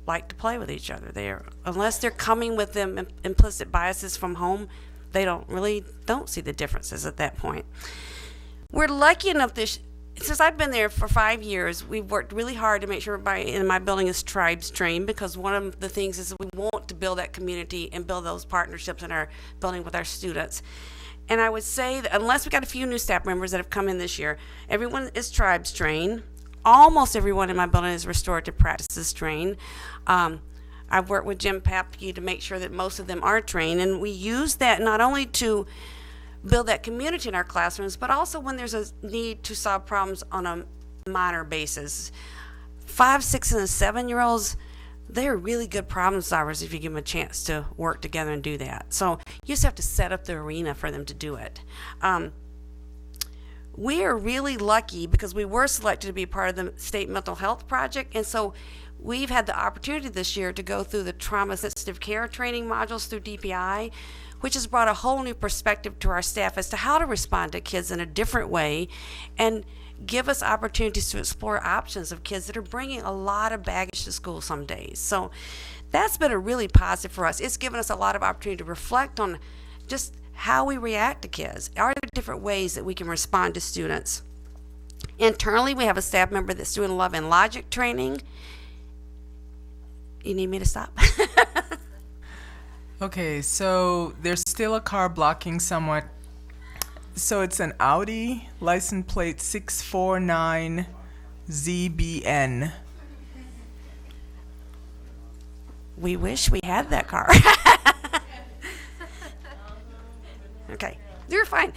like to play with each other. Unless they're coming with them implicit biases from home, they don't see the differences at that point. We're lucky enough since I've been there for 5 years, we've worked really hard to make sure everybody in my building is tribes trained, because one of the things is we want to build that community and build those partnerships in our building with our students. And I would say that unless we got a few new staff members that have come in this year, everyone is tribes trained. Almost everyone in my building is restorative practices trained. I've worked with Jim Papke to make sure that most of them are trained, and we use that not only to build that community in our classrooms, but also when there's a need to solve problems on a minor basis. 5, 6, and 7-year-olds, they're really good problem solvers if you give them a chance to work together and do that. So you just have to set up the arena for them to do it. We are really lucky because we were selected to be part of the state mental health project, and so we've had the opportunity this year to go through the trauma sensitive care training modules through DPI, which has brought a whole new perspective to our staff as to how to respond to kids in a different way and give us opportunities to explore options of kids that are bringing a lot of baggage to school some days. So that's been a really positive for us. It's given us a lot of opportunity to reflect on just how we react to kids. Are there different ways that we can respond to students? Internally, we have a staff member that's doing love and logic training. You need me to stop? Okay, so there's still a car blocking somewhat. So it's an Audi, license plate 649ZBN. We wish we had that car. Okay, you're fine.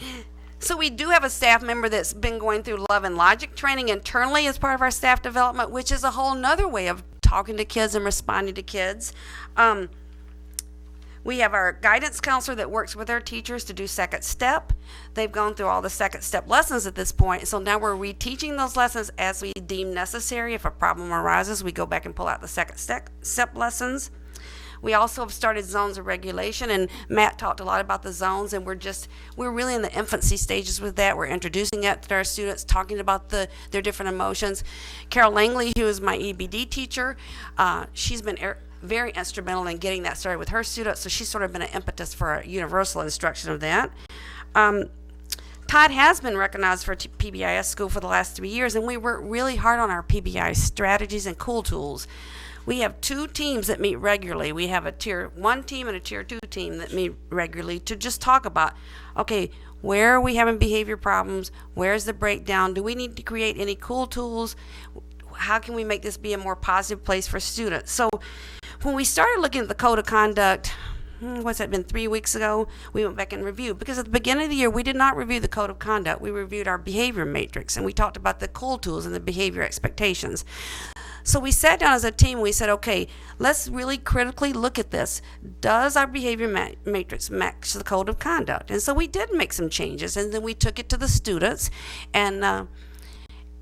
So we do have a staff member that's been going through love and logic training internally as part of our staff development, which is a whole nother way of talking to kids and responding to kids. We have our guidance counselor that works with our teachers to do second step. They've gone through all the second step lessons at this point, so now we're reteaching those lessons as we deem necessary. If a problem arises, we go back and pull out the second step lessons. We also have started zones of regulation, and Matt talked a lot about the zones, and we're really in the infancy stages with that. We're introducing it to our students, talking about their different emotions. Carol Langley, who is my EBD teacher, she's been very instrumental in getting that started with her students, so she's sort of been an impetus for a universal instruction of that. Todd has been recognized for PBIS school for the last 3 years, and we work really hard on our PBI strategies and cool tools. We have 2 teams that meet regularly. We have a tier 1 team and a tier 2 team that meet regularly to just talk about, okay, where are we having behavior problems? Where's the breakdown? Do we need to create any cool tools? How can we make this be a more positive place for students? So when we started looking at the code of conduct, what's that been, 3 weeks ago, we went back and reviewed, because at the beginning of the year we did not review the code of conduct. We reviewed our behavior matrix, and we talked about the cool tools and the behavior expectations. So we sat down as a team and we said, okay, let's really critically look at this. Does our behavior matrix match the code of conduct? And so we did make some changes, and then we took it to the students, and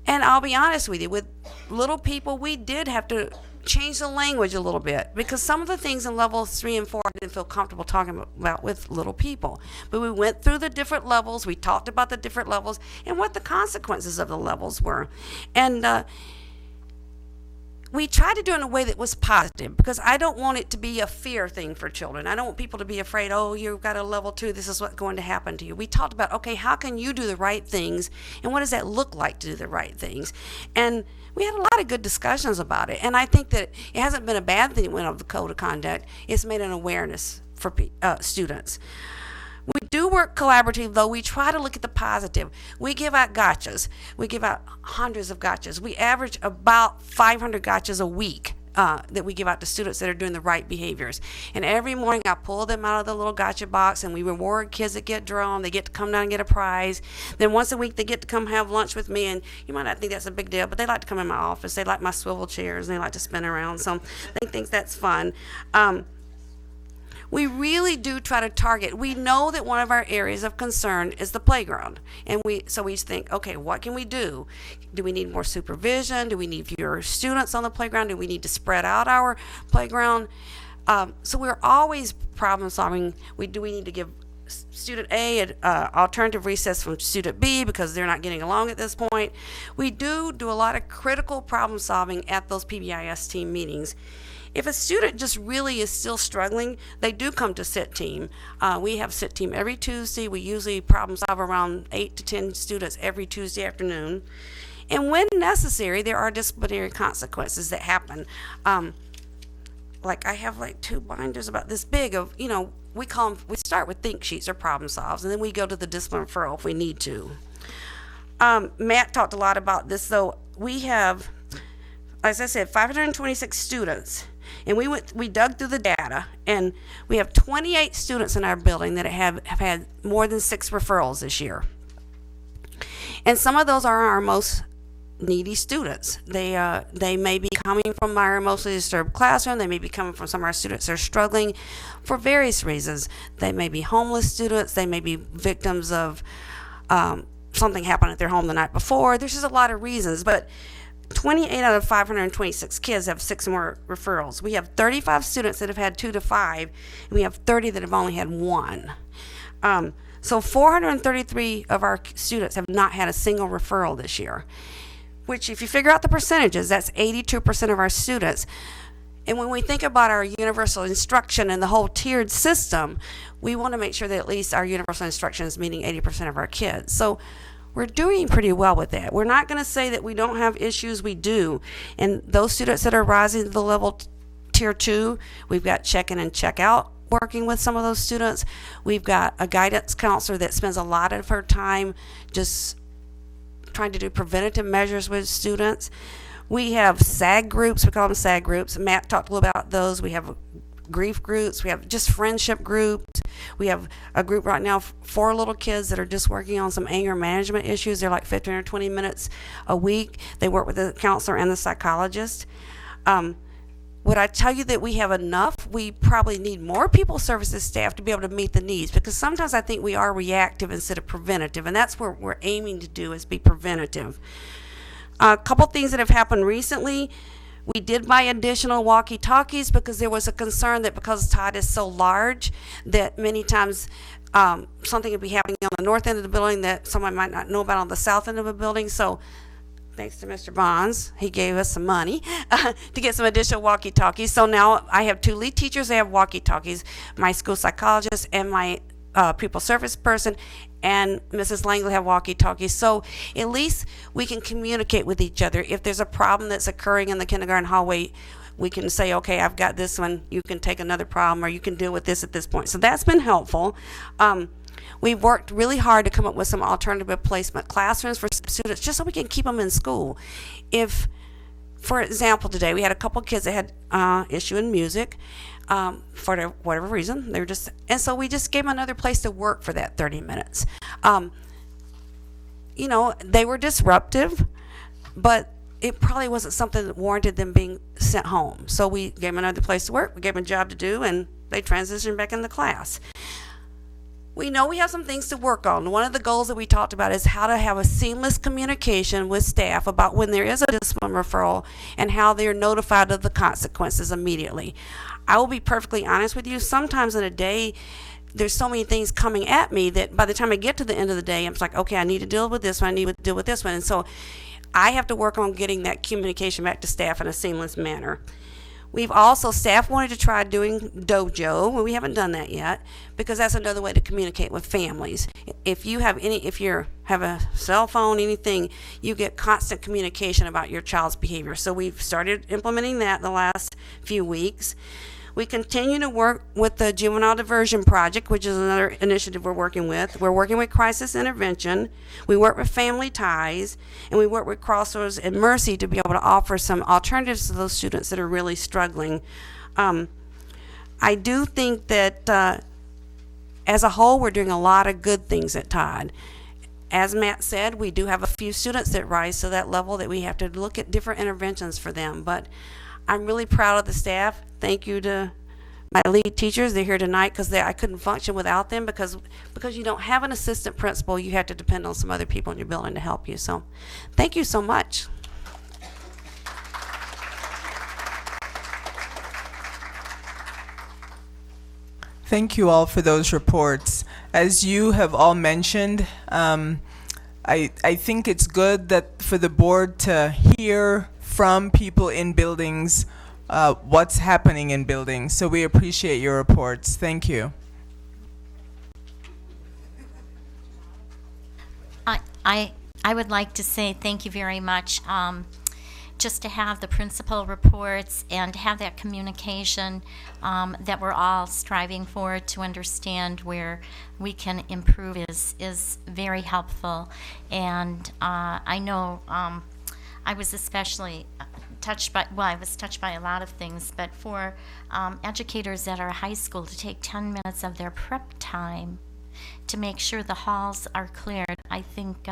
I'll be honest with you, with little people, we did have to change the language a little bit, because some of the things in levels 3 and 4 I didn't feel comfortable talking about with little people. But we went through the different levels, we talked about the different levels and what the consequences of the levels were. And we tried to do it in a way that was positive, because I don't want it to be a fear thing for children. I don't want people to be afraid, oh, you've got a level 2, this is what's going to happen to you. We talked about, okay, how can you do the right things, and what does that look like to do the right things? And we had a lot of good discussions about it, and I think that it hasn't been a bad thing when of the code of conduct. It's made an awareness for students. We do work collaboratively, though. We try to look at the positive. We give out gotchas. We give out hundreds of gotchas. We average about 500 gotchas a week that we give out to students that are doing the right behaviors. And every morning I pull them out of the little gotcha box, and we reward kids that get drawn. They get to come down and get a prize. Then once a week they get to come have lunch with me, and you might not think that's a big deal, but they like to come in my office. They like my swivel chairs, and they like to spin around, so they think that's fun. We really do try to target. We know that one of our areas of concern is the playground. And we think, okay, what can we do? Do we need more supervision? Do we need fewer students on the playground? Do we need to spread out our playground? So we're always problem solving. Do we need to give student A an alternative recess from student B because they're not getting along at this point? We do a lot of critical problem solving at those PBIS team meetings. If a student just really is still struggling, they do come to SIT team. We have SIT team every Tuesday. We usually problem solve around 8 to 10 students every Tuesday afternoon. And when necessary, there are disciplinary consequences that happen. Like I have like 2 binders about this big of, we start with think sheets or problem solves, and then we go to the discipline referral if we need to. Matt talked a lot about this, though. We have, as I said, 526 students. And we dug through the data, and we have 28 students in our building that have had more than 6 referrals this year. And some of those are our most needy students. They may be coming from our emotionally disturbed classroom. They may be coming from some of our students that are struggling for various reasons. They may be homeless students. They may be victims of something happened at their home the night before. There's just a lot of reasons, but 28 out of 526 kids have 6 more referrals. We have 35 students that have had 2 to 5, and we have 30 that have only had 1. So 433 of our students have not had a single referral this year, which if you figure out the percentages, that's 82% of our students. And when we think about our universal instruction and the whole tiered system, we want to make sure that at least our universal instruction is meeting 80% of our kids. So we're doing pretty well with that. We're not going to say that we don't have issues. We do. And those students that are rising to the level tier 2, we've got check-in and check-out working with some of those students. We've got a guidance counselor that spends a lot of her time just trying to do preventative measures with students. We have SAG groups. We call them SAG groups. Matt talked a little about those. We have grief groups. We have just friendship groups. We have a group right now for little kids that are just working on some anger management issues. They're like 15 or 20 minutes a week. They work with the counselor and the psychologist. Would I tell you that we have enough? We probably need more people services staff to be able to meet the needs, because sometimes I think we are reactive instead of preventative, and that's what we're aiming to do, is be preventative. A couple things that have happened recently. We did buy additional walkie-talkies because there was a concern that because Todd is so large that many times something would be happening on the north end of the building that someone might not know about on the south end of a building. So thanks to Mr. Bonds, he gave us some money to get some additional walkie-talkies. So now I have 2 lead teachers that have walkie-talkies, my school psychologist and my pupil service person, and Mrs. Langley have walkie-talkies. So at least we can communicate with each other. If there's a problem that's occurring in the kindergarten hallway, we can say, okay, I've got this one, you can take another problem, or you can deal with this at this point. So that's been helpful. We've worked really hard to come up with some alternative placement classrooms for students just so we can keep them in school. If, for example, today we had a couple kids that had issue in music for whatever reason. They were just, and so we just gave them another place to work for that 30 minutes. You know, they were disruptive, but it probably wasn't something that warranted them being sent home. So we gave them another place to work, we gave them a job to do, and they transitioned back into class. We know we have some things to work on. One of the goals that we talked about is how to have a seamless communication with staff about when there is a discipline referral and how they're notified of the consequences immediately. I will be perfectly honest with you. Sometimes in a day, there's so many things coming at me that by the time I get to the end of the day, I'm just like, okay, I need to deal with this one, I need to deal with this one. And so I have to work on getting that communication back to staff in a seamless manner. We've also, staff wanted to try doing Dojo. Well, we haven't done that yet because that's another way to communicate with families. If you have have a cell phone, anything, you get constant communication about your child's behavior. So we've started implementing that the last few weeks. We continue to work with the Juvenile Diversion Project, which is another initiative we're working with. We're working with Crisis Intervention. We work with Family Ties, and we work with Crossroads and Mercy to be able to offer some alternatives to those students that are really struggling. I do think that as a whole, we're doing a lot of good things at Todd. As Matt said, we do have a few students that rise to that level that we have to look at different interventions for them. But I'm really proud of the staff. Thank you to my lead teachers. They're here tonight because I couldn't function without them because you don't have an assistant principal. You have to depend on some other people in your building to help you. So thank you so much. Thank you all for those reports. As you have all mentioned, I think it's good that for the board to hear from people in buildings what's happening in buildings. So we appreciate your reports. Thank you. I would like to say thank you very much. Just to have the principal reports and to have that communication that we're all striving for to understand where we can improve is very helpful. And I know I was especially touched by, well, I was touched by a lot of things, but for educators at our high school to take 10 minutes of their prep time to make sure the halls are cleared, I think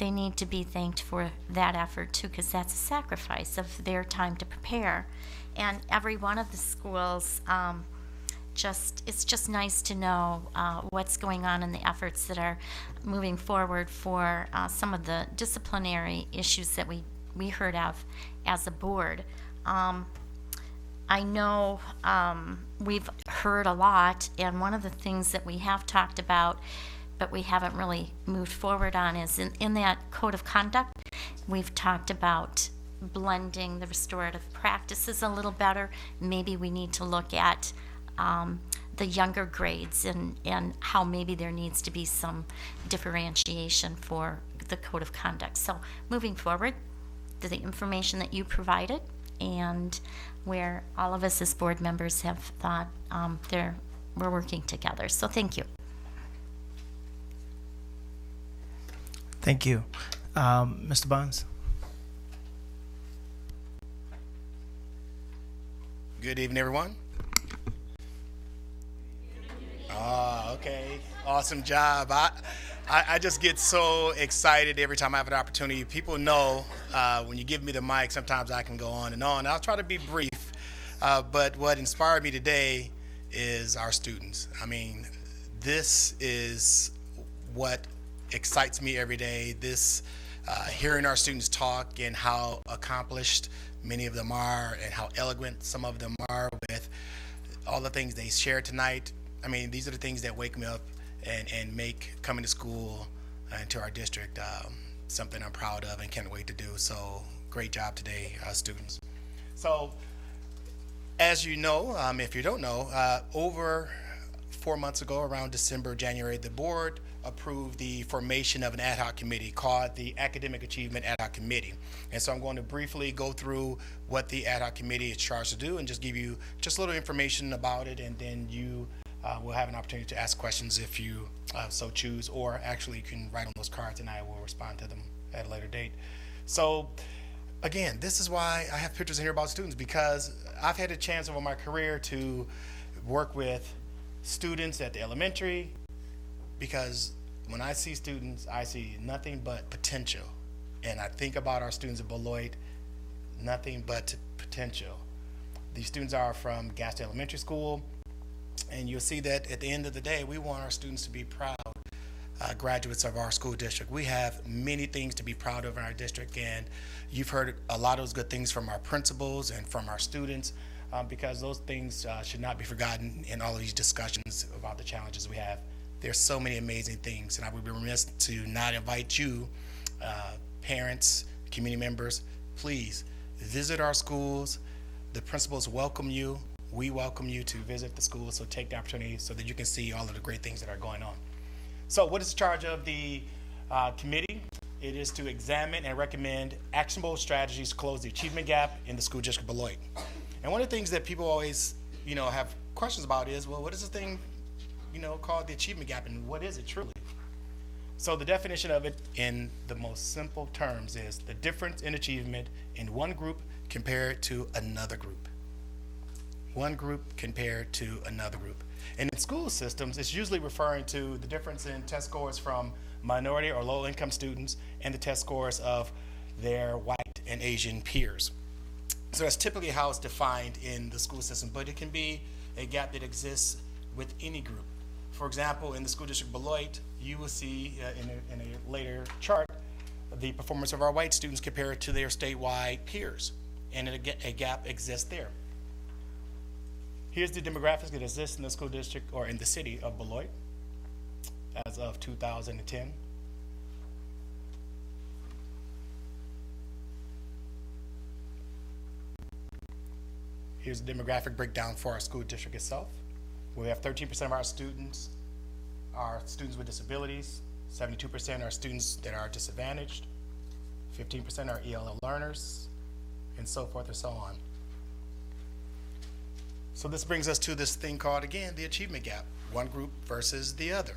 they need to be thanked for that effort too, because that's a sacrifice of their time to prepare. And every one of the schools, it's just nice to know what's going on in the efforts that are moving forward for some of the disciplinary issues that we heard of as a board. I know we've heard a lot, and one of the things that we have talked about, but we haven't really moved forward on, is in that code of conduct, we've talked about blending the restorative practices a little better. Maybe we need to look at the younger grades and how maybe there needs to be some differentiation for the code of conduct. So moving forward, the information that you provided and where all of us as board members have thought we're working together. So thank you. Thank you. Mr. Bonds? Good evening, everyone. Okay. Awesome job. I just get so excited every time I have an opportunity. People know when you give me the mic, sometimes I can go on and on. I'll try to be brief, but what inspired me today is our students. I mean, this is what excites me every day. This hearing our students talk and how accomplished many of them are and how eloquent some of them are with all the things they shared tonight. I mean, these are the things that wake me up and make coming to school and to our district something I'm proud of and can't wait to do. So great job today, students. So as you know, if you don't know, over 4 months ago, around December, January, the board approved the formation of an ad hoc committee called the Academic Achievement Ad Hoc Committee. And so I'm going to briefly go through what the ad hoc committee is charged to do and just give you just a little information about it, and then you will have an opportunity to ask questions if you so choose, or actually you can write on those cards and I will respond to them at a later date. So again, this is why I have pictures in here about students, because I've had a chance over my career to work with students at the elementary, because when I see students, I see nothing but potential. And I think about our students at Beloit, nothing but potential. These students are from Gaston Elementary School, and you'll see that at the end of the day, we want our students to be proud graduates of our school district. We have many things to be proud of in our district, and you've heard a lot of those good things from our principals and from our students, because those things should not be forgotten in all of these discussions about the challenges we have. There's so many amazing things, and I would be remiss to not invite you, parents, community members, please visit our schools. The principals welcome you. We welcome you to visit the schools, so take the opportunity so that you can see all of the great things that are going on. So what is the charge of the committee? It is to examine and recommend actionable strategies to close the achievement gap in the school district of Beloit. And one of the things that people always, have questions about is, well, what is this thing, called the achievement gap, and what is it truly? So the definition of it in the most simple terms is the difference in achievement in one group compared to another group. One group compared to another group. And in school systems, it's usually referring to the difference in test scores from minority or low-income students and the test scores of their white and Asian peers. So that's typically how it's defined in the school system, but it can be a gap that exists with any group. For example, in the school district Beloit, you will see in a later chart the performance of our white students compared to their statewide peers, and a gap exists there. Here's the demographics that exist in the school district or in the city of Beloit as of 2010. Here's the demographic breakdown for our school district itself. We have 13% of our students are students with disabilities, 72% are students that are disadvantaged, 15% are ELL learners, and so forth and so on. So this brings us to this thing called, again, the achievement gap, one group versus the other.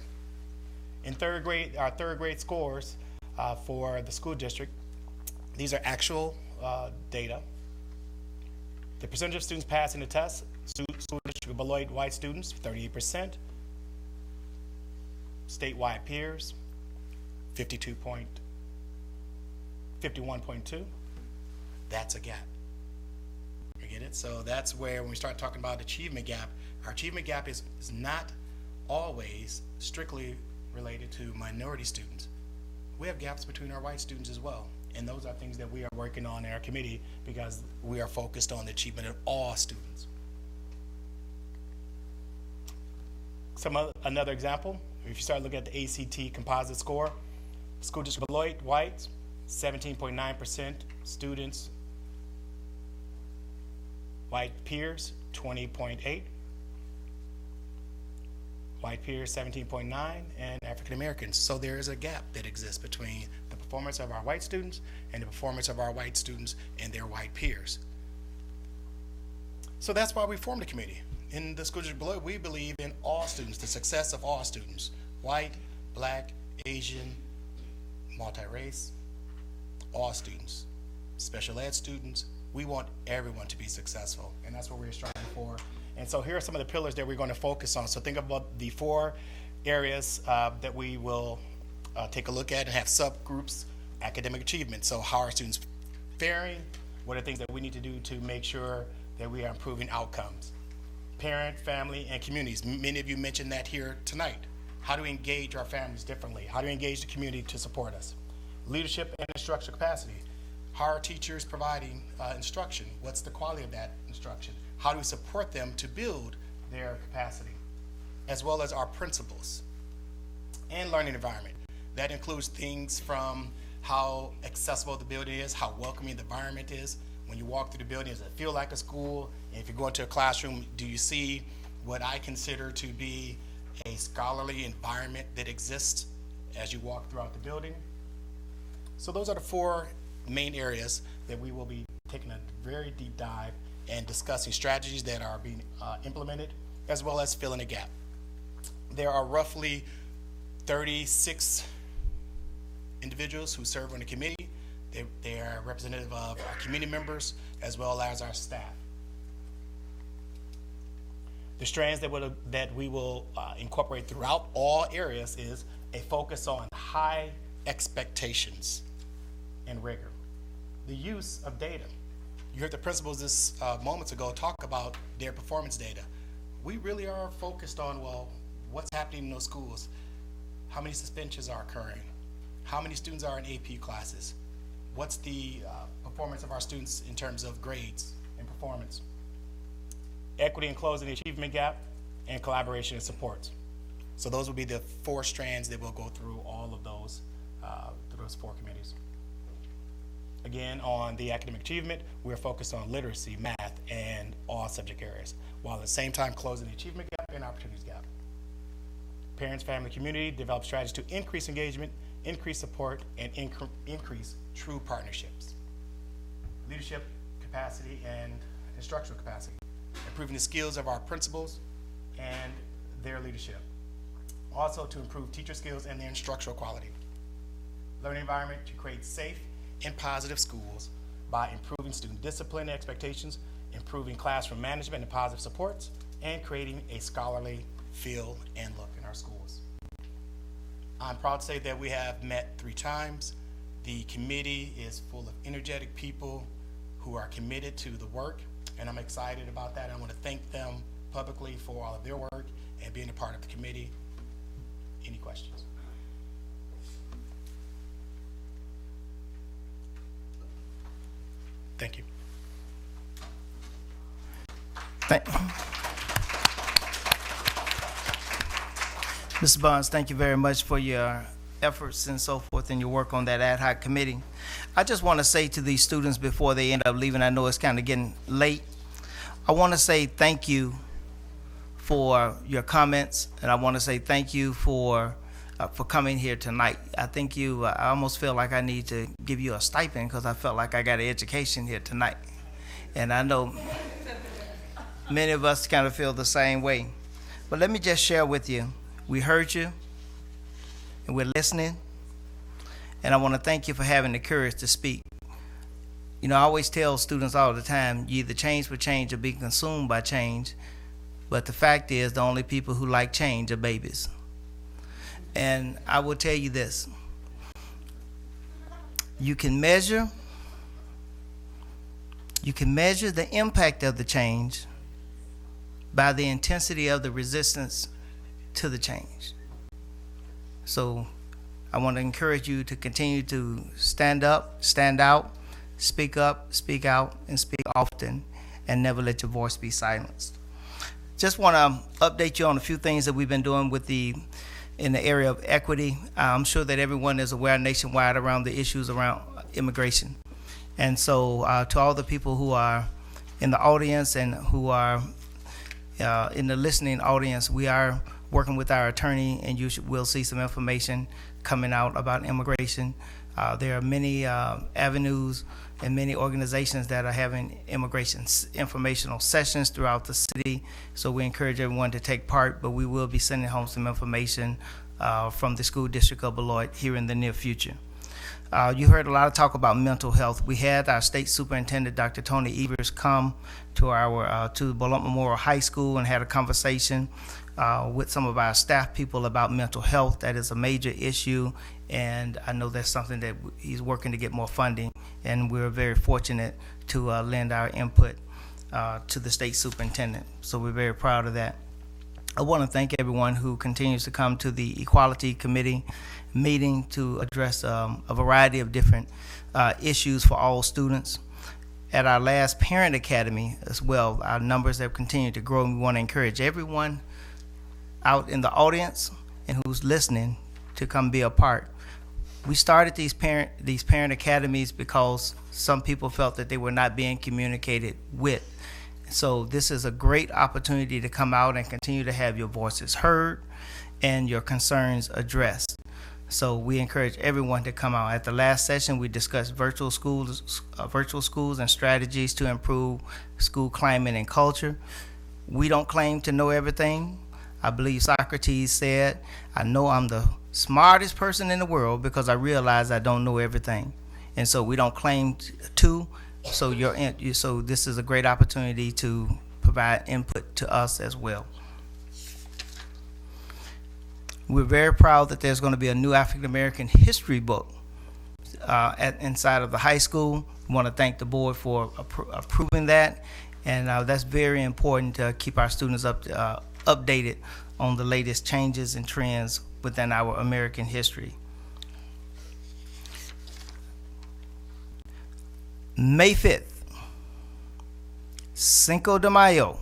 In third grade, our third grade scores for the school district, these are actual data. The percentage of students passing the test, school district of Beloit white students, 38%. Statewide peers, 52.2%. 51.2, that's a gap. You get it? So that's where when we start talking about achievement gap, our achievement gap is not always strictly related to minority students. We have gaps between our white students as well. And those are things that we are working on in our committee because we are focused on the achievement of all students. Another example, if you start looking at the ACT composite score, School District Beloit, whites, 17.9% students, white peers, 20.8, white peers, 17.9, and African Americans. So there is a gap that exists between the performance of our white students and the performance of our white students and their white peers. So that's why we formed a committee. In the School District Beloit, we believe in all students, the success of all students, white, black, Asian, multi-race, all students, special ed students. We want everyone to be successful, and that's what we're striving for. And so here are some of the pillars that we're going to focus on. So think about the 4 areas that we will take a look at and have subgroups. Academic achievement, so how are students faring? What are things that we need to do to make sure that we are improving outcomes? Parent, family, and communities. Many of you mentioned that here tonight. How do we engage our families differently? How do we engage the community to support us? Leadership and instructional capacity. How are teachers providing instruction? What's the quality of that instruction? How do we support them to build their capacity? As well as our principals and learning environment. That includes things from how accessible the building is, how welcoming the environment is. When you walk through the building, does it feel like a school? And if you go into a classroom, do you see what I consider to be a scholarly environment that exists as you walk throughout the building? So those are the 4 main areas that we will be taking a very deep dive and discussing strategies that are being implemented, as well as filling a gap. There are roughly 36 individuals who serve on the committee. They are representative of our community members as well as our staff. The strands that we will incorporate throughout all areas is a focus on high expectations and rigor. The use of data. You heard the principals this moments ago talk about their performance data. We really are focused on, well, what's happening in those schools? How many suspensions are occurring? How many students are in AP classes? What's the performance of our students in terms of grades and performance? Equity and closing the achievement gap, and collaboration and supports. So those will be the 4 strands that we'll go through all of those, through those 4 committees. Again, on the academic achievement, we're focused on literacy, math, and all subject areas, while at the same time closing the achievement gap and opportunities gap. Parents, family, community develop strategies to increase engagement, increase support, and increase true partnerships. Leadership capacity and instructional capacity, improving the skills of our principals and their leadership. Also to improve teacher skills and their instructional quality. Learning environment to create safe and positive schools by improving student discipline and expectations, improving classroom management and positive supports, and creating a scholarly feel and look in our schools. I'm proud to say that we have met 3 times. The committee is full of energetic people who are committed to the work, and I'm excited about that. I want to thank them publicly for all of their work and being a part of the committee. Any questions? Thank you. Mr. Barnes, thank you very much for your efforts and so forth and your work on that ad hoc committee. I just want to say to these students before they end up leaving, I know it's kind of getting late, I want to say thank you for your comments, and I want to say thank you for coming here tonight. I think I almost feel like I need to give you a stipend because I felt like I got an education here tonight. And I know many of us kind of feel the same way. But let me just share with you, we heard you, and we're listening, and I want to thank you for having the courage to speak. You know, I always tell students all the time, you either change for change or be consumed by change, but the fact is the only people who like change are babies. And I will tell you this, You can measure the impact of the change by the intensity of the resistance to the change. So I want to encourage you to continue to stand up, stand out, speak up, speak out, and speak often, and never let your voice be silenced. Just want to update you on a few things that we've been doing in the area of equity. I'm sure that everyone is aware nationwide around the issues around immigration. And so to all the people who are in the audience and who are in the listening audience, we are working with our attorney, and will see some information coming out about immigration. There are many avenues and many organizations that are having immigration informational sessions throughout the city. So we encourage everyone to take part, but we will be sending home some information from the School District of Beloit here in the near future. You heard a lot of talk about mental health. We had our state superintendent, Dr. Tony Evers, come to to Beloit Memorial High School and had a conversation with some of our staff people about mental health. That is a major issue, and I know that's something that he's working to get more funding, and we're very fortunate to lend our input to the state superintendent. So we're very proud of that. I want to thank everyone who continues to come to the Equality Committee meeting to address a variety of different issues for all students. At our last Parent Academy as well, our numbers have continued to grow, and we want to encourage everyone out in the audience and who's listening to come be a part. We started these parent academies because some people felt that they were not being communicated with. So this is a great opportunity to come out and continue to have your voices heard and your concerns addressed. So we encourage everyone to come out. At the last session, we discussed virtual schools and strategies to improve school climate and culture. We don't claim to know everything. I believe Socrates said, I know I'm the smartest person in the world because I realize I don't know everything. And so we don't claim to. So this is a great opportunity to provide input to us as well. We're very proud that there's going to be a new African American history book inside of the high school. We want to thank the board for approving that, and that's very important to keep our students updated on the latest changes and trends within our American history. May 5th, Cinco de Mayo,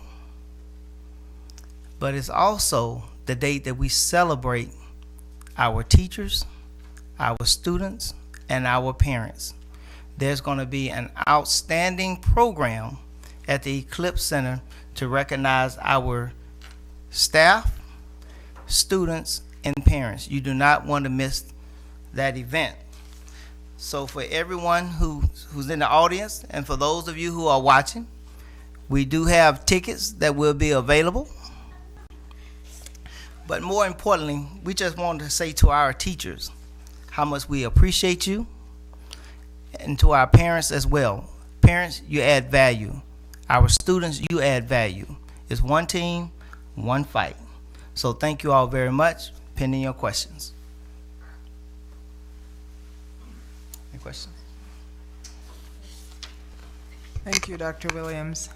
but it's also the date that we celebrate our teachers, our students, and our parents. There's going to be an outstanding program at the Eclipse Center to recognize our staff, students, and parents. You do not want to miss that event. So for everyone who's in the audience, and for those of you who are watching, we do have tickets that will be available. But more importantly, we just want to say to our teachers how much we appreciate you, and to our parents as well. Parents, you add value. Our students, you add value. It's one team, one fight. So thank you all very much. Pending your questions. Any questions? Thank you, Dr. Williams.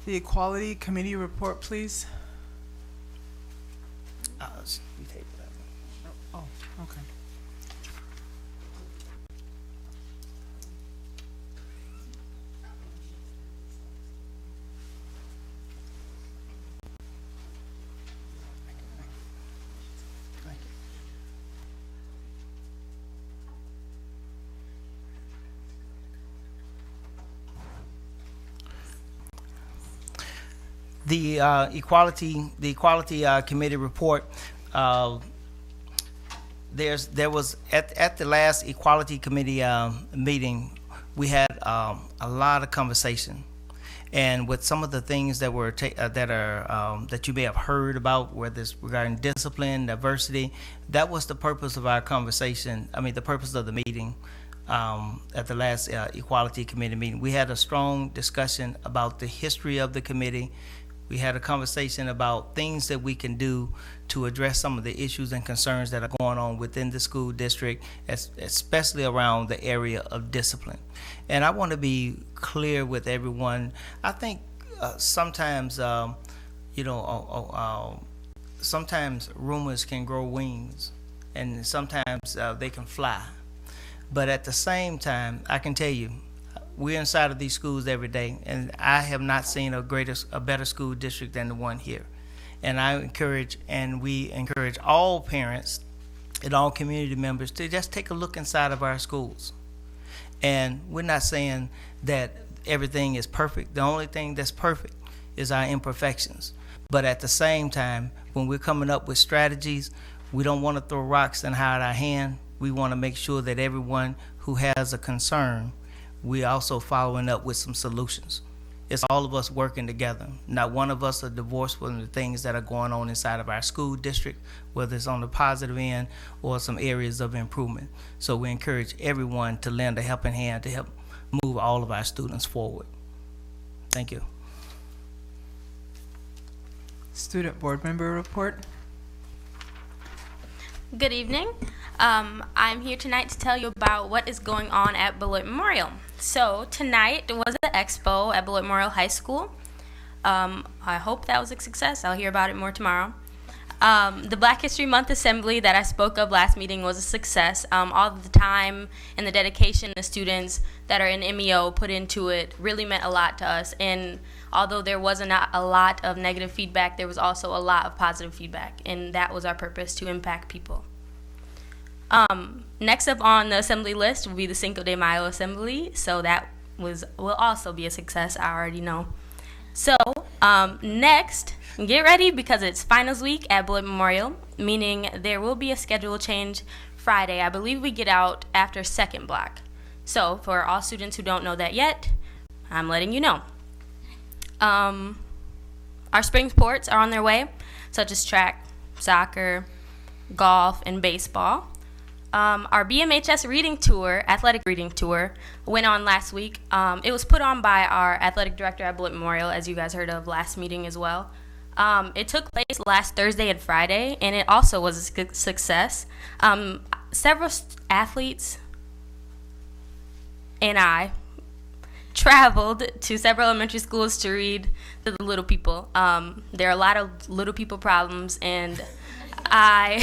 The Equality Committee report, please. We table that one. Oh, okay. The Equality Committee report. There was at the last Equality Committee meeting, we had a lot of conversation, and with some of the things that were that you may have heard about, whether it's regarding discipline, diversity, that was the purpose of our conversation. I mean, the purpose of the meeting. At the last Equality Committee meeting, we had a strong discussion about the history of the committee, We had a conversation about things that we can do to address some of the issues and concerns that are going on within the school district, especially around the area of discipline. And I want to be clear with everyone. I think sometimes, sometimes rumors can grow wings, and sometimes they can fly. But at the same time, I can tell you, we're inside of these schools every day, and I have not seen a better school district than the one here. And we encourage all parents and all community members to just take a look inside of our schools. And we're not saying that everything is perfect. The only thing that's perfect is our imperfections. But at the same time, when we're coming up with strategies, we don't want to throw rocks and hide our hand. We want to make sure that everyone who has a concern, we're also following up with some solutions. It's all of us working together. Not one of us are divorced from the things that are going on inside of our school district, whether it's on the positive end or some areas of improvement. So we encourage everyone to lend a helping hand to help move all of our students forward. Thank you. Student Board Member report. Good evening. I'm here tonight to tell you about what is going on at Beloit Memorial. So tonight was an expo at Beloit Memorial High School. I hope that was a success. I'll hear about it more tomorrow. The Black History Month Assembly that I spoke of last meeting was a success. All of the time and the dedication the students that are in MEO put into it really meant a lot to us. And although there wasn't a lot of negative feedback, there was also a lot of positive feedback. And that was our purpose, to impact people. Next up on the assembly list will be the Cinco de Mayo Assembly. So that will also be a success, I already know. So next, get ready because it's finals week at Beloit Memorial, meaning there will be a schedule change Friday. I believe we get out after second block. So for all students who don't know that yet, I'm letting you know. Our spring sports are on their way, such as track, soccer, golf, and baseball. Our BMHS reading tour, athletic reading tour, went on last week. It was put on by our athletic director at Beloit Memorial, as you guys heard of last meeting as well. It took place last Thursday and Friday, and it also was a success. Several athletes and I traveled to several elementary schools to read to the little people. There are a lot of little people problems, and I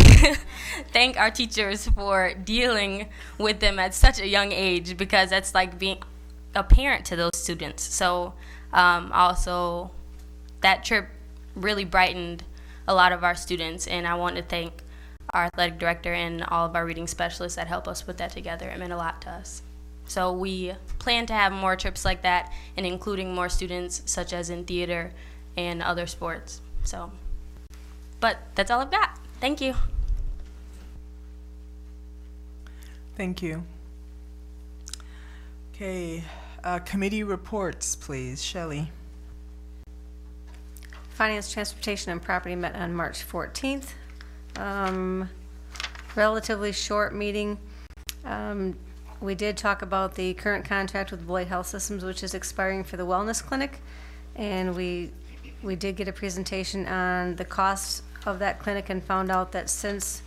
thank our teachers for dealing with them at such a young age, because that's like being a parent to those students. So also that trip really brightened a lot of our students, and I want to thank our athletic director and all of our reading specialists that helped us put that together. It meant a lot to us. So we plan to have more trips like that, and including more students such as in theater and other sports. So, but that's all I've got. Thank you. Thank you. Okay, committee reports, please. Shelley. Finance, Transportation, and Property met on March 14th. Relatively short meeting. We did talk about the current contract with Beloit Health Systems, which is expiring for the wellness clinic, and we did get a presentation on the costs of that clinic, and found out that since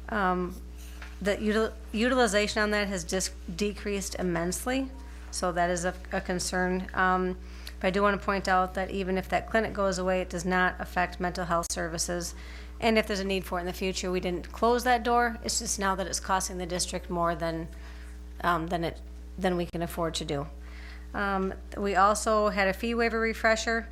the utilization on that has just decreased immensely, so that is a concern. But I do want to point out that even if that clinic goes away, it does not affect mental health services. And if there's a need for it in the future, we didn't close that door. It's just now that it's costing the district more than we can afford to do. We also had a fee waiver refresher.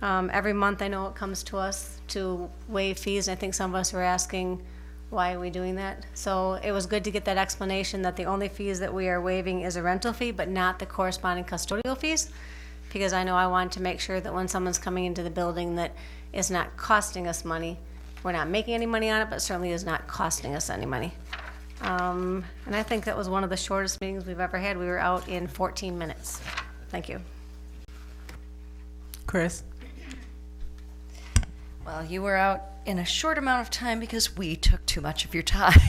Every month I know it comes to us to waive fees. I think some of us were asking, why are we doing that? So it was good to get that explanation that the only fees that we are waiving is a rental fee, but not the corresponding custodial fees. Because I know I want to make sure that when someone's coming into the building that it's not costing us money. We're not making any money on it, but certainly is not costing us any money. And I think that was one of the shortest meetings we've ever had. We were out in 14 minutes. Thank you. Chris. Well, you were out in a short amount of time because we took too much of your time.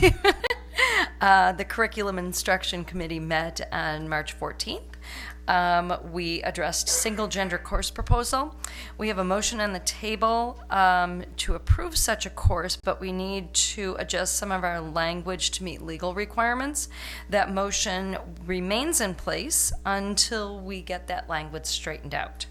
The Curriculum Instruction Committee met on March 14th. we addressed single gender course proposal. We have a motion on the table to approve such a course, but we need to adjust some of our language to meet legal requirements. That motion remains in place until we get that language straightened out.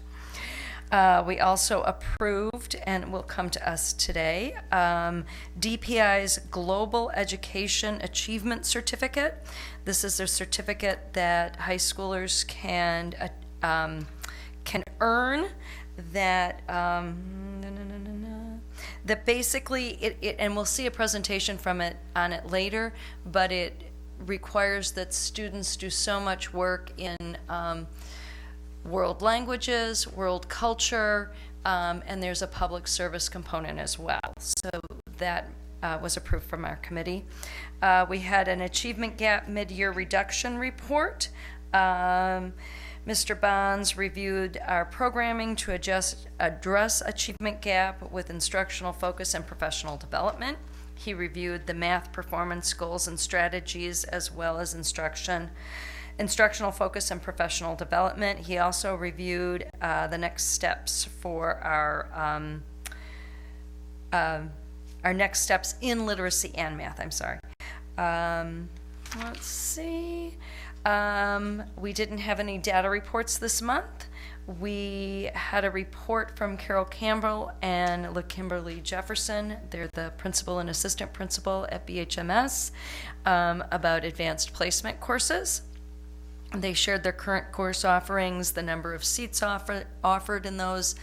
We also approved, and will come to us today, DPI's Global Education Achievement Certificate. This is a certificate that high schoolers can earn that that basically it and we'll see a presentation from it on it later, but it requires that students do so much work in world languages, world culture, and there's a public service component as well. So that was approved from our committee. We had an achievement gap mid-year reduction report. Mr. Bonds reviewed our programming to address achievement gap with instructional focus and professional development. He reviewed the math performance goals and strategies, as well as instructional focus and professional development. He also reviewed the next steps for our next steps in literacy and math. I'm sorry. Let's see. We didn't have any data reports this month. We had a report from Carol Campbell and LaKimberly Jefferson. They're the principal and assistant principal at BHMS about advanced placement courses. They shared their current course offerings, the number of seats offered in those,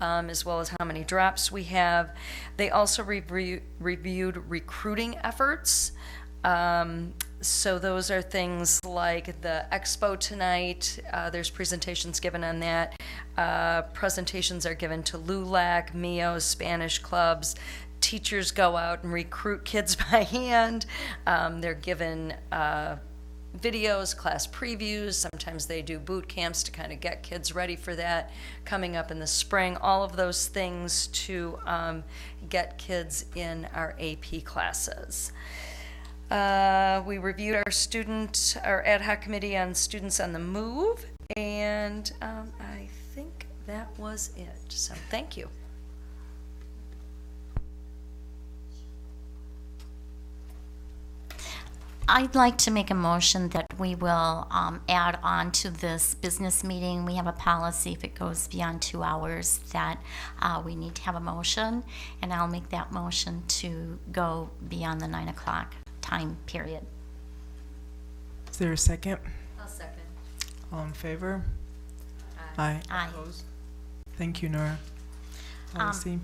as well as how many drops we have. They also reviewed recruiting efforts. So those are things like the expo tonight. There's presentations given on that. Presentations are given to LULAC, MIO, Spanish clubs. Teachers go out and recruit kids by hand. They're given videos, class previews. Sometimes they do boot camps to kind of get kids ready for that coming up in the spring. All of those things to get kids in our AP classes. We reviewed our ad hoc committee on students on the move, and I think that was it. So thank you. I'd like to make a motion that we will add on to this business meeting. We have a policy, if it goes beyond 2 hours, that we need to have a motion, and I'll make that motion to go beyond the 9 o'clock time period. Is there a second? I'll second. All in favor? Aye. Aye. Opposed? Thank you, Nora. Policy.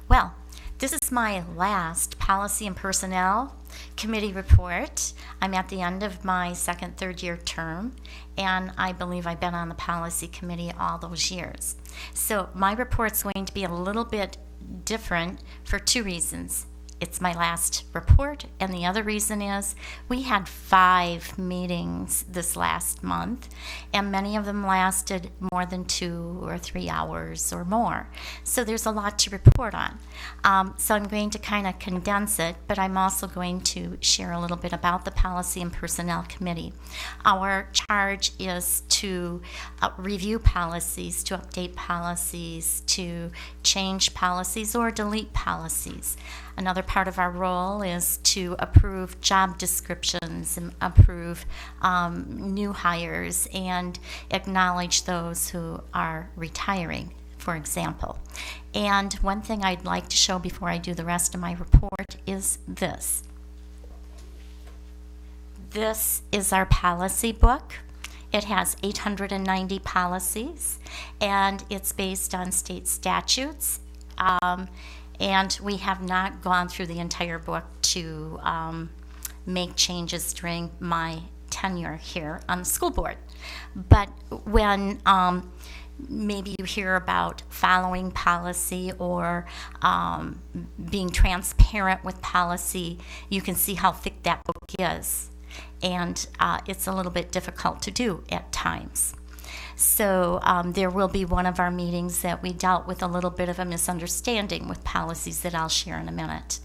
Well, this is my last Policy and Personnel Committee report. I'm at the end of my second, third year term, and I believe I've been on the Policy Committee all those years. So my report's going to be a little bit different for 2 reasons. It's my last report, and the other reason is we had 5 meetings this last month, and many of them lasted more than 2 or 3 hours or more. So there's a lot to report on. So I'm going to kind of condense it, but I'm also going to share a little bit about the Policy and Personnel Committee. Our charge is to review policies, to update policies, to change policies or delete policies. Another part of our role is to approve job descriptions and approve new hires and acknowledge those who are retiring, for example. And one thing I'd like to show before I do the rest of my report is this. This is our policy book. It has 890 policies, and it's based on state statutes. And we have not gone through the entire book to make changes during my tenure here on the school board. But when maybe you hear about following policy or being transparent with policy, you can see how thick that book is. And it's a little bit difficult to do at times. So there will be one of our meetings that we dealt with a little bit of a misunderstanding with policies that I'll share in a minute.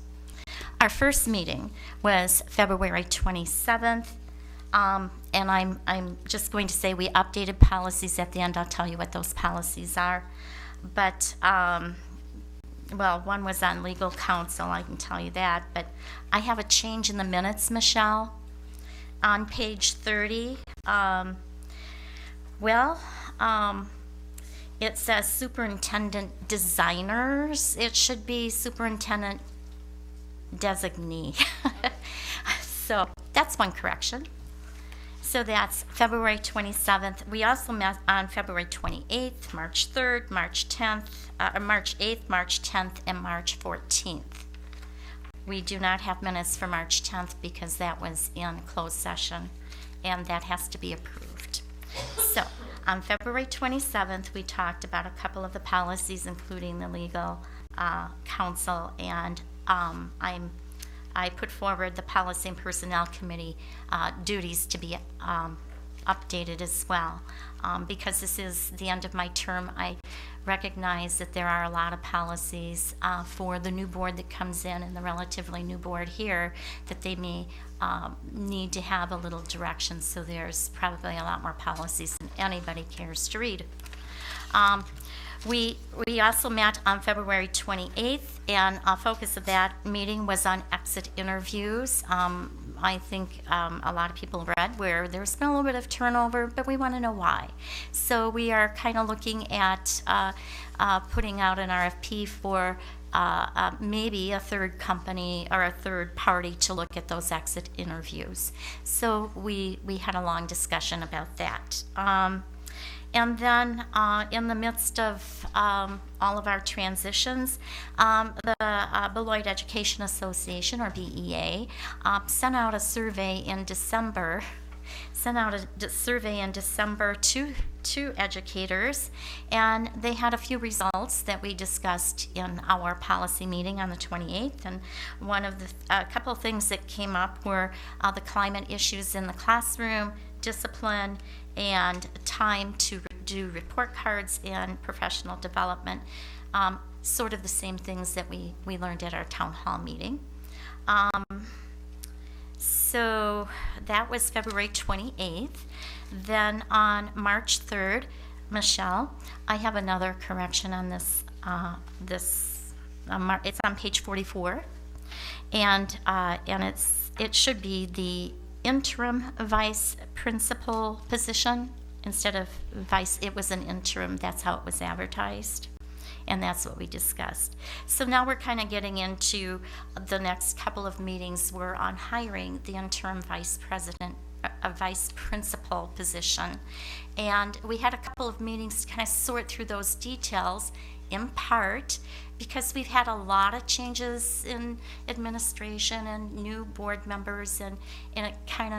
Our first meeting was February 27th, And I'm just going to say we updated policies at the end. I'll tell you what those policies are. But, well, one was on legal counsel, I can tell you that. But I have a change in the minutes, Michelle. On page 30, it says superintendent designers. It should be superintendent designee. So that's one correction. So that's February 27th. We also met on February 28th, March 3rd, March 10th, March 8th, March 10th, and March 14th. We do not have minutes for March 10th because that was in closed session, and that has to be approved. So on February 27th, we talked about a couple of the policies, including the legal counsel, and I put forward the Policy and Personnel Committee duties to be updated as well. Because this is the end of my term, I recognize that there are a lot of policies for the new board that comes in and the relatively new board here that they may need to have a little direction. So there's probably a lot more policies than anybody cares to read. We also met on February 28th, and a focus of that meeting was on exit interviews. I think a lot of people read where there's been a little bit of turnover, but we want to know why. So we are kind of looking at putting out an RFP for maybe a third company or a third party to look at those exit interviews. So we had a long discussion about that. And then in the midst of all of our transitions, the Beloit Education Association, or BEA, sent out a survey in December to educators, and they had a few results that we discussed in our policy meeting on the 28th. And one of a couple of things that came up were the climate issues in the classroom, discipline, and time to do report cards and professional development, sort of the same things that we learned at our town hall meeting. So that was February 28th. Then on March 3rd, Michelle, I have another correction on this. It's on page 44, and it should be the interim vice principal position instead of vice. It was an interim. That's how it was advertised, and that's what we discussed. So now we're kind of getting into the next couple of meetings. We're on hiring the interim vice president, a vice principal position, and we had a couple of meetings to kind of sort through those details, in part because we've had a lot of changes in administration and new board members, and it kind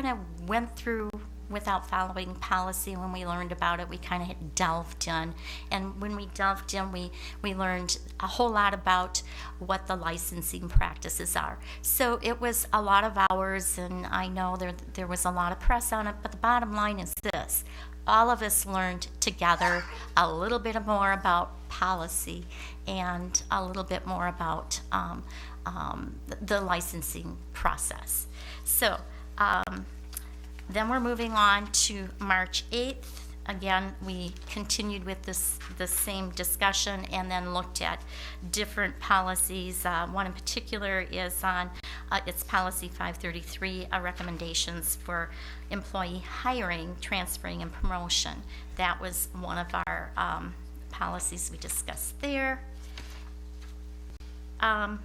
of went through without following policy. When we learned about it, we kind of delved in, and when we delved in, we learned a whole lot about what the licensing practices are. So it was a lot of hours, and I know there was a lot of press on it, but the bottom line is this: all of us learned together a little bit more about policy and a little bit more about the licensing process. So then we're moving on to March 8th. Again, we continued with the same discussion and then looked at different policies. One in particular is on it's policy 533, recommendations for employee hiring, transferring, and promotion. That was one of our policies we discussed there. On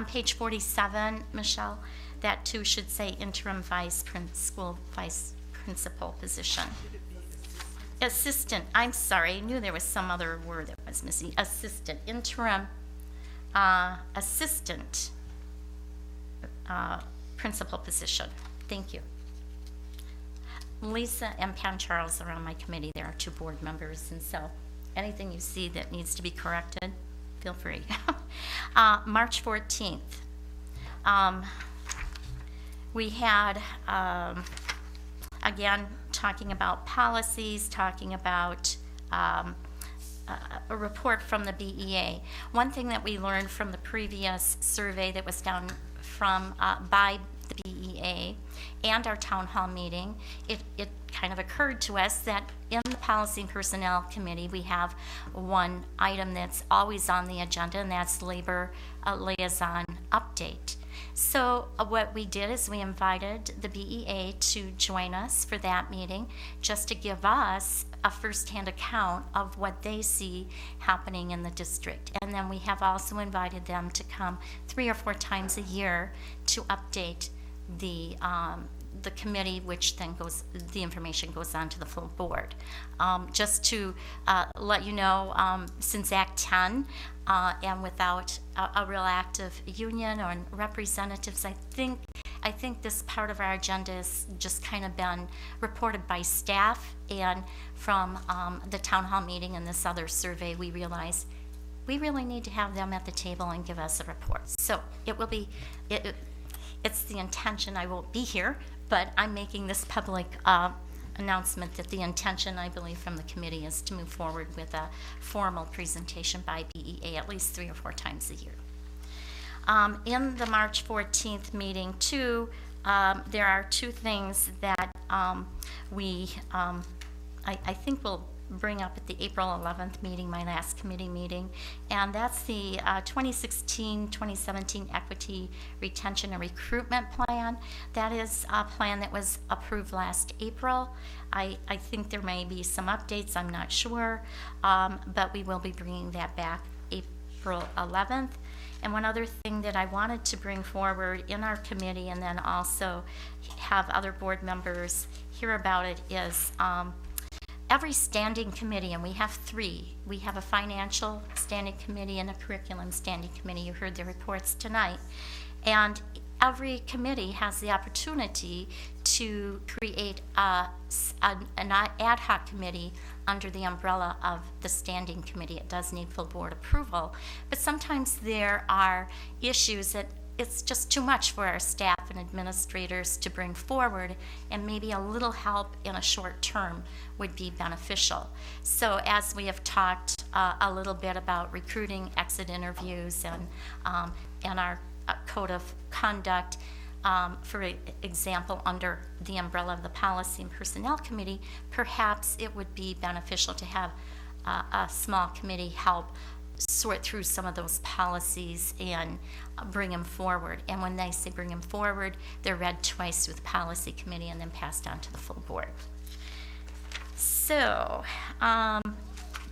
page 47, Michelle, that too should say interim school vice principal position. Assistant, I'm sorry, I knew there was some other word that was missing. Assistant, interim assistant principal position. Thank you. Lisa and Pam Charles are on my committee. There are two board members, and so anything you see that needs to be corrected, feel free. March 14th, we had, again, talking about policies, talking about a report from the BEA. One thing that we learned from the previous survey that was done by the BEA and our town hall meeting, it kind of occurred to us that in the Policy and Personnel Committee, we have one item that's always on the agenda, and that's labor liaison update. So what we did is we invited the BEA to join us for that meeting, just to give us a firsthand account of what they see happening in the district. And then we have also invited them to come 3 or 4 times a year to update the committee, which then the information goes on to the full board. Just to let you know, since Act 10, and without a real active union or representatives, I think this part of our agenda has just kind of been reported by staff, and from the town hall meeting and this other survey, we realized we really need to have them at the table and give us a report. So it will be, it's the intention, I won't be here, but I'm making this public announcement that the intention, I believe, from the committee is to move forward with a formal presentation by BEA at least 3 or 4 times a year. In the March 14th meeting, too, there are 2 things that I think we'll bring up at the April 11th meeting, my last committee meeting, and that's the 2016-2017 Equity Retention and Recruitment Plan. That is a plan that was approved last April. I think there may be some updates, I'm not sure, but we will be bringing that back April 11th. And one other thing that I wanted to bring forward in our committee and then also have other board members hear about it is every standing committee, and we have 3. We have a financial standing committee and a curriculum standing committee. You heard the reports tonight. And every committee has the opportunity to create an ad hoc committee under the umbrella of the standing committee. It does need full board approval, but sometimes there are issues that it's just too much for our staff and administrators to bring forward, and maybe a little help in a short term would be beneficial. So as we have talked a little bit about recruiting, exit interviews, and our code of conduct, for example, under the umbrella of the Policy and Personnel Committee, perhaps it would be beneficial to have a small committee help sort through some of those policies and bring them forward. And when they say bring them forward, they're read twice through the Policy Committee and then passed on to the full board. So,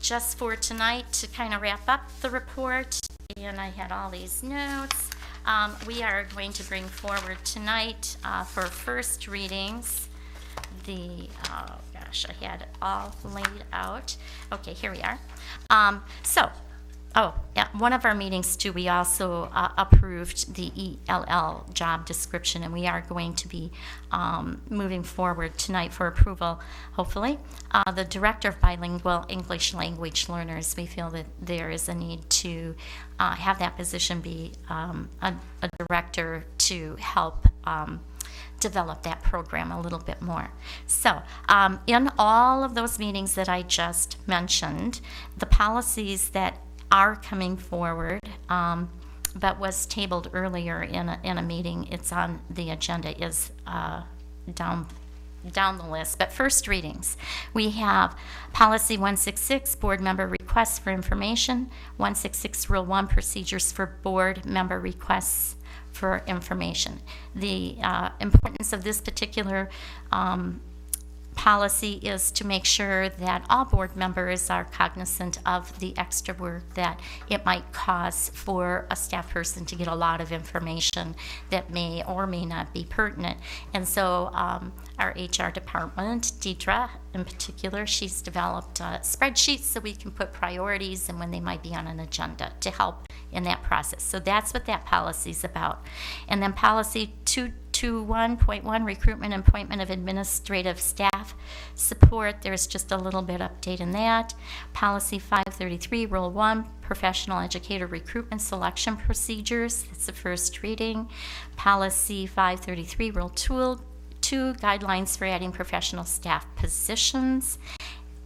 just for tonight, to kind of wrap up the report, and I had all these notes, we are going to bring forward tonight for first readings the, oh gosh, I had it all laid out. Okay, here we are. One of our meetings too, we also approved the ELL job description, and we are going to be moving forward tonight for approval, hopefully. The Director of Bilingual English Language Learners, we feel that there is a need to have that position be a director to help develop that program a little bit more. So in all of those meetings that I just mentioned, the policies that are coming forward, but was tabled earlier in a meeting, it's on the agenda, is down the list. But first readings, we have Policy 166, Board Member Requests for Information, 166, Rule 1, Procedures for Board Member Requests for Information. The importance of this particular policy is to make sure that all board members are cognizant of the extra work that it might cause for a staff person to get a lot of information that may or may not be pertinent. And so our HR department, Deidre in particular, she's developed spreadsheets so we can put priorities and when they might be on an agenda to help in that process. So that's what that policy is about. And then policy 221.1, recruitment and appointment of administrative staff support. There's just a little bit update in that. Policy 533, Rule 1, professional educator recruitment selection procedures. That's the first reading. Policy 533, Rule 2, guidelines for adding professional staff positions.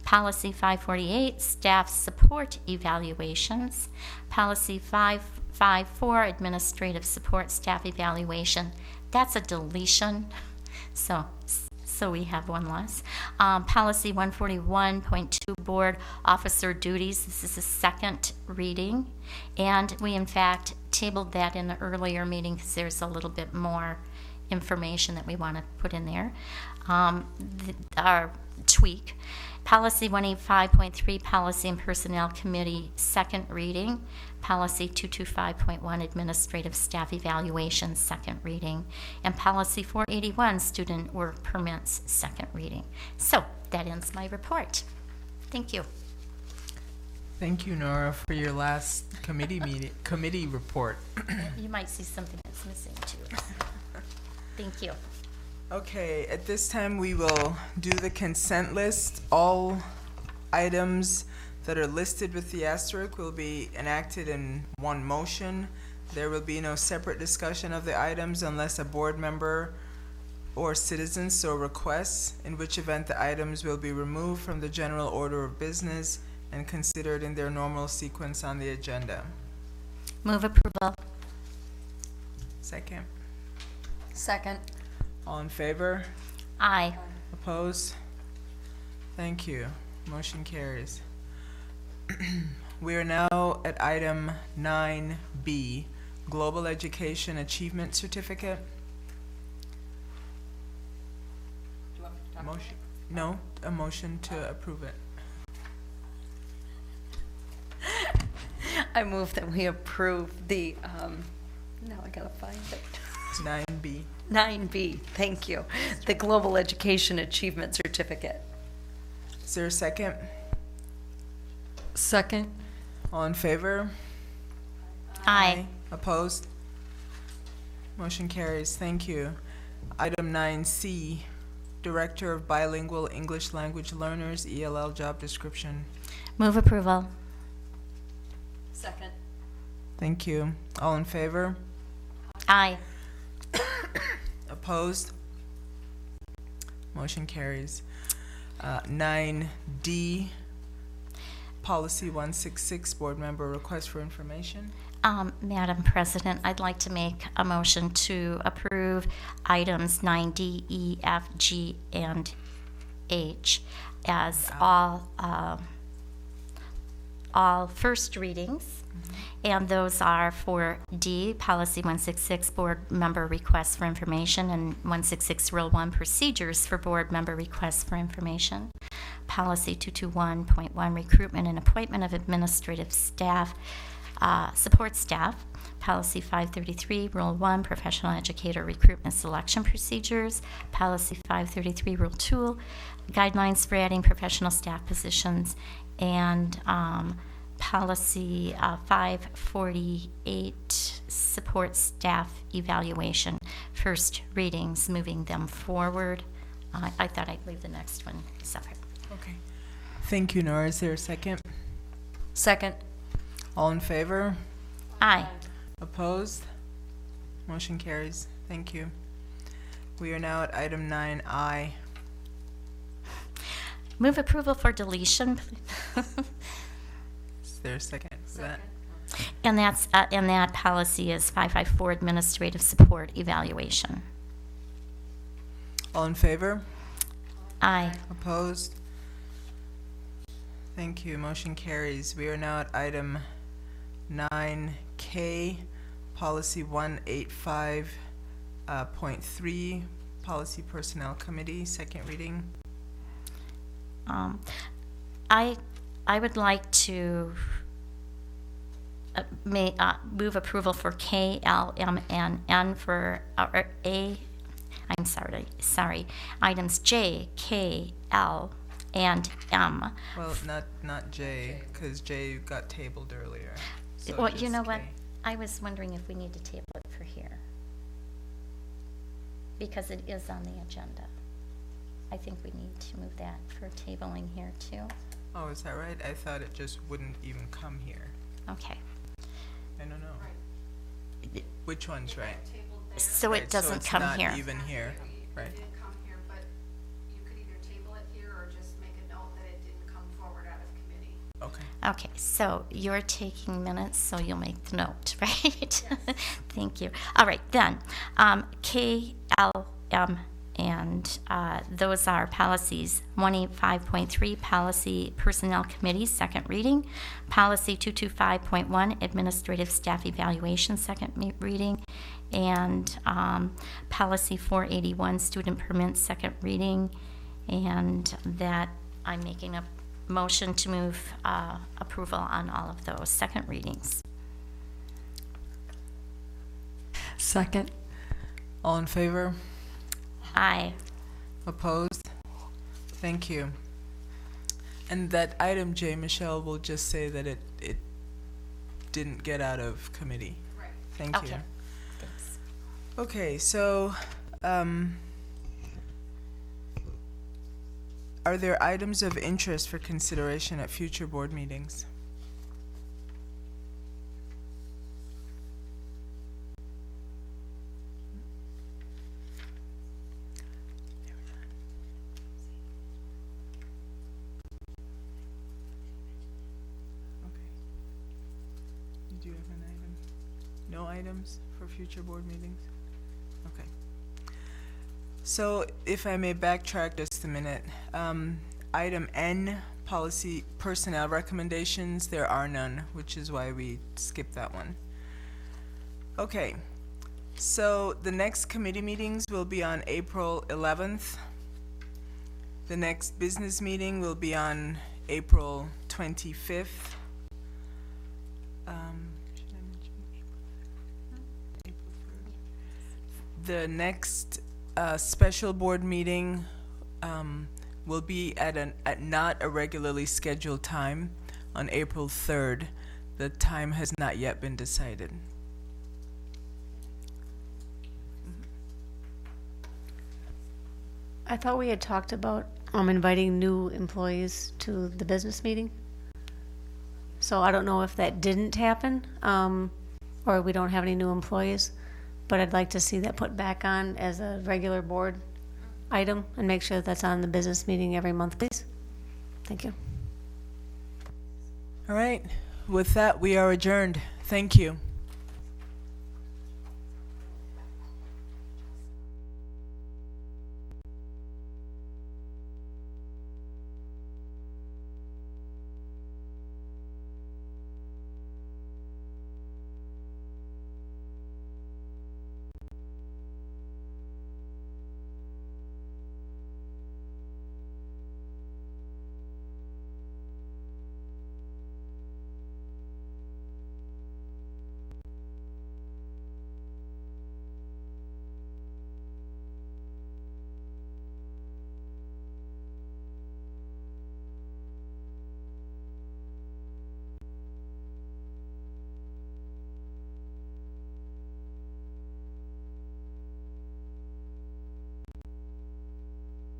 Policy 548, staff support evaluations. Policy 554, administrative support staff evaluation. that's a deletion, so we have one less. Policy 141.2, board officer duties. This is a second reading, and we in fact tabled that in the earlier meeting because there's a little bit more information that we want to put in there. Our tweak. Policy 185.3, Policy and Personnel Committee, second reading. Policy 225.1, Administrative Staff Evaluation, second reading. And Policy 481, Student Work Permits, second reading. So that ends my report. Thank you. Thank you, Nora, for your last committee report. You might see something that's missing too. Thank you. Okay, at this time we will do the consent list. All items that are listed with the asterisk will be enacted in one motion. There will be no separate discussion of the items unless a board member or citizen so requests, in which event the items will be removed from the general order of business and considered in their normal sequence on the agenda. Move approval. Second. Second. All in favor? Aye. Opposed? Thank you. Motion carries. We are now at item 9B, Global Education Achievement Certificate. Motion? No, a motion to approve it. I move that we approve the, now I gotta find it. 9B. 9B, thank you. The Global Education Achievement Certificate. Is there a second? Second. All in favor? Aye. Opposed? Motion carries. Thank you. Item 9C, Director of Bilingual English Language Learners, ELL job description. Move approval. Second. Thank you. All in favor? Aye. Opposed? Motion carries. 9D, Policy 166, Board Member Request for Information. Madam President, I'd like to make a motion to approve items 9D, E, F, G, and H as all first readings. And those are for D, Policy 166, Board Member Requests for Information, and 166, Rule 1, Procedures for Board Member Requests for Information. Policy 221.1, Recruitment and Appointment of Administrative Staff, Support Staff. Policy 533, Rule 1, Professional Educator Recruitment Selection Procedures. Policy 533, Rule 2, Guidelines for Adding Professional Staff Positions. And Policy 548, Support Staff Evaluation, first readings, moving them forward. I thought I'd leave the next one separate. Okay. Thank you, Nora. Is there a second? Second. All in favor? Aye. Opposed? Motion carries. Thank you. We are now at item 9I. Move approval for deletion. Is there a second for that? And that's and that policy is 554, Administrative Support Evaluation. All in favor? Aye. Opposed? Thank you. Motion carries. We are now at item 9K, Policy 185.3, Policy Personnel Committee, second reading. I would like to move approval for K, L, M, and N for A. I'm sorry. Items J, K, L, and M. Well, not J, because J got tabled earlier. So Well, you know just what? K. I was wondering if we need to table it for here, because it is on the agenda. I think we need to move that for tabling here too. Oh, is that right? I thought it just wouldn't even come here. Okay. I don't know. Which one's right? So Right, it doesn't it's come not here. even here, right? It didn't come here, but you could either table it here or just make a note that it didn't come forward out of committee. Okay. Okay, so you're taking minutes, so you'll make the note, right? Thank you. All right, then, KLM, and those are policies. 185.3, Policy Personnel Committee, second reading. Policy 225.1, Administrative Staff Evaluation, second reading. And Policy 481, Student Permits, second reading. And that I'm making a motion to move approval on all of those second readings. Second. All in favor? Aye. Opposed? Thank you. And that item, J. Michelle, will just say that it didn't get out of committee. Right. Thank you. Okay. Thanks. Okay, so are there items of interest for consideration at future board meetings? Do you have an item? No items for future board meetings? Okay. So if I may backtrack just a minute, item N, policy personnel recommendations, there are none, which is why we skipped that one. Okay, so the next committee meetings will be on April 11th. The next business meeting will be on April 25th. Should I mention April 3rd? The next special board meeting will be at not a regularly scheduled time on April 3rd. The time has not yet been decided. I thought we had talked about inviting new employees to the business meeting. So I don't know if that didn't happen, or we don't have any new employees, but I'd like to see that put back on as a regular board item and make sure that's on the business meeting every month, please. Thank you. All right, with that, we are adjourned. Thank you.